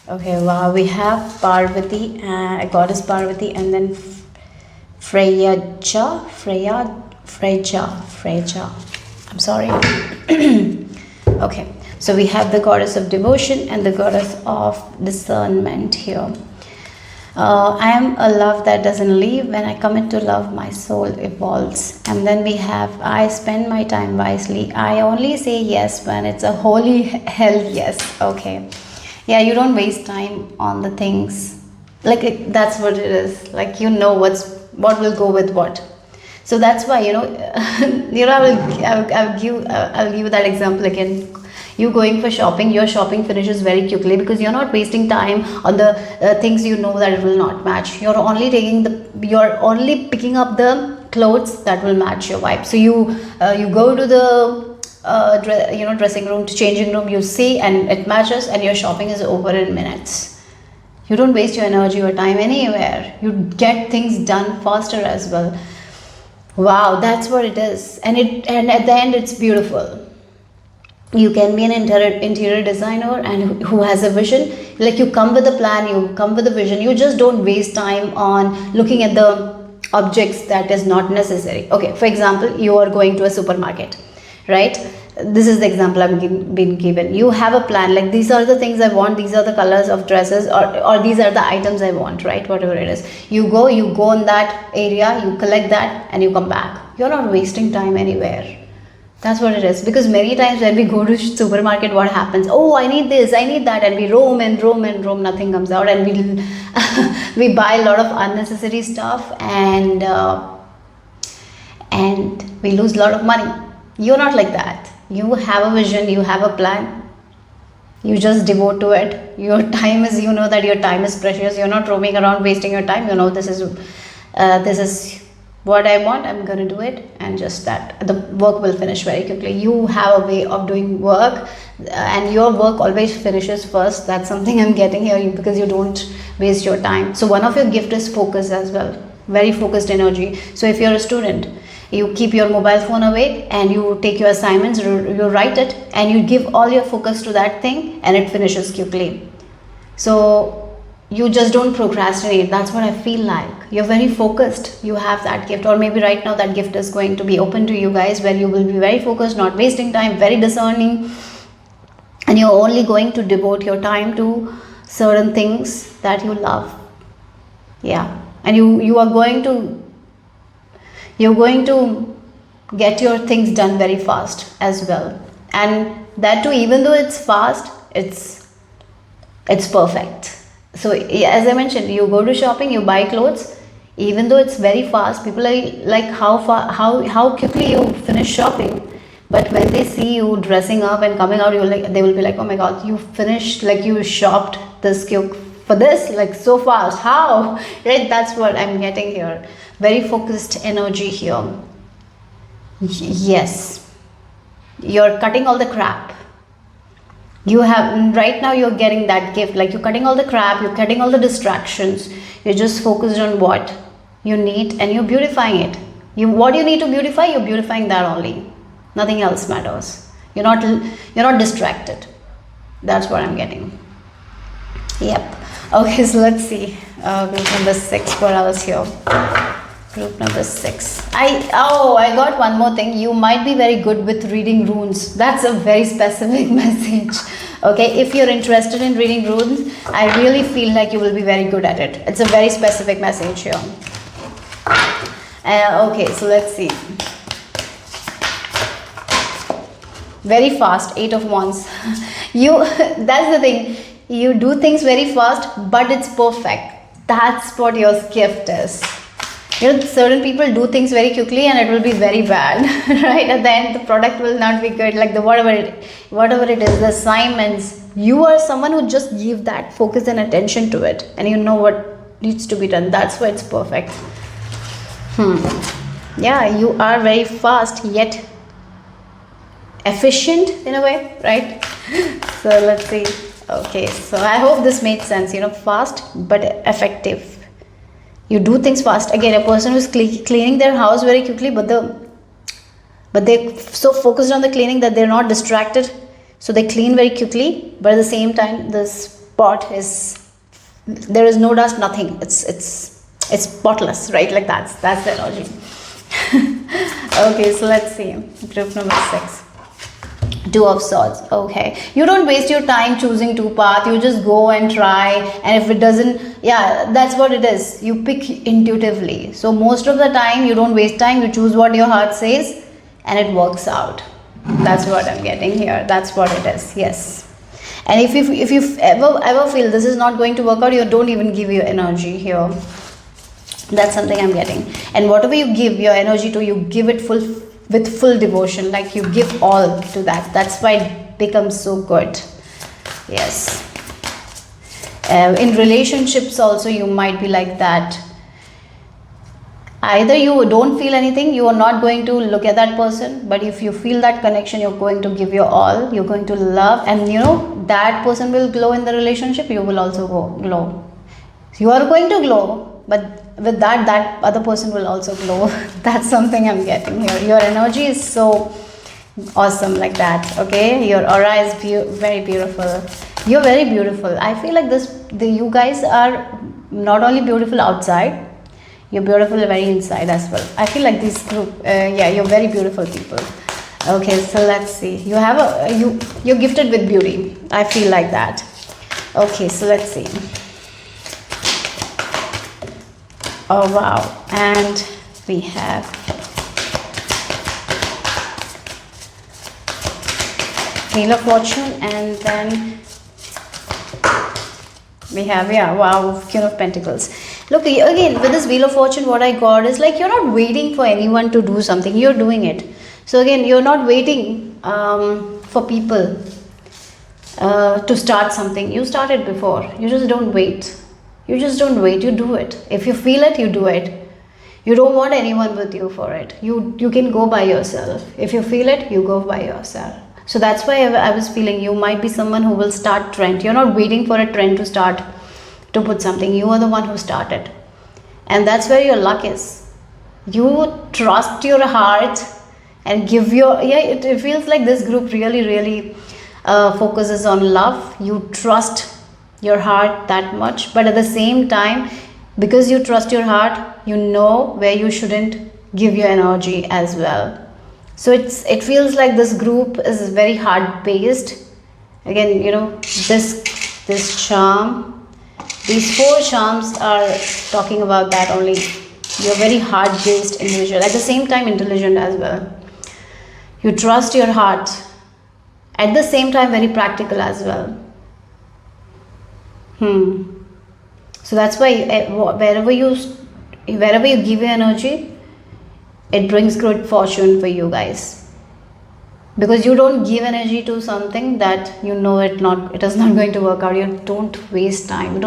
Okay, wow, we have Parvati, goddess Parvati, and then Freya. I'm sorry. Okay, so we have the goddess of devotion and the goddess of discernment here. I am a love that doesn't leave. When I commit to love, my soul evolves. And then we have, I spend my time wisely. I only say yes when it's a holy hell yes. Okay. Yeah, you don't waste time on the things. Like, that's what it is. Like, what will go with what. So that's why, I'll give that example again. You going for shopping, your shopping finishes very quickly because you're not wasting time on the things you know that it will not match. You're only picking up the clothes that will match your vibe. So you go to the dressing room, to changing room, you see and it matches, and your shopping is over in minutes. You don't waste your energy or time anywhere. You get things done faster as well. Wow, that's what it is, and at the end it's beautiful. You can be an interior designer and who has a vision. Like, you come with a plan, you come with a vision. You just don't waste time on looking at the objects that is not necessary. Okay, for example, you are going to a supermarket, right? this is the example I've been given. You have a plan, like these are the things I want, these are the colors of dresses, or these are the items I want, right? Whatever it is, you go in that area, you collect that, and you come back. You're not wasting time anywhere. That's what it is. Because many times when we go to supermarket, what happens? Oh, I need this, I need that, and we roam and roam and roam, nothing comes out, and we we buy a lot of unnecessary stuff, and we lose a lot of money. You're not like that. You have a vision, you have a plan, you just devote to it. Your time is, you know that your time is precious. You're not roaming around wasting your time. You know this is what I want, I'm going to do it, and just that the work will finish very quickly. You have a way of doing work, and your work always finishes first. That's something I'm getting here, because you don't waste your time. So one of your gift is focus as well, very focused energy. So if you're a student, you keep your mobile phone away and you take your assignments, you write it, and you give all your focus to that thing, and it finishes quickly. So you just don't procrastinate. That's what I feel like. You're very focused. You have that gift, or maybe right now that gift is going to be open to you guys, where you will be very focused, not wasting time, very discerning, and you're only going to devote your time to certain things that you love. Yeah, and you're going to get your things done very fast as well. And that too, even though it's fast, it's perfect. So as I mentioned, you go to shopping, you buy clothes, even though it's very fast, people are like how quickly you finish shopping. But when they see you dressing up and coming out, they will be like, oh my god, you finished, like you shopped this for this, like so fast, how? Right? That's what I'm getting here. Very focused energy here. Yes, you're cutting all the crap. You have, right now you're getting that gift, like you're cutting all the crap, you're cutting all the distractions, you're just focused on what you need, and you're beautifying it. What you need to beautify, you're beautifying that only. Nothing else matters. You're not distracted. That's what I'm getting. Yep. Okay, so let's see. Group number 6, what else here? Group number 6. I got one more thing. You might be very good with reading runes. That's a very specific message. Okay, if you're interested in reading runes, I really feel like you will be very good at it. It's a very specific message here. Okay, so let's see. Very fast, 8 of Wands. That's the thing. You do things very fast, but it's perfect. That's what your gift is. You know, certain people do things very quickly and it will be very bad, right? At the end, the product will not be good. Like whatever it is, the assignments. You are someone who just give that focus and attention to it, and you know what needs to be done. That's why it's perfect. Yeah, you are very fast yet efficient in a way, right? So let's see. Okay, so I hope this made sense. You know, fast but effective. You do things fast. Again, a person who's cleaning their house very quickly, but they're so focused on the cleaning that they're not distracted. So they clean very quickly, but at the same time, the spot there is no dust, nothing. It's spotless, right? Like that's the analogy. Okay, so let's see. Group number 6. 2 of Swords. Okay, you don't waste your time choosing 2 paths. You just go and try, and if it doesn't, yeah, that's what it is. You pick intuitively. So most of the time you don't waste time. You choose what your heart says, and it works out. That's what I'm getting here. That's what it is. Yes. And if you ever feel this is not going to work out, you don't even give your energy here. That's something I'm getting. And whatever you give your energy to, you give it with full devotion, like you give all to that. That's why it becomes so good. Yes. In relationships also, you might be like that. Either you don't feel anything, you are not going to look at that person, but if you feel that connection, you're going to give your all, you're going to love, and you know that person will glow in the relationship, you will also glow. You are going to glow, but with that other person will also glow. That's something I'm getting here. Your energy is so awesome like that. Okay, your aura is very beautiful. You're very beautiful. I feel like you guys are not only beautiful outside, you're beautiful very inside as well. I feel like this group, yeah, you're very beautiful people. Okay, so let's see. You have you're gifted with beauty. I feel like that. Okay, so let's see. Oh wow, and we have Wheel of Fortune, and then we have, yeah, wow, Queen of Pentacles. Look, again, with this Wheel of Fortune, what I got is like you're not waiting for anyone to do something, you're doing it. So again, you're not waiting for people to start something. You started before. You just don't wait. You just don't wait. You do it. If you feel it, you do it. You don't want anyone with you for it. You can go by yourself. If you feel it, you go by yourself. So that's why I was feeling you might be someone who will start trend. You're not waiting for a trend to start to put something. You are the one who started. And that's where your luck is. You trust your heart and give your, yeah, it feels like this group really focuses on love. You trust your heart that much, but at the same time, because you trust your heart, you know where you shouldn't give your energy as well. So it feels like this group is very hard based. Again, you know, this charm, these 4 charms are talking about that only. You're very hard based individual, at the same time intelligent as well. You trust your heart, at the same time very practical as well. So that's why wherever you give your energy, it brings good fortune for you guys, because you don't give energy to something that you know it is not going to work out. You don't waste time.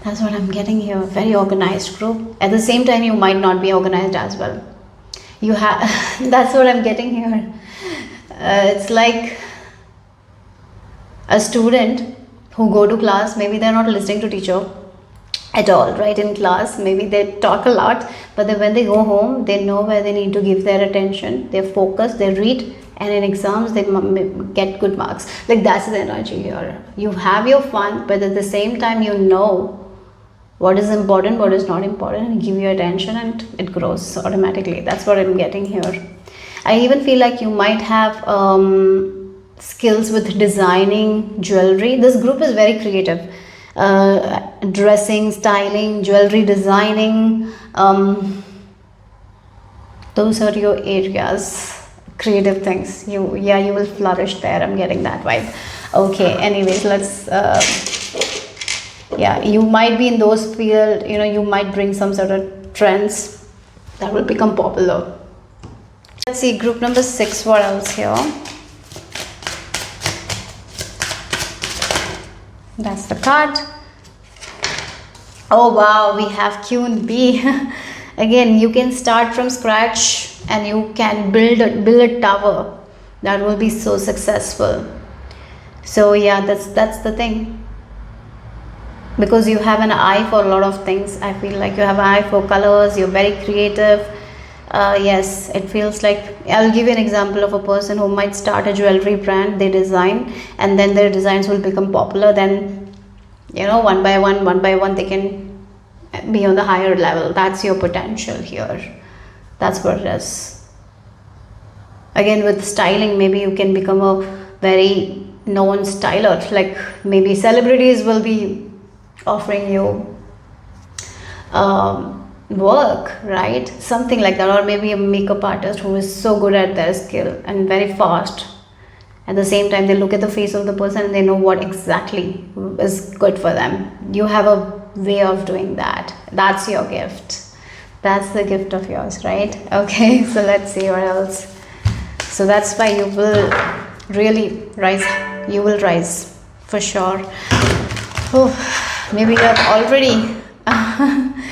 That's what I'm getting here. Very organized group. At the same time, you might not be organized as well. You have that's what I'm getting here. It's like a student who go to class, maybe they're not listening to teacher at all, right? In class, maybe they talk a lot, but then when they go home, they know where they need to give their attention. They focus, they read, and in exams they get good marks. Like, that's the energy here. You have your fun, but at the same time you know what is important, what is not important, and give your attention, and it grows automatically. That's what I'm getting here. I even feel like you might have skills with designing jewelry. This group is very creative. Dressing, styling, jewelry designing, those are your areas. Creative things, you will flourish there. I'm getting that vibe. Okay, anyways, let's you might be in those field, you know, you might bring some sort of trends that will become popular. Let's see group number 6. What else here? That's the card. Oh wow, we have Queen Bee. Again, you can start from scratch and you can build a tower that will be so successful. So yeah, that's the thing. Because you have an eye for a lot of things. I feel like you have an eye for colors. You're very creative. Yes, it feels like, I'll give you an example of a person who might start a jewelry brand. They design, and then their designs will become popular. Then, you know, one by one they can be on the higher level. That's your potential here. That's what it is. Again, with styling, maybe you can become a very known styler. Like, maybe celebrities will be offering you work, right? Something like that. Or maybe a makeup artist who is so good at their skill and very fast. At the same time, they look at the face of the person and they know what exactly is good for them. You have a way of doing that. That's your gift. That's the gift of yours, right? Okay, so let's see what else. So that's why you will really rise. You will rise for sure. Oh, maybe you have already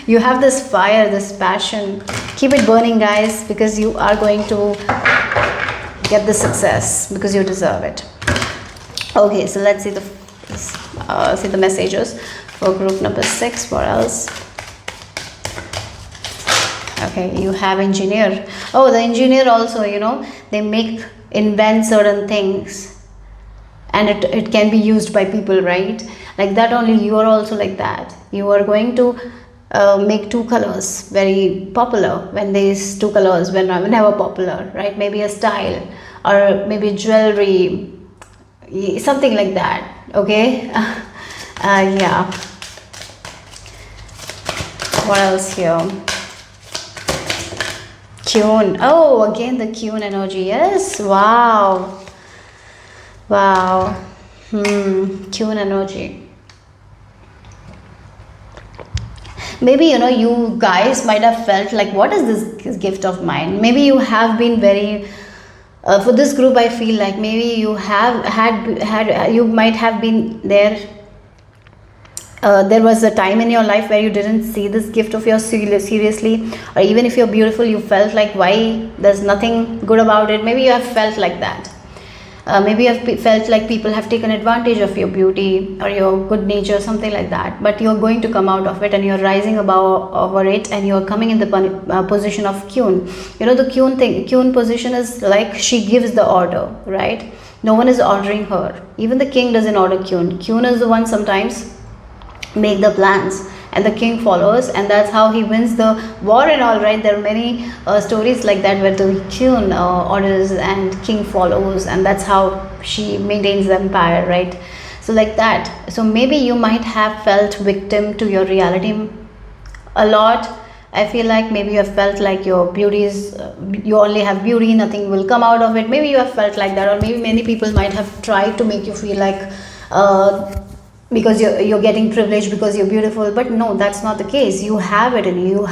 you have this fire, this passion. Keep it burning, guys, because you are going to get the success, because you deserve it. Okay, so let's see the messages for group number 6. What else? Okay, you have engineer. Oh, the engineer also, you know, they invent certain things, and it can be used by people, right? Like that only. You are also like that. You are going to make two colors very popular, when these two colors were never popular, right? Maybe a style, or maybe jewelry, something like that. Okay. Yeah. What else here? Qun. Oh, again the Qun energy. Yes. Wow. Wow. Qun energy. Maybe, you guys might have felt like, what is this gift of mine? Maybe you have been very, for this group, I feel like maybe you have you might have been there. There was a time in your life where you didn't see this gift of yours seriously, or even if you're beautiful, you felt like, why there's nothing good about it. Maybe you have felt like that. Maybe you have felt like people have taken advantage of your beauty or your good nature, something like that. But you're going to come out of it, and you're rising above over it, and you're coming in the position of Qun. The Qun position is like she gives the order, right? No one is ordering her. Even the king doesn't order Qun. Qun is the one sometimes make the plans, and the king follows, and that's how he wins the war and all, right? There are many stories like that where the Qun orders and king follows, and that's how she maintains the empire, right? So like that. So maybe you might have felt victim to your reality a lot. I feel like maybe you have felt like your beauty is, you only have beauty, nothing will come out of it. Maybe you have felt like that, or maybe many people might have tried to make you feel like because you're getting privileged because you're beautiful. But no, that's not the case. You have it in you.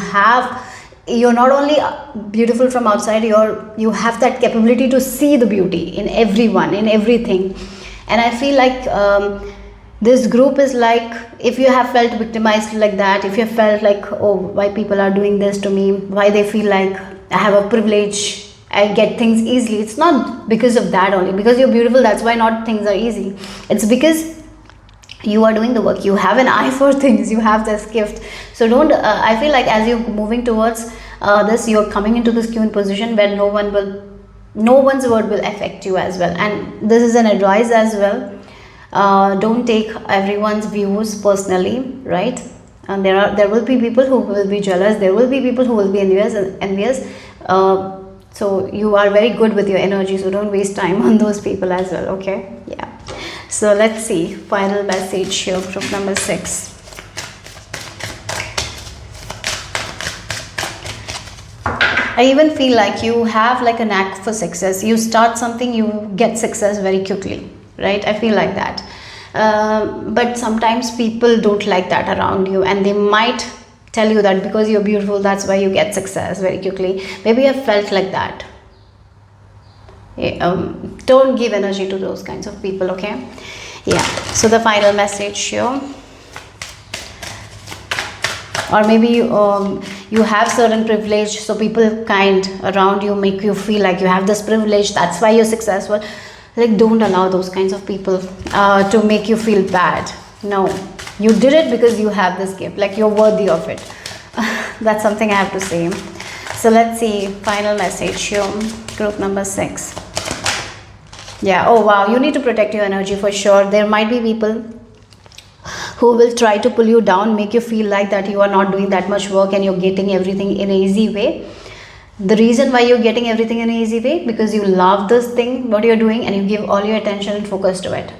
You're not only beautiful from outside, you have that capability to see the beauty in everyone, in everything. And I feel like this group is like, if you have felt victimized like that, if you have felt like, oh, why people are doing this to me, why they feel like I have a privilege, I get things easily, it's not because of that only. Because you're beautiful, that's why not things are easy. It's because you are doing the work. You have an eye for things. You have this gift. So don't I feel like as you're moving towards this, you're coming into this Qun position where no one's word will affect you as well. And this is an advice as well. Don't take everyone's views personally, right? And there will be people who will be jealous. There will be people who will be envious. So you are very good with your energy, so don't waste time on those people as well. Okay. Yeah. So let's see, final message here, group number 6. I even feel like you have like a knack for success. You start something, you get success very quickly, right? I feel like that. But sometimes people don't like that around you, and they might tell you that because you're beautiful, that's why you get success very quickly. Maybe you have felt like that. Don't give energy to those kinds of people, okay? Yeah. So the final message here, or maybe you have certain privilege, so people kind around you make you feel like you have this privilege, that's why you're successful. Like, don't allow those kinds of people to make you feel bad. No, you did it because you have this gift, like you're worthy of it. That's something I have to say. So let's see, final message here, group number 6. Yeah. Oh wow, you need to protect your energy for sure. There might be people who will try to pull you down, make you feel like that you are not doing that much work and you're getting everything in an easy way. The reason why you're getting everything in an easy way, because you love this thing, what you're doing, and you give all your attention and focus to it.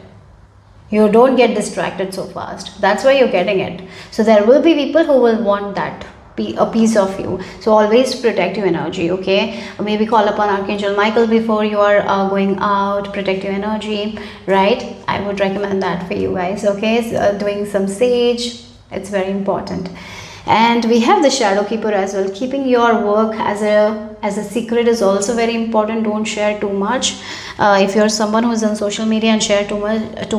You don't get distracted so fast. That's why you're getting it. So there will be people who will want that, a piece of you. So always protect your energy, okay? Maybe call upon Archangel Michael before you are going out. Protect your energy, right? I would recommend that for you guys, okay? So, doing some sage, it's very important. And we have the Shadow Keeper as well. Keeping your work as a secret is also very important. Don't share too much. If you're someone who is on social media and share too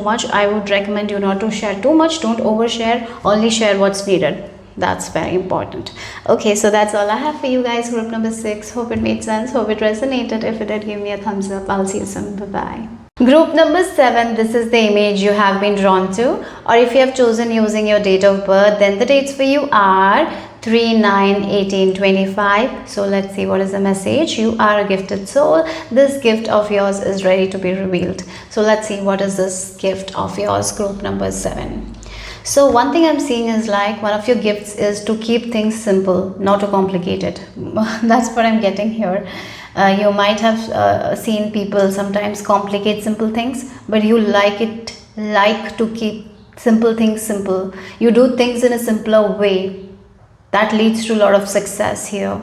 much, I would recommend you not to share too much. Don't overshare. Only share what's needed. That's very important. Okay, so that's all I have for you guys. Group number 6. Hope it made sense. Hope it resonated. If it did, give me a thumbs up. I'll see you soon. Bye-bye. Group number 7, this is the image you have been drawn to, or if you have chosen using your date of birth, then the dates for you are 3, 9, 18, 25. So let's see what is the message. You are a gifted soul. This gift of yours is ready to be revealed. So let's see what is this gift of yours, group number 7. So one thing I'm seeing is like one of your gifts is to keep things simple, not to complicate it. That's what I'm getting here. You might have seen people sometimes complicate simple things, but you like to keep simple things simple. You do things in a simpler way. That leads to a lot of success here.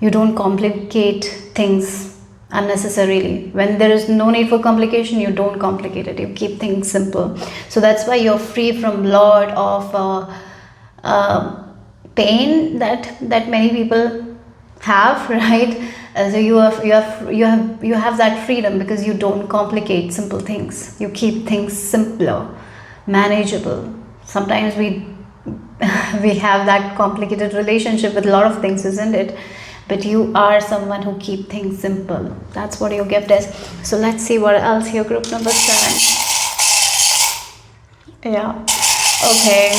You don't complicate things unnecessarily. When there is no need for complication, you don't complicate it, you keep things simple. So that's why you're free from lot of pain that many people have, right? So you have that freedom because you don't complicate simple things. You keep things simpler, manageable. Sometimes we we have that complicated relationship with a lot of things, isn't it? But you are someone who keep things simple. That's what your gift is. So let's see what else here. Group number 7. Yeah. Okay.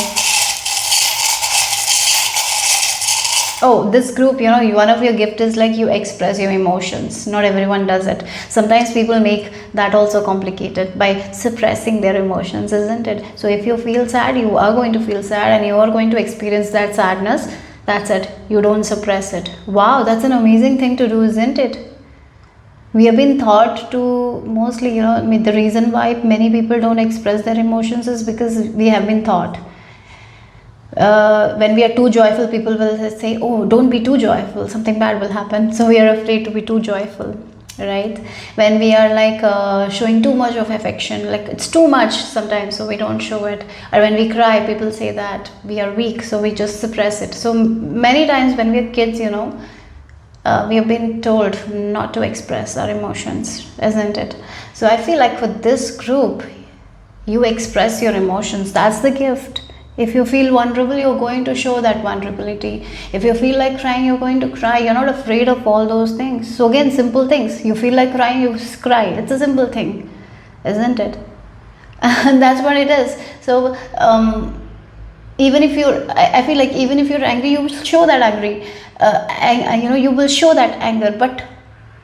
Oh, this group, one of your gift is like you express your emotions. Not everyone does it. Sometimes people make that also complicated by suppressing their emotions, isn't it? So if you feel sad, you are going to feel sad and you are going to experience that sadness. That's it. You don't suppress it. Wow, that's an amazing thing to do, isn't it? We have been taught to mostly, the reason why many people don't express their emotions is because we have been taught. When we are too joyful, people will say, oh, don't be too joyful, something bad will happen. So we are afraid to be too joyful, right? When we are like showing too much of affection, like it's too much sometimes, so we don't show it. Or when we cry, people say that we are weak, so we just suppress it. So many times when we are kids, we have been told not to express our emotions, isn't it? So I feel like for this group, you express your emotions. That's the gift. If you feel vulnerable, you're going to show that vulnerability. If you feel like crying, you're going to cry. You're not afraid of all those things. So again, simple things. You feel like crying, you cry. It's a simple thing, isn't it? And that's what it is. So even if I feel like even if you're angry, you will show that angry. You will show that anger. But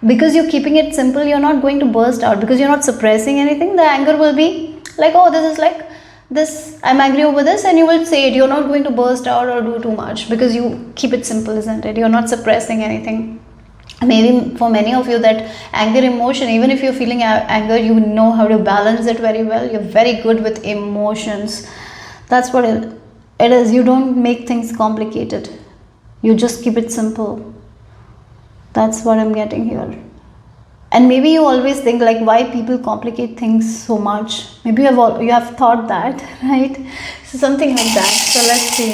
because you're keeping it simple, you're not going to burst out. Because you're not suppressing anything, the anger will be like, oh, this is like this, I'm angry over this, and you will say it. You're not going to burst out or do too much because you keep it simple, isn't it? You're not suppressing anything. Maybe for many of you, that anger emotion, even if you're feeling anger, you know how to balance it very well. You're very good with emotions. That's what it is. You don't make things complicated. You just keep it simple. That's what I'm getting here. And maybe you always think like why people complicate things so much. Maybe you have thought that, right? So something like that. So let's see.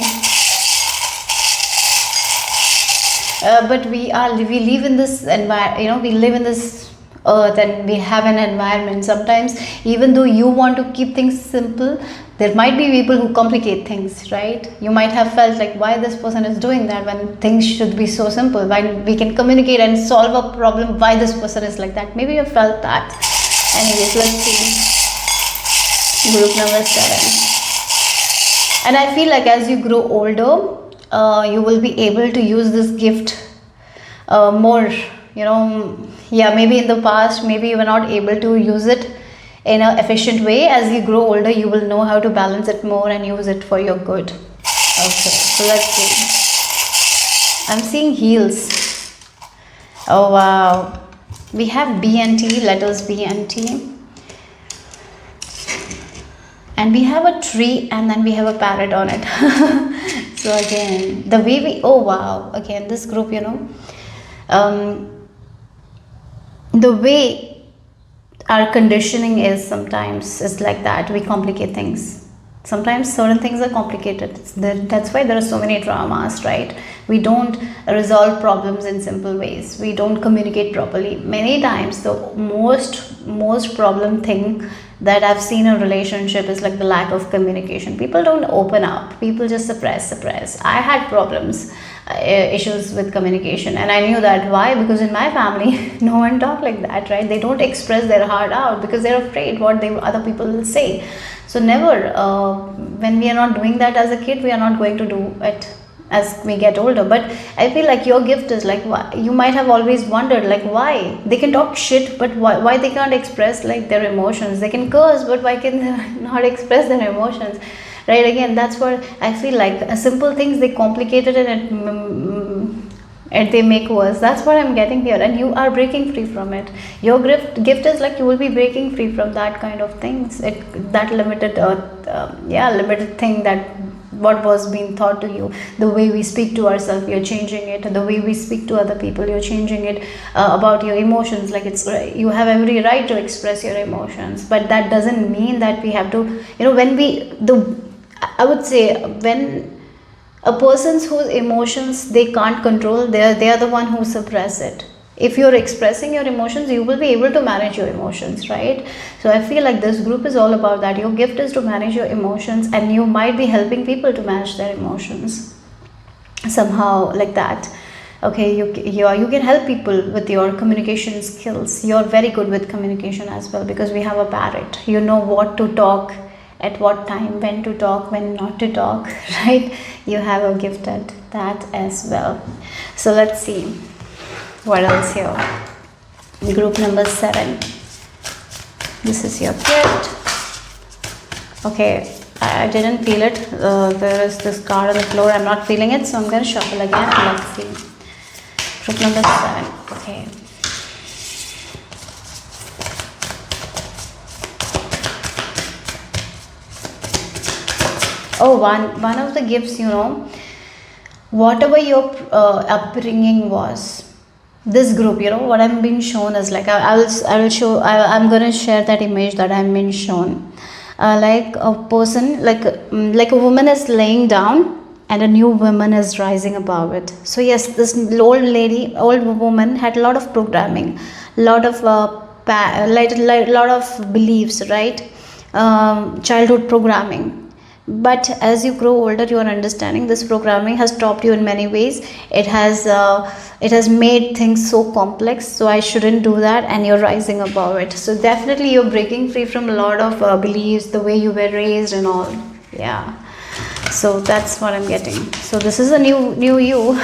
But we live in this environment. We live in this earth and we have an environment. Sometimes, even though you want to keep things simple, there might be people who complicate things, right? You might have felt like why this person is doing that when things should be so simple, when we can communicate and solve a problem, why this person is like that. Maybe you felt that. Anyways, let's see. Group number 7. And I feel like as you grow older, you will be able to use this gift more. Maybe in the past, maybe you were not able to use it in an efficient way. As you grow older, you will know how to balance it more and use it for your good. Okay, so let's see. I'm seeing heels. Oh wow. We have B and T, letters B and T. And we have a tree and then we have a parrot on it. So again, the way oh wow, again this group, the way our conditioning is sometimes is like that. We complicate things. Sometimes certain things are complicated. That's why there are so many dramas, right? We don't resolve problems in simple ways. We don't communicate properly. Many times the most problem thing that I've seen in a relationship is like the lack of communication. People don't open up. People just suppress. I had problems, issues with communication, and I knew that. Why? Because in my family, no one talk like that, right? They don't express their heart out because they're afraid what other people will say. So never, when we are not doing that as a kid, we are not going to do it as we get older. But I feel like your gift is like, you might have always wondered like why they can talk shit, but why they can't express like their emotions. They can curse, but why can they not express their emotions? right? Again, that's what I feel like. Simple things, they complicated it, and they make worse. That's what I'm getting here, and you are breaking free from it. Your gift is like you will be breaking free from that kind of things, that limited limited thing, that what was being taught to you. The way we speak to ourselves, you're changing it. The way we speak to other people, you're changing it. About your emotions, like you have every right to express your emotions, but that doesn't mean that we have to, I would say, when a person's whose emotions they can't control, they are the one who suppress it. If you're expressing your emotions, you will be able to manage your emotions, right? So I feel like this group is all about that. Your gift is to manage your emotions, and you might be helping people to manage their emotions somehow, like that. Okay, you can help people with your communication skills. You're very good with communication as well, because we have a parrot. You know what to talk at what time, when to talk, when not to talk, right? You have a gift at that as well. So let's see what else here. Group number 7. This is your gift. Okay, I didn't feel it. There is this card on the floor. I'm not feeling it, so I'm going to shuffle again. Let's see. Group number 7. Okay. Oh, one of the gifts, whatever your upbringing was, this group, what I'm being shown is like, I'm going to share that image that I'm being shown. Like a person, like a woman is laying down, and a new woman is rising above it. So yes, this old woman had a lot of programming, lot of lot of beliefs, right? Childhood programming. But as you grow older, you are understanding this programming has stopped you in many ways. It has made things so complex, so I shouldn't do that, and you're rising above it. So definitely you're breaking free from a lot of beliefs, the way you were raised and all. Yeah, so that's what I'm getting. So this is a new you.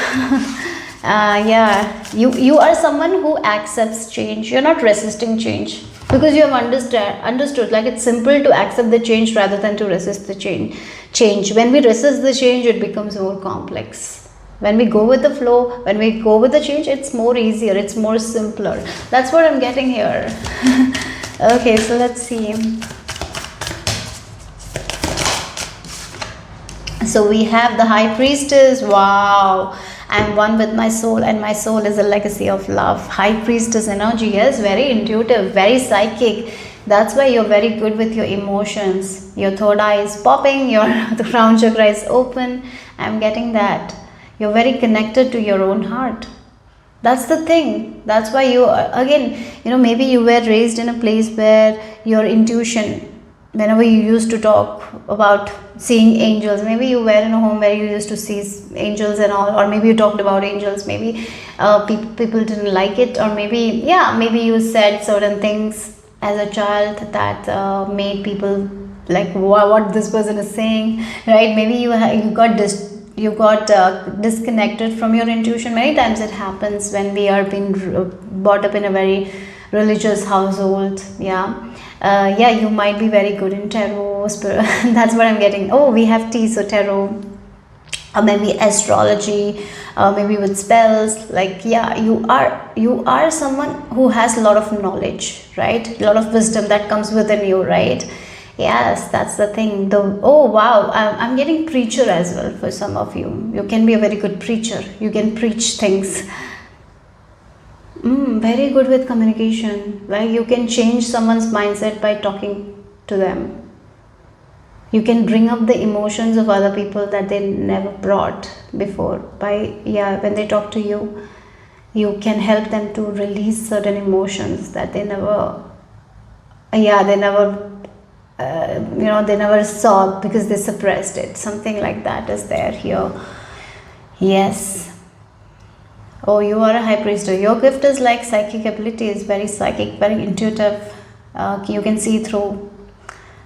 Yeah, you are someone who accepts change. You're not resisting change, because you have understood, like, it's simple to accept the change rather than to resist the change. When we resist the change, it becomes more complex. When we go with the flow, when we go with the change, it's more easier, it's more simpler. That's what I'm getting here. Okay, so let's see. So we have the High Priestess. Wow, I'm one with my soul, and my soul is a legacy of love. High Priestess energy, yes, very intuitive, very psychic. That's why you're very good with your emotions. Your third eye is popping, the crown chakra is open. I'm getting that. You're very connected to your own heart. That's the thing. That's why you, again, maybe you were raised in a place where your intuition, whenever you used to talk about seeing angels, maybe you were in a home where you used to see angels and all, or maybe you talked about angels, maybe people didn't like it, or maybe you said certain things as a child that made people like, what this person is saying, right? Maybe you got disconnected from your intuition. Many times it happens when we are being brought up in a very religious household. You might be very good in tarot, spirit. That's what I'm getting. Oh, we have tea, so tarot, or maybe astrology, maybe with spells. Like, you are someone who has a lot of knowledge, right? A lot of wisdom that comes within you, right? Yes, that's the thing. Oh wow, I'm getting preacher as well for some of you. You can be a very good preacher. You can preach things. Very good with communication. Like, you can change someone's mindset by talking to them. You can bring up the emotions of other people that they never brought before. When they talk to you, you can help them to release certain emotions that they never saw because they suppressed it. Something like that is there here. Yes. Oh, you are a High Priestess. Your gift is like psychic ability, is very psychic, very intuitive. You can see through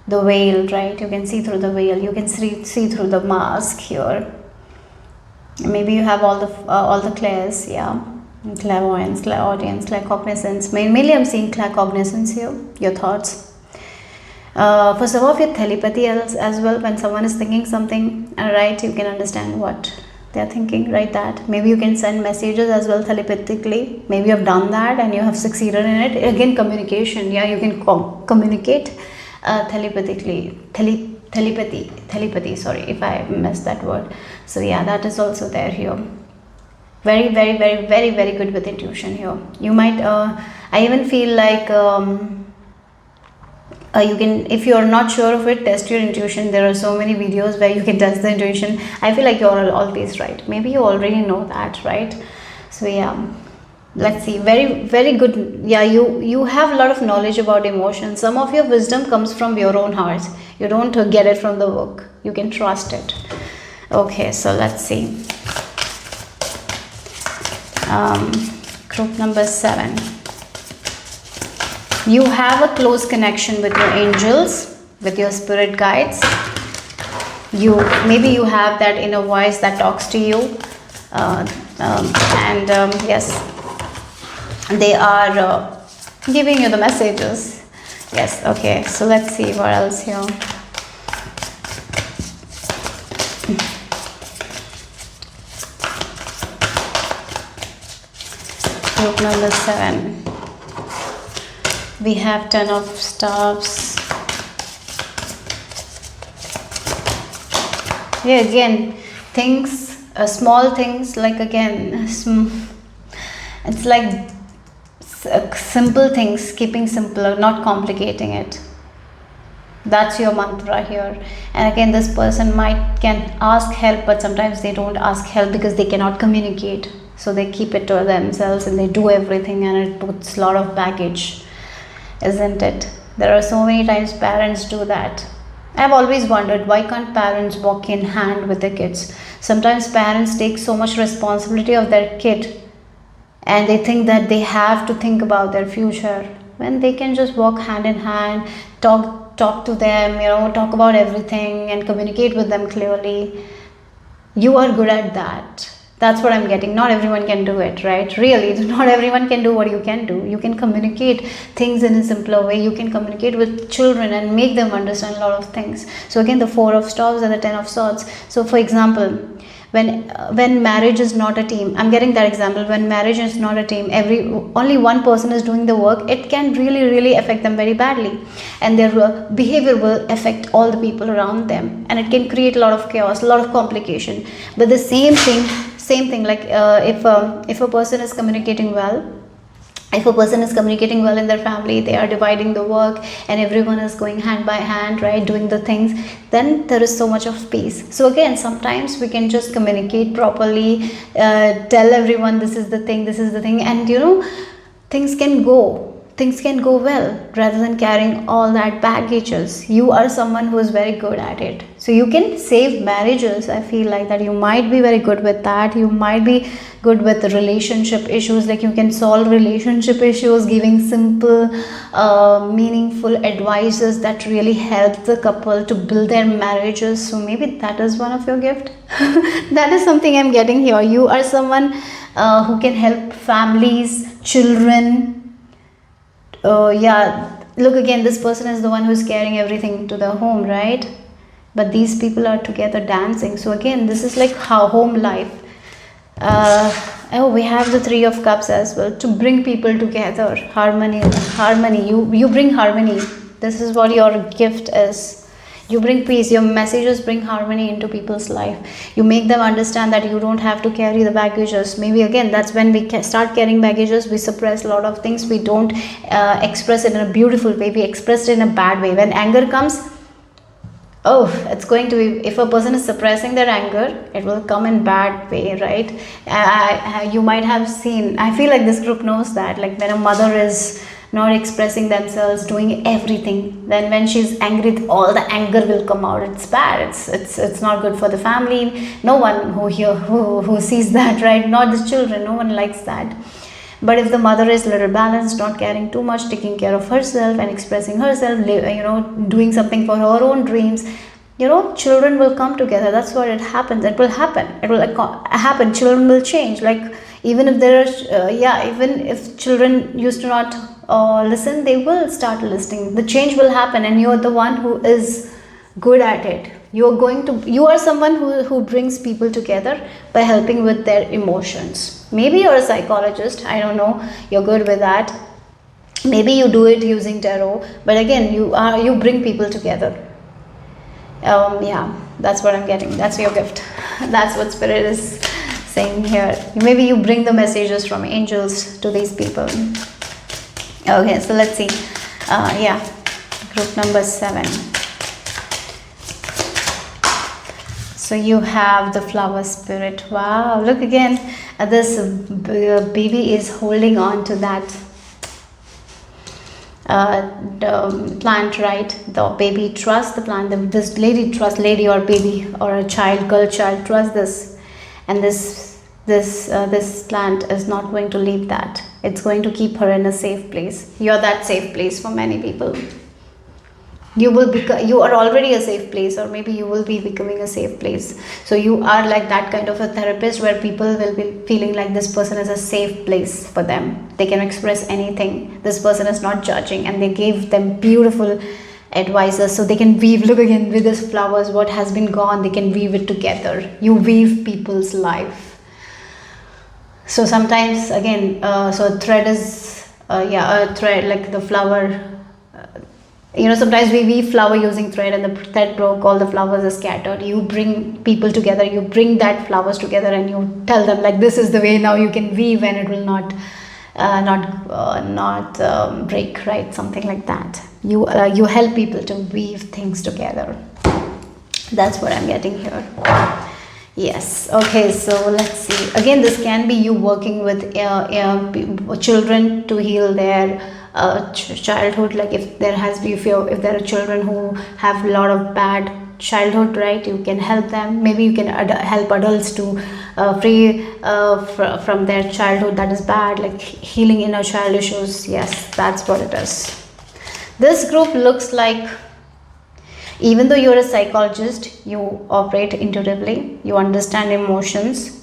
the veil, right? You can see through the veil. You can see through the mask here. Maybe you have all the clairs, clairvoyance, clairaudience, claircognizance. Mainly I'm seeing claircognizance here, your thoughts. For some of you, telepathy as well. When someone is thinking something, right, you can understand what they are thinking, right? That maybe you can send messages as well telepathically. Maybe you have done that and you have succeeded in it. Again, communication. Yeah, you can communicate telepathically. Telepathy, sorry if I missed that word. So yeah, that is also there here. Very, very, very, very, very good with intuition here. You might I even feel like you can, if you're not sure of it, test your intuition. There are so many videos where you can test the intuition. I feel like you're always right. Maybe you already know that, right? So yeah, let's see. Very, very good. Yeah, you have a lot of knowledge about emotions. Some of your wisdom comes from your own heart. You don't get it from the book. You can trust it. Okay, so let's see. Group number 7. You have a close connection with your angels, with your spirit guides. Maybe you have that inner voice that talks to you, yes, they are giving you the messages. Yes. Okay, so let's see what else here. Group number 7. We have 10 of Staves. Yeah, again, things, small things, like again, it's like simple things, keeping simpler, not complicating it. That's your mantra here. And again, this person can ask help, but sometimes they don't ask help because they cannot communicate. So they keep it to themselves and they do everything, and it puts a lot of baggage. Isn't it? There are so many times parents do that. I've always wondered, why can't parents walk in hand with the kids? Sometimes parents take so much responsibility of their kid and they think that they have to think about their future, when they can just walk hand in hand, talk to them, talk about everything and communicate with them clearly. You are good at that. That's what I'm getting. Not everyone can do it, right? Really, not everyone can do what you can do. You can communicate things in a simpler way. You can communicate with children and make them understand a lot of things. So again, the 4 of Staves and the 10 of Swords. So for example, when marriage is not a team, I'm getting that example. When marriage is not a team, only one person is doing the work, it can really affect them very badly, and their behavior will affect all the people around them, and it can create a lot of chaos, a lot of complication. But the same thing, like if a person is communicating well, in their family, they are dividing the work and everyone is going hand by hand, right, doing the things, then there is so much of peace. So again, sometimes we can just communicate properly, tell everyone this is the thing, and things can go well, rather than carrying all that baggages. You are someone who is very good at it, so you can save marriages. I feel like that you might be very good with that. You might be good with the relationship issues, like you can solve relationship issues, giving simple meaningful advices that really help the couple to build their marriages. So maybe that is one of your gift. That is something I'm getting here. You are someone who can help families, children. Yeah, look, again, this person is the one who's carrying everything to the home, right? But these people are together dancing. So again, this is like how home life. We have the 3 of Cups as well, to bring people together. Harmony. You bring harmony. This is what your gift is. You bring peace. Your messages bring harmony into people's life. You make them understand that you don't have to carry the baggages. Maybe again, that's when we start carrying baggages. We suppress a lot of things. We don't express it in a beautiful way. We express it in a bad way. When anger comes, it's going to be, if a person is suppressing their anger, it will come in bad way, right? You might have seen, I feel like this group knows that, like when a mother is not expressing themselves, doing everything, then when she's angry, all the anger will come out. It's bad. It's not good for the family. No one who sees that, right? Not the children. No one likes that. But if the mother is little balanced, not caring too much, taking care of herself and expressing herself, doing something for her own dreams, children will come together. That's what it happens. It will happen. Children will change. Like Even if there are even if children used to not listen, they will start listening. The change will happen, and you're the one who is good at it. You are someone who brings people together by helping with their emotions. Maybe you're a psychologist, I don't know, you're good with that. Maybe you do it using tarot, but again, you bring people together. Yeah, that's what I'm getting. That's your gift. That's what Spirit is saying here. Maybe you bring the messages from angels to these people. Okay, so let's see. Yeah, group number 7. So you have the flower spirit. Wow, look again. This baby is holding on to that the plant, right? The baby trusts the plant. This lady trusts, lady or baby or a child, girl child trusts this, and this plant is not going to leave that. It's going to keep her in a safe place. You're that safe place for many people. You are already a safe place, or maybe you will be becoming a safe place. So you are like that kind of a therapist where people will be feeling like this person is a safe place for them. They can express anything. This person is not judging, and they gave them beautiful advices so they can weave. Look again with these flowers, what has been gone, they can weave it together. You weave people's life. So sometimes again, so a thread is a thread, like the flower. Sometimes we weave flower using thread, and the thread broke, all the flowers are scattered. You bring people together, you bring that flowers together, and you tell them like this is the way now you can weave, and it will not break, right? Something like that. You help people to weave things together. That's what I'm getting here. Yes. Okay, so let's see. Again, this can be you working with children to heal their childhood. Like if there are children who have a lot of bad childhood, right? You can help them. Maybe you can help adults to free from their childhood that is bad, like healing inner child issues. Yes, that's what it is. This group looks like, even though you're a psychologist, you operate intuitively, you understand emotions.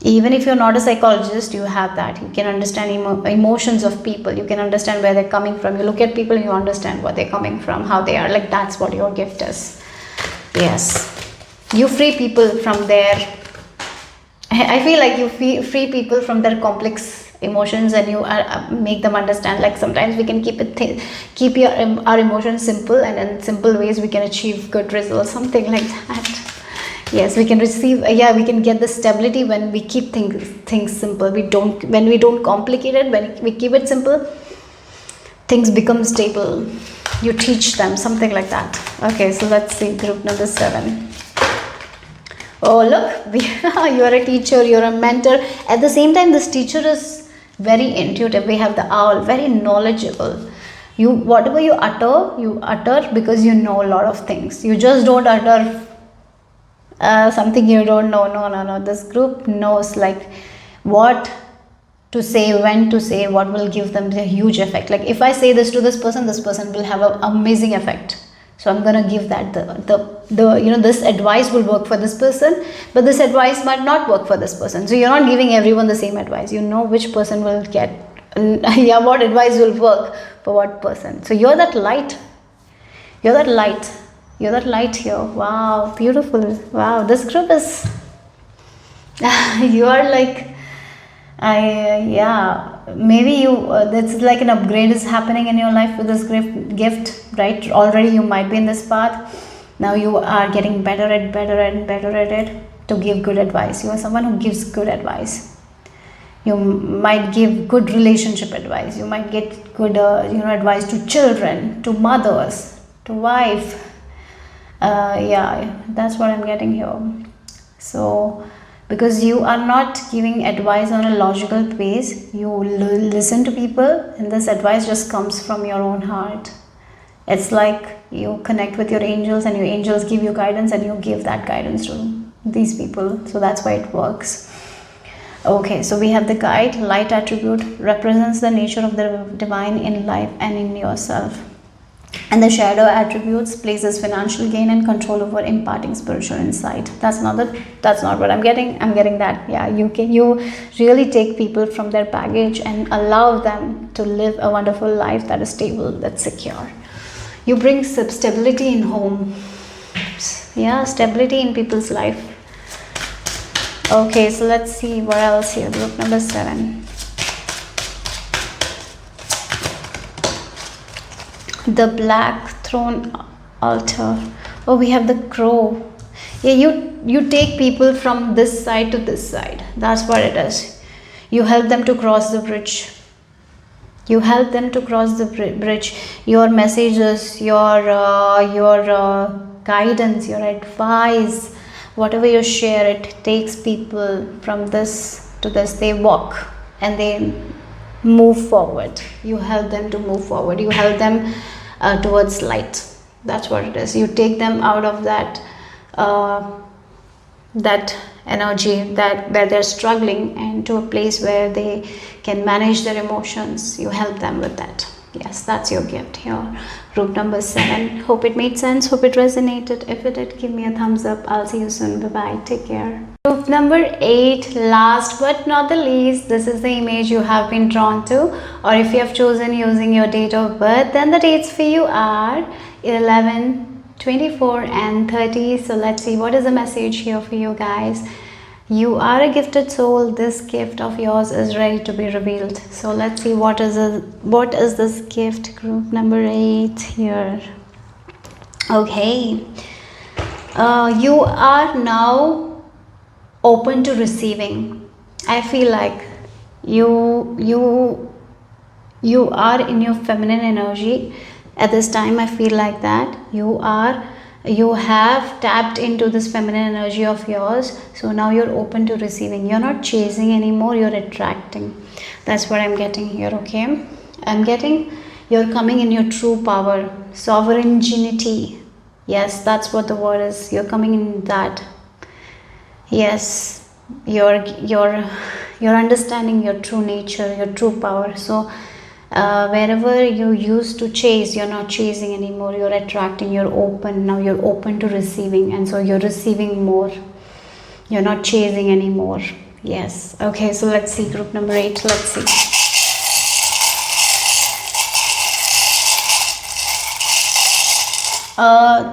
Even if you're not a psychologist, you have that. You can understand emotions of people. You can understand where they're coming from. You look at people and you understand where they're coming from, how they are. Like that's what your gift is. Yes. You free people from their... I feel like you free people from their complex emotions, and you make them understand. Like sometimes we can keep our emotions simple, and in simple ways we can achieve good results. Something like that. Yes, we can we can get the stability when we keep things simple. When we don't complicate it, when we keep it simple, things become stable. You teach them, something like that. Okay, so let's see group number 7. Oh, look, you are a teacher, you're a mentor. At the same time, this teacher is very intuitive. We have the owl, very knowledgeable. Whatever you utter because you know a lot of things. You just don't utter something you don't know. No. This group knows like what to say, when to say, what will give them the huge effect. Like if I say this to this person will have an amazing effect. So I'm gonna give that this advice will work for this person, but this advice might not work for this person. So you're not giving everyone the same advice. You know which person will get what advice will work for what person. So you're that light. You're that light here. Wow, beautiful. Wow, this group is you are like maybe that's like an upgrade is happening in your life with this gift, right? Already you might be in this path. Now you are getting better at it to give good advice. You are someone who gives good advice. You might give good relationship advice. You might get good advice to children, to mothers, to wife. That's what I'm getting here. So because you are not giving advice on a logical base, you listen to people, and this advice just comes from your own heart. It's like you connect with your angels, and your angels give you guidance, and you give that guidance to these people. So that's why it works. Okay, so we have the guide. Light attribute represents the nature of the divine in life and in yourself. And the shadow attributes places financial gain and control over imparting spiritual insight. That's not what I'm getting. I'm getting that. Yeah, you really take people from their baggage and allow them to live a wonderful life that is stable, that's secure. You bring stability in home. Yeah, stability in people's life. Okay, so let's see what else here. Group number 7. The black throne altar. Oh, we have the crow. Yeah, you take people from this side to this side. That's what it is. You help them to cross the bridge. You help them to cross the bridge. Your messages, your guidance, your advice, whatever you share, it takes people from this to this. They walk and they move forward. You help them to move forward. You help them towards light. That's what it is. You take them out of that that energy that where they're struggling, and to a place where they can manage their emotions. You help them with that. Yes, that's your gift here. Group number 7. Hope it made sense. Hope it resonated. If it did, give me a thumbs up. I'll see you soon. Bye bye. Take care. Group number 8, last but not the least, this is the image you have been drawn to, or if you have chosen using your date of birth, then the dates for you are 11, 24 and 30. So let's see what is the message here for you guys. You are a gifted soul. This gift of yours is ready to be revealed. So let's see what is this gift. Group number 8 here. Okay, you are now open to receiving. I feel like you are in your feminine energy at this time. I feel like that you have tapped into this feminine energy of yours. So now you're open to receiving. You're not chasing anymore, you're attracting. That's what I'm getting here. Okay, I'm getting you're coming in your true power, sovereignty. Yes, that's what the word is. You're coming in that. Yes, you're understanding your true nature, your true power. So wherever you used to chase, you're not chasing anymore, you're attracting, you're open. Now you're open to receiving, and so you're receiving more. You're not chasing anymore. Yes. Okay, so let's see group number 8. Let's see.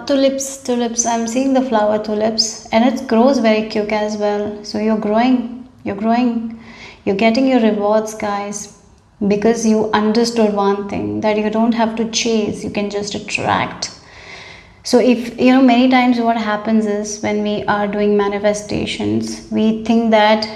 Tulips. I'm seeing the flower tulips, and it grows very quick as well. So you're growing, you're getting your rewards, guys, because you understood one thing, that you don't have to chase, you can just attract. So if many times what happens is, when we are doing manifestations, we think that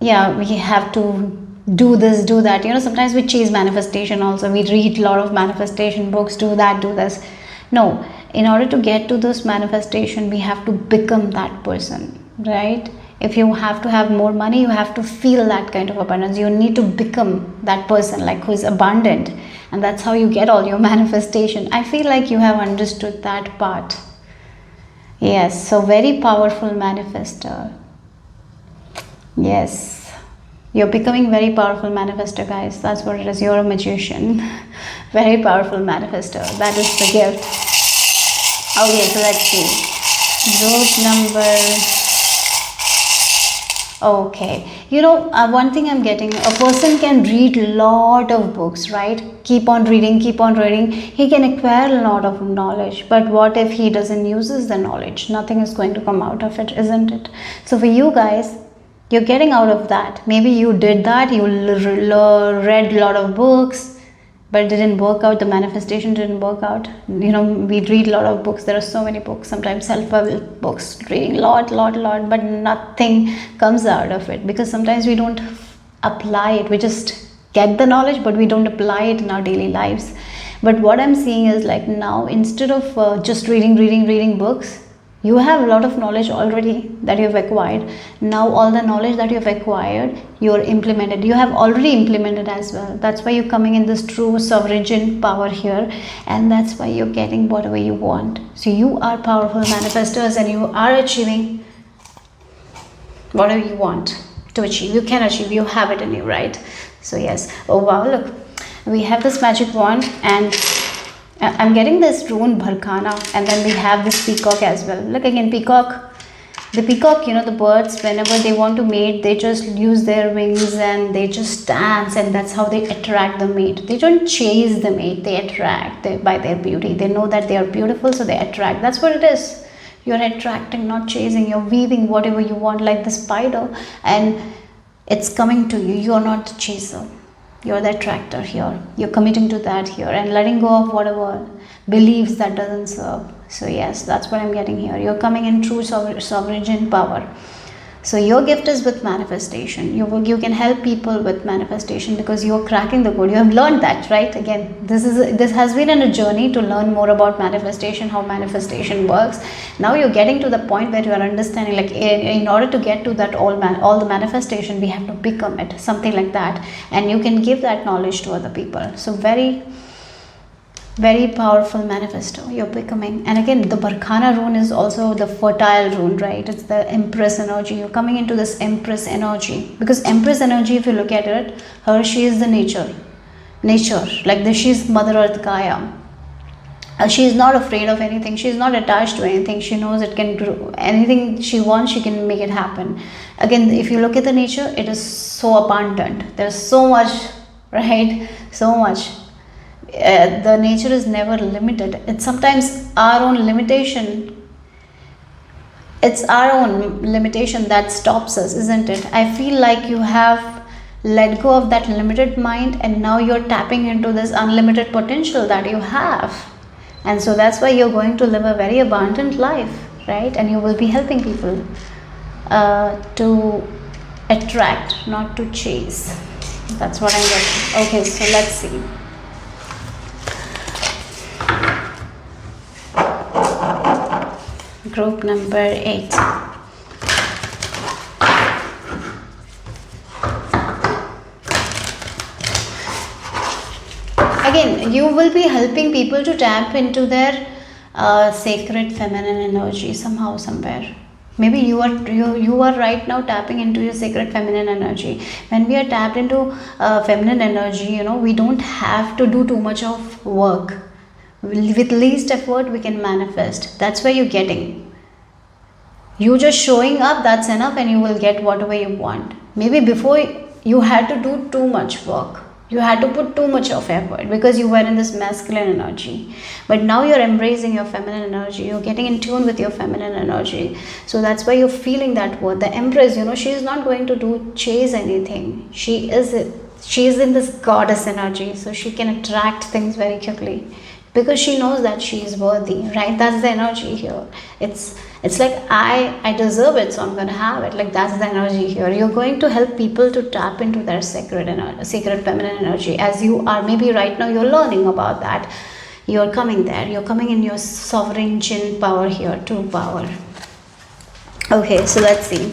we have to do this, do that. Sometimes we chase manifestation also. We read a lot of manifestation books, do that, do this. No, in order to get to this manifestation, we have to become that person, right? If you have to have more money, you have to feel that kind of abundance. You need to become that person, like who is abundant, and that's how you get all your manifestation. I feel like you have understood that part. Yes, so very powerful manifester. Yes, you're becoming very powerful manifester, guys. That's what it is. You're a magician. Very powerful manifester. That is the gift. Okay, so let's see. Group number... Okay, one thing I'm getting, a person can read a lot of books, right? Keep on reading. He can acquire a lot of knowledge, but what if he doesn't uses the knowledge? Nothing is going to come out of it, isn't it? So for you guys, you're getting out of that. Maybe you did that, you read a lot of books, but it didn't work out. The manifestation didn't work out. We read a lot of books. There are so many books, sometimes self-help books, reading lot, but nothing comes out of it, because sometimes we don't apply it. We just get the knowledge, but we don't apply it in our daily lives. But what I'm seeing is, like, now, instead of just reading books, you have a lot of knowledge already that you have acquired. Now all the knowledge that you have acquired, you're implemented. You have already implemented as well. That's why you're coming in this true sovereign power here, and that's why you're getting whatever you want. So you are powerful manifestors, and you are achieving whatever you want to achieve. You can achieve. You have it in you, right? So yes. Oh wow, look. We have this magic wand, and I'm getting this rune Bharkana, and then we have this peacock as well. Look again, peacock. The peacock, the birds, whenever they want to mate, they just use their wings and they just dance, and that's how they attract the mate. They don't chase the mate, they attract by their beauty. They know that they are beautiful, so they attract. That's what it is. You're attracting, not chasing. You're weaving whatever you want, like the spider, and it's coming to you. You're not the chaser. You're the attractor here. You're committing to that here and letting go of whatever beliefs that doesn't serve. So yes, that's what I'm getting here. You're coming in true sovereign power. So your gift is with manifestation. You can help people with manifestation because you're cracking the code. You have learned that, right? Again, this has been a journey to learn more about manifestation, how manifestation works. Now you're getting to the point where you are understanding, like in order to get to that all the manifestation, we have to become it, something like that. And you can give that knowledge to other people. So very powerful manifesto you're becoming. And again, the Barkhana rune is also the fertile rune, right? It's the Empress energy. You're coming into this Empress energy, because Empress energy, if you look at it, she is the nature, like she's Mother Earth Gaia. She is not afraid of anything. She is not attached to anything. She knows it can grow. Anything she wants, she can make it happen. Again, if you look at the nature, it is so abundant. There's so much, right? So much. The nature is never limited. It's sometimes our own limitation. It's our own limitation that stops us, isn't it? I feel like you have let go of that limited mind, and now you're tapping into this unlimited potential that you have. And so that's why you're going to live a very abundant life, right? And you will be helping people to attract, not to chase. That's what I'm getting. Okay, so let's see. Group number 8. Again, you will be helping people to tap into their sacred feminine energy somehow, somewhere. Maybe you are right now tapping into your sacred feminine energy. When we are tapped into feminine energy, we don't have to do too much of work. With least effort, we can manifest. That's where you're getting. You just showing up, that's enough, and you will get whatever you want. Maybe before you had to do too much work. You had to put too much of effort because you were in this masculine energy. But now you're embracing your feminine energy. You're getting in tune with your feminine energy. So that's why you're feeling that word. The Empress, she is not going to chase anything. She is in this goddess energy. So she can attract things very quickly, because she knows that she is worthy, right? That's the energy here. It's like I deserve it, so I'm going to have it. Like that's the energy here. You're going to help people to tap into their sacred feminine energy, as you are. Maybe right now you're learning about that. You're coming there. You're coming in your sovereign chin power here, true power. Okay, so let's see.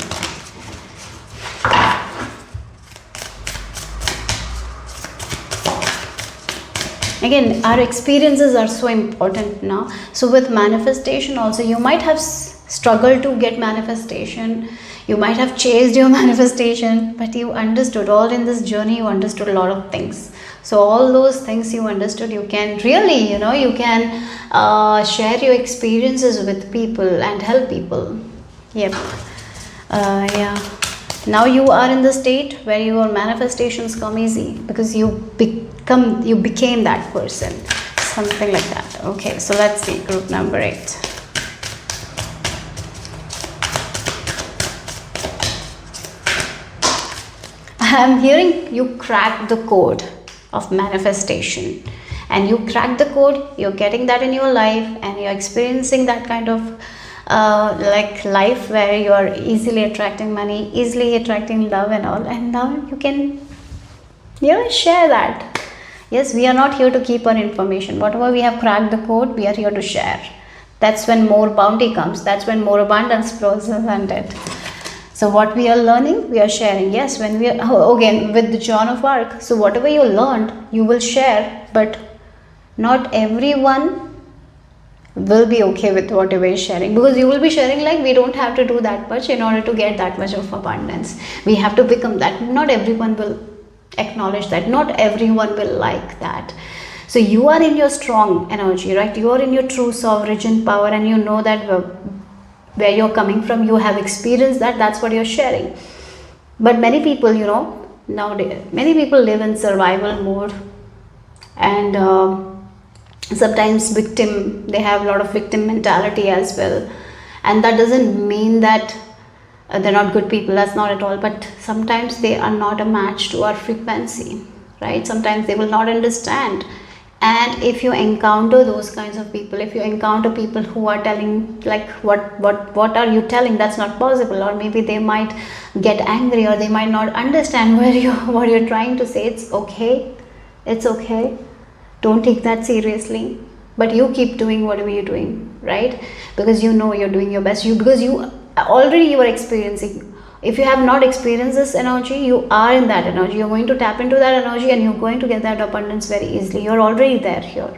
Again, our experiences are so important now. So with manifestation also, you might have struggled to get manifestation. You might have chased your manifestation, but you understood. All in this journey, you understood a lot of things. So all those things you understood, you can really, you can share your experiences with people and help people. Yep. Yeah. Now you are in the state where your manifestations come easy, because you became that person, something like that. Okay, so let's see, group number 8. I'm hearing you cracked the code of manifestation, and you cracked the code. You're getting that in your life, and you're experiencing that kind of like life where you are easily attracting money, easily attracting love and all. And now you can share that. Yes, we are not here to keep our information. Whatever we have cracked the code, we are here to share. That's when more bounty comes. That's when more abundance flows, isn't it? So what we are learning, we are sharing. Yes, when we are, again, with the Joan of Arc. So whatever you learned, you will share. But not everyone will be okay with whatever is sharing, because you will be sharing like, we don't have to do that much in order to get that much of abundance. We have to become that. Not everyone will Acknowledge that not everyone will like that. So you are in your strong energy, right? You are in your true sovereign power, and you know that where you're coming from, you have experienced that, that's what you're sharing. But many people, nowadays many people live in survival mode, and sometimes victim, they have a lot of victim mentality as well. And that doesn't mean that they're not good people, that's not at all, but sometimes they are not a match to our frequency, right? Sometimes they will not understand. And if you encounter those kinds of people, if you encounter people who are telling like what are you telling, that's not possible, or maybe they might get angry, or they might not understand what you're trying to say, it's okay, it's okay, don't take that seriously, but you keep doing whatever you're doing, right? Because you know you're doing your best, because you are experiencing. If you have not experienced this energy, you are in that energy, you're going to tap into that energy, and you're going to get that abundance very easily. You're already there here,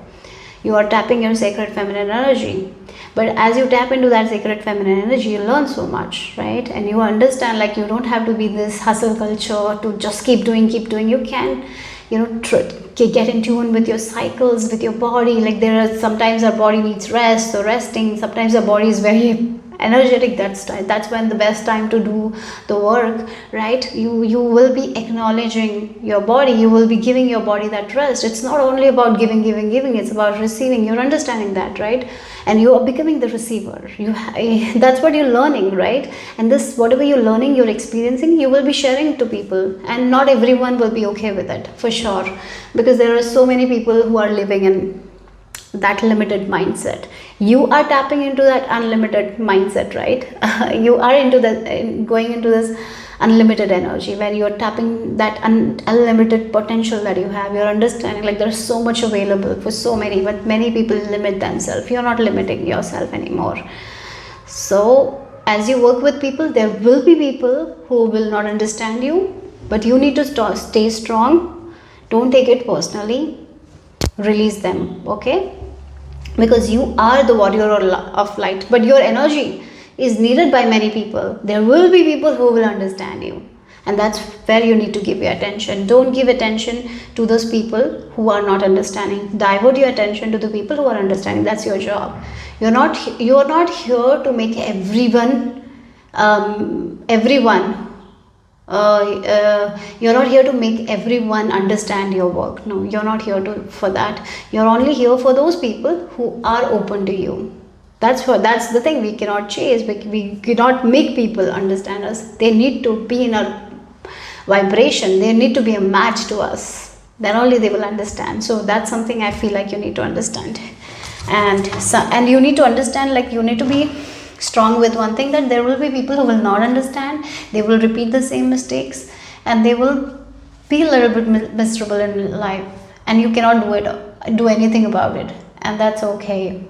you are tapping your sacred feminine energy. But as you tap into that sacred feminine energy, you learn so much, right? And you understand, like, you don't have to be this hustle culture to just keep doing. You can, get in tune with your cycles, with your body. Like, there are sometimes our body needs rest, so resting. Sometimes our body is very energetic, that's when the best time to do the work, right? You will be acknowledging your body, you will be giving your body that rest. It's not only about giving, it's about receiving. You're understanding that, right? And you are becoming the receiver. That's what you're learning, right? And this, whatever you're learning, you're experiencing, you will be sharing to people, and not everyone will be okay with it, for sure, because there are so many people who are living in that limited mindset. You are tapping into that unlimited mindset, right? You are going into this unlimited energy, where you're tapping that unlimited potential that you have. You're understanding, like, there's so much available for so many, but many people limit themselves. You're not limiting yourself anymore. So as you work with people, there will be people who will not understand you, but you need to stay strong. Don't take it personally, release them, okay? Because you are the warrior of light, but your energy is needed by many people. There will be people who will understand you, and that's where you need to give your attention. Don't give attention to those people who are not understanding. Divert your attention to the people who are understanding. That's your job. You're not here to make you're not here to make everyone understand your work. No, you're not here for that. You're only here for those people who are open to you. That's the thing. We cannot chase. We cannot make people understand us. They need to be in a vibration. They need to be a match to us. Then only they will understand. So that's something I feel like you need to understand. And you need to understand, like, you need to be strong with one thing, that there will be people who will not understand. They will repeat the same mistakes, and they will be a little bit miserable in life, and you cannot do anything about it, and that's okay.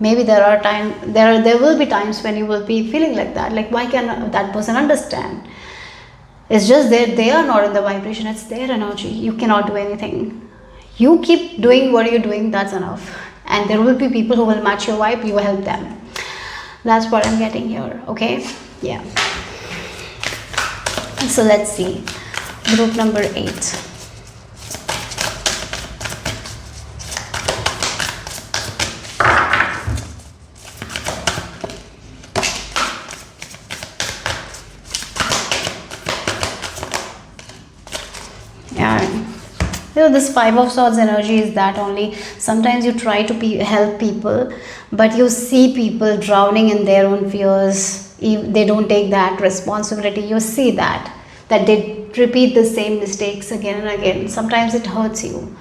Maybe there will be times when you will be feeling like that, like, why can that person understand? It's just they are not in the vibration. It's their energy. You cannot do anything. You keep doing what you're doing, that's enough. And there will be people who will match your vibe. You help them. That's what I'm getting here, okay? Yeah. So let's see. Group number 8. This 5 of Swords energy is that only. Sometimes you try to help people, but you see people drowning in their own fears. They don't take that responsibility. You see that they repeat the same mistakes again and again. Sometimes it hurts you,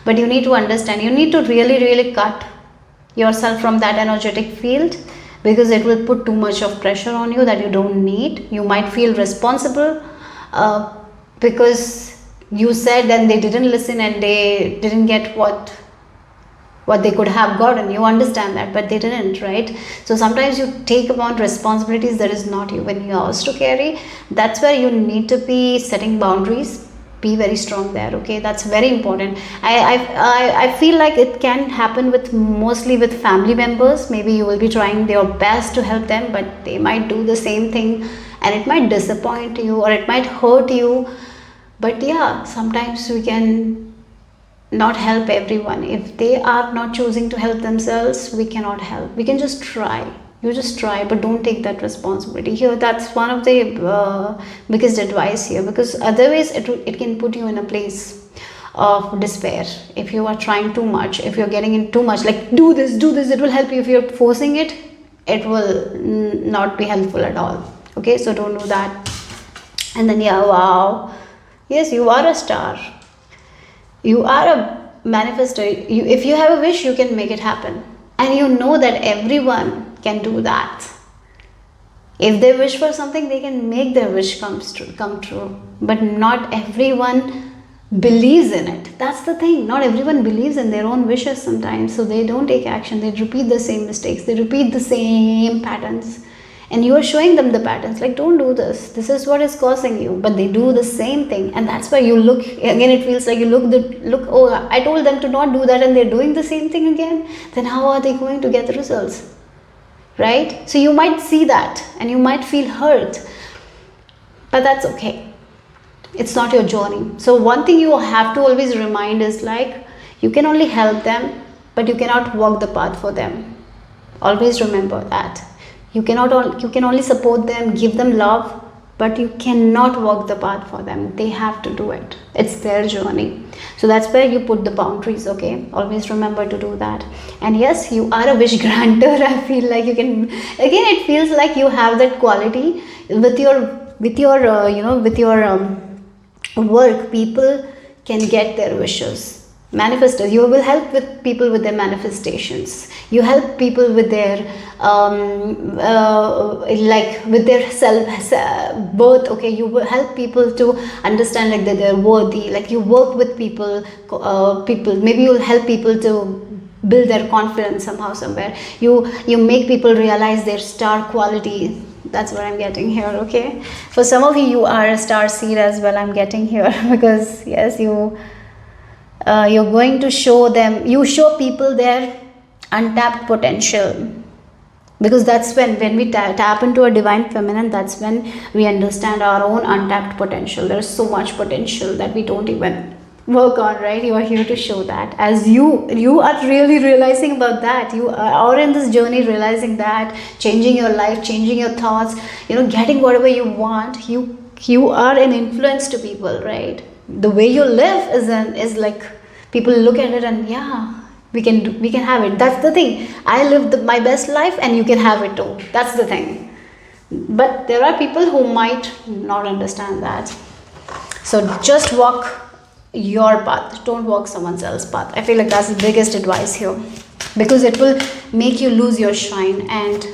but you need to understand. You need to really cut yourself from that energetic field, because it will put too much of pressure on you that you don't need. You might feel responsible because you said, and they didn't listen, and they didn't get what they could have gotten. You understand that, but they didn't, right? So sometimes you take upon responsibilities that is not even yours to carry. That's where you need to be setting boundaries. Be very strong there, okay? That's very important. I feel like it can happen mostly with family members. Maybe you will be trying your best to help them, but they might do the same thing, and it might disappoint you, or it might hurt you. But yeah, sometimes we can not help everyone. If they are not choosing to help themselves, we cannot help. We can just try. You just try, but don't take that responsibility. Here, that's one of the biggest advice here, because otherwise it can put you in a place of despair. If you are trying too much, if you're getting in too much, like do this, it will help you. If you're forcing it, it will not be helpful at all. Okay, so don't do that. And then yeah, wow, yes, you are a star. You are a manifestor. If you have a wish, you can make it happen. And you know that everyone can do that. If they wish for something, they can make their wish come true. But not everyone believes in it. That's the thing. Not everyone believes in their own wishes sometimes. So they don't take action. They repeat the same mistakes. They repeat the same patterns. And you are showing them the patterns, like, don't do this, this is what is causing you, but they do the same thing. And that's why you look again, it feels like you look, oh, I told them to not do that and they're doing the same thing again. Then how are they going to get the results, right? So you might see that and you might feel hurt, but that's okay. It's not your journey. So one thing you have to always remind is, like, you can only help them, but you cannot walk the path for them. Always remember that. You can only support them, give them love, but you cannot walk the path for them. They have to do it. It's their journey. So that's where you put the boundaries, okay? Always remember to do that. And yes, you are a wish granter. I feel like you can, again, it feels like you have that quality with your work. People can get their wishes. Manifestor, you will help with people with their manifestations. You help people with their with their self birth. Okay, you will help people to understand, like, that they're worthy. Like, you work with people. Maybe you'll help people to build their confidence somehow, somewhere. You make people realize their star quality. That's what I'm getting here. Okay, for some of you, you are a star seed as well. I'm getting here because yes, you're going to show them, you show people their untapped potential, because that's when we tap into a divine feminine, that's when we understand our own untapped potential. There's so much potential that we don't even work on, right? You are here to show that. As you are really realizing about that, you are in this journey realizing that, changing your life, changing your thoughts, getting whatever you want. You are an influence to people, right? The way you live is like, people look at it and yeah, we can have it. That's the thing. I live my best life and you can have it too. That's the thing. But there are people who might not understand that. So just walk your path. Don't walk someone else's path. I feel like that's the biggest advice here, because it will make you lose your shine and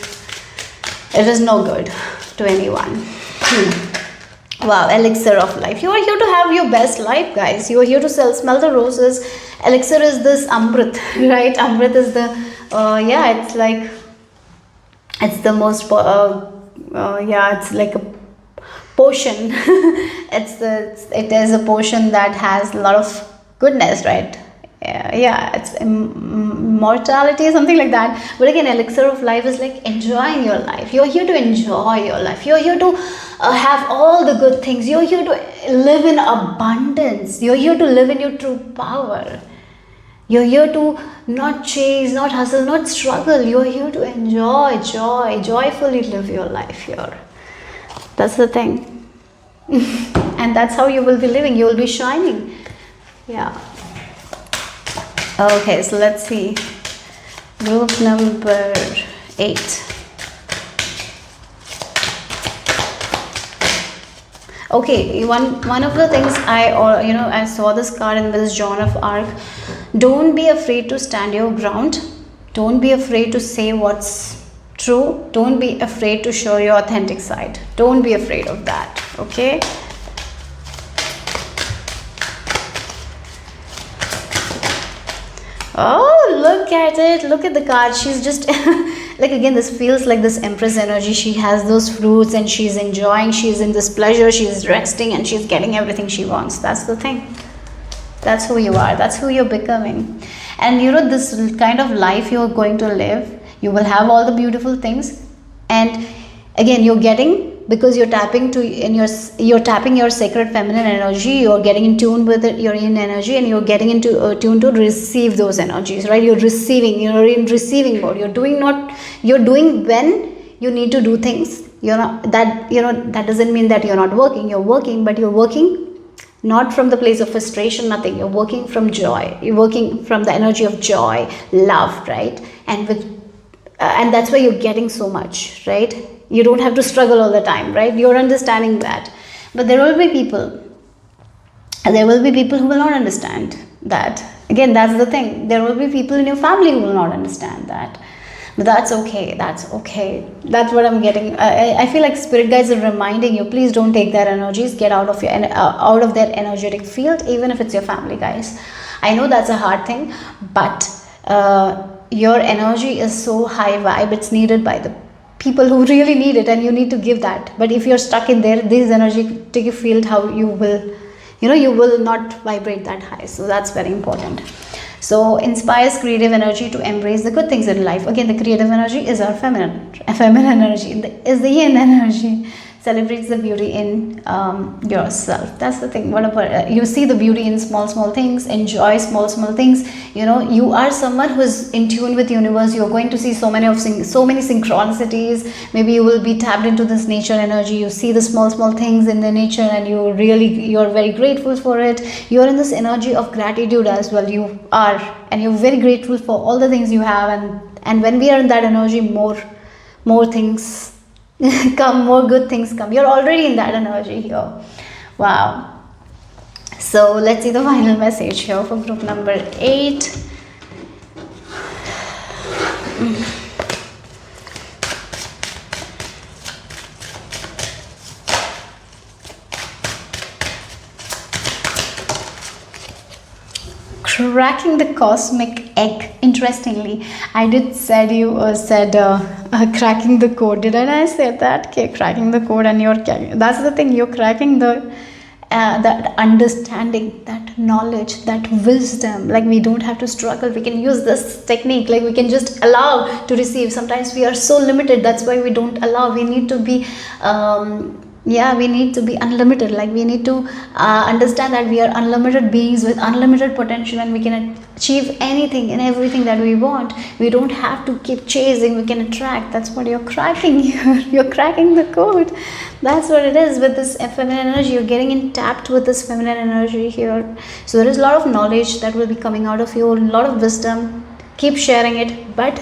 it is no good to anyone. Wow, elixir of life. You are here to have your best life, guys. You are here to smell the roses. Elixir is this amrit, right? Amrit is the, it's like, it's the most, it's like a potion. It is a potion that has a lot of goodness, right? It's immortality, something like that. But again, elixir of life is like enjoying your life. You're here to enjoy your life. You're here to have all the good things. You're here to live in abundance. You're here to live in your true power. You're here to not chase, not hustle, not struggle. You're here to enjoy, joyfully live your life here. That's the thing. And that's how you will be living. You will be shining. Yeah. Okay, so let's see. Group number 8. Okay, one of the things I saw this card in this Joan of Arc. Don't be afraid to stand your ground. Don't be afraid to say what's true. Don't be afraid to show your authentic side. Don't be afraid of that. Okay. Oh, look at it. Look at the card. She's just like, again, this feels like this Empress energy. She has those fruits and she's enjoying. She's in this pleasure. She's resting and she's getting everything she wants. That's the thing. That's who you are. That's who you're becoming. And this kind of life you're going to live, you will have all the beautiful things. And again, you're getting because you're tapping to in your you're tapping your sacred feminine energy. You're getting in tune with it, your in energy, and you're getting into tune to receive those energies, right? You're receiving, you're in receiving mode. You're doing when you need to do things. You're not that, that doesn't mean that you're not working. You're working, but you're working not from the place of frustration, nothing. You're working from joy. You're working from the energy of joy, love, right? And with and that's why you're getting so much, right? You don't have to struggle all the time, right? You're understanding that. But there will be people who will not understand that. Again, that's the thing. There will be people in your family who will not understand that. But that's okay. That's okay. That's what I'm getting. I feel like spirit guides are reminding you, please don't take their energies. Get out of out of their energetic field, even if it's your family, guys. I know that's a hard thing, but your energy is so high vibe. It's needed by the people who really need it, and you need to give that. But if you're stuck in there, this energetic field, how you will, you will not vibrate that high. So that's very important. So inspires creative energy to embrace the good things in life. Again, the creative energy is our feminine energy, is the yin energy. Celebrates the beauty in yourself. That's the thing. Whatever you see the beauty in small things, enjoy small things. You are someone who is in tune with universe. You're going to see so many synchronicities. Maybe you will be tapped into this nature energy. You see the small things in the nature, and you're very grateful for it. You're in this energy of gratitude as well. You are, and you're very grateful for all the things you have. And when we are in that energy, more things come, more good things come. You're already in that energy here. Wow. So let's see the final message here for group number 8. Cracking the cosmic egg. Interestingly, I did said cracking the code. Didn't I say that? Okay, cracking the code, and that's the thing. You're cracking that understanding, that knowledge, that wisdom. Like, we don't have to struggle. We can use this technique. Like, we can just allow to receive. Sometimes we are so limited. That's why we don't allow. We need to be we need to be unlimited. Like, we need to understand that we are unlimited beings with unlimited potential, and we can achieve anything and everything that we want. We don't have to keep chasing. We can attract. That's what you're cracking here. You're cracking the code. That's what it is with this feminine energy. You're getting tapped with this feminine energy here. So there is a lot of knowledge that will be coming out of you, a lot of wisdom. Keep sharing it. But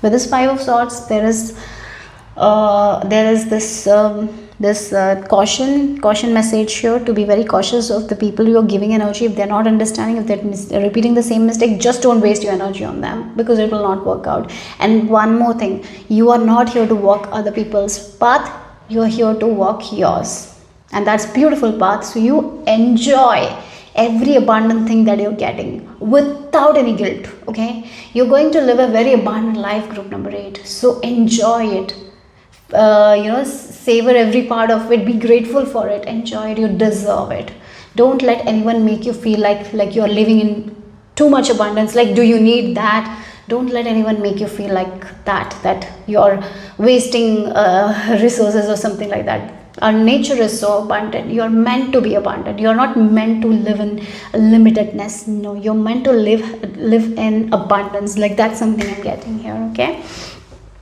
with this 5 of Swords, there is this caution message here, to be very cautious of the people you are giving energy. If they're not understanding, if they're repeating the same mistake, just don't waste your energy on them, because it will not work out. And one more thing, you are not here to walk other people's path. You are here to walk yours, and that's beautiful path. So you enjoy every abundant thing that you're getting without any guilt. Okay, you're going to live a very abundant life, group number 8. So enjoy it. Savor every part of it. Be grateful for it. Enjoy it. You deserve it. Don't let anyone make you feel like you're living in too much abundance. Like, do you need that? Don't let anyone make you feel like that you're wasting resources or something like that. Our nature is so abundant. You're meant to be abundant. You're not meant to live in limitedness. No, you're meant to live in abundance. Like, that's something I'm getting here. Okay.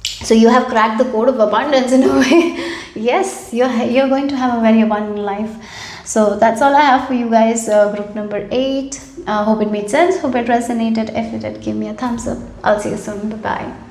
So you have cracked the code of abundance in a way. Yes, you're going to have a very abundant life. So that's all I have for you guys, group number 8. Hope it made sense. Hope it resonated. If it did, give me a thumbs up. I'll see you soon. Bye-bye.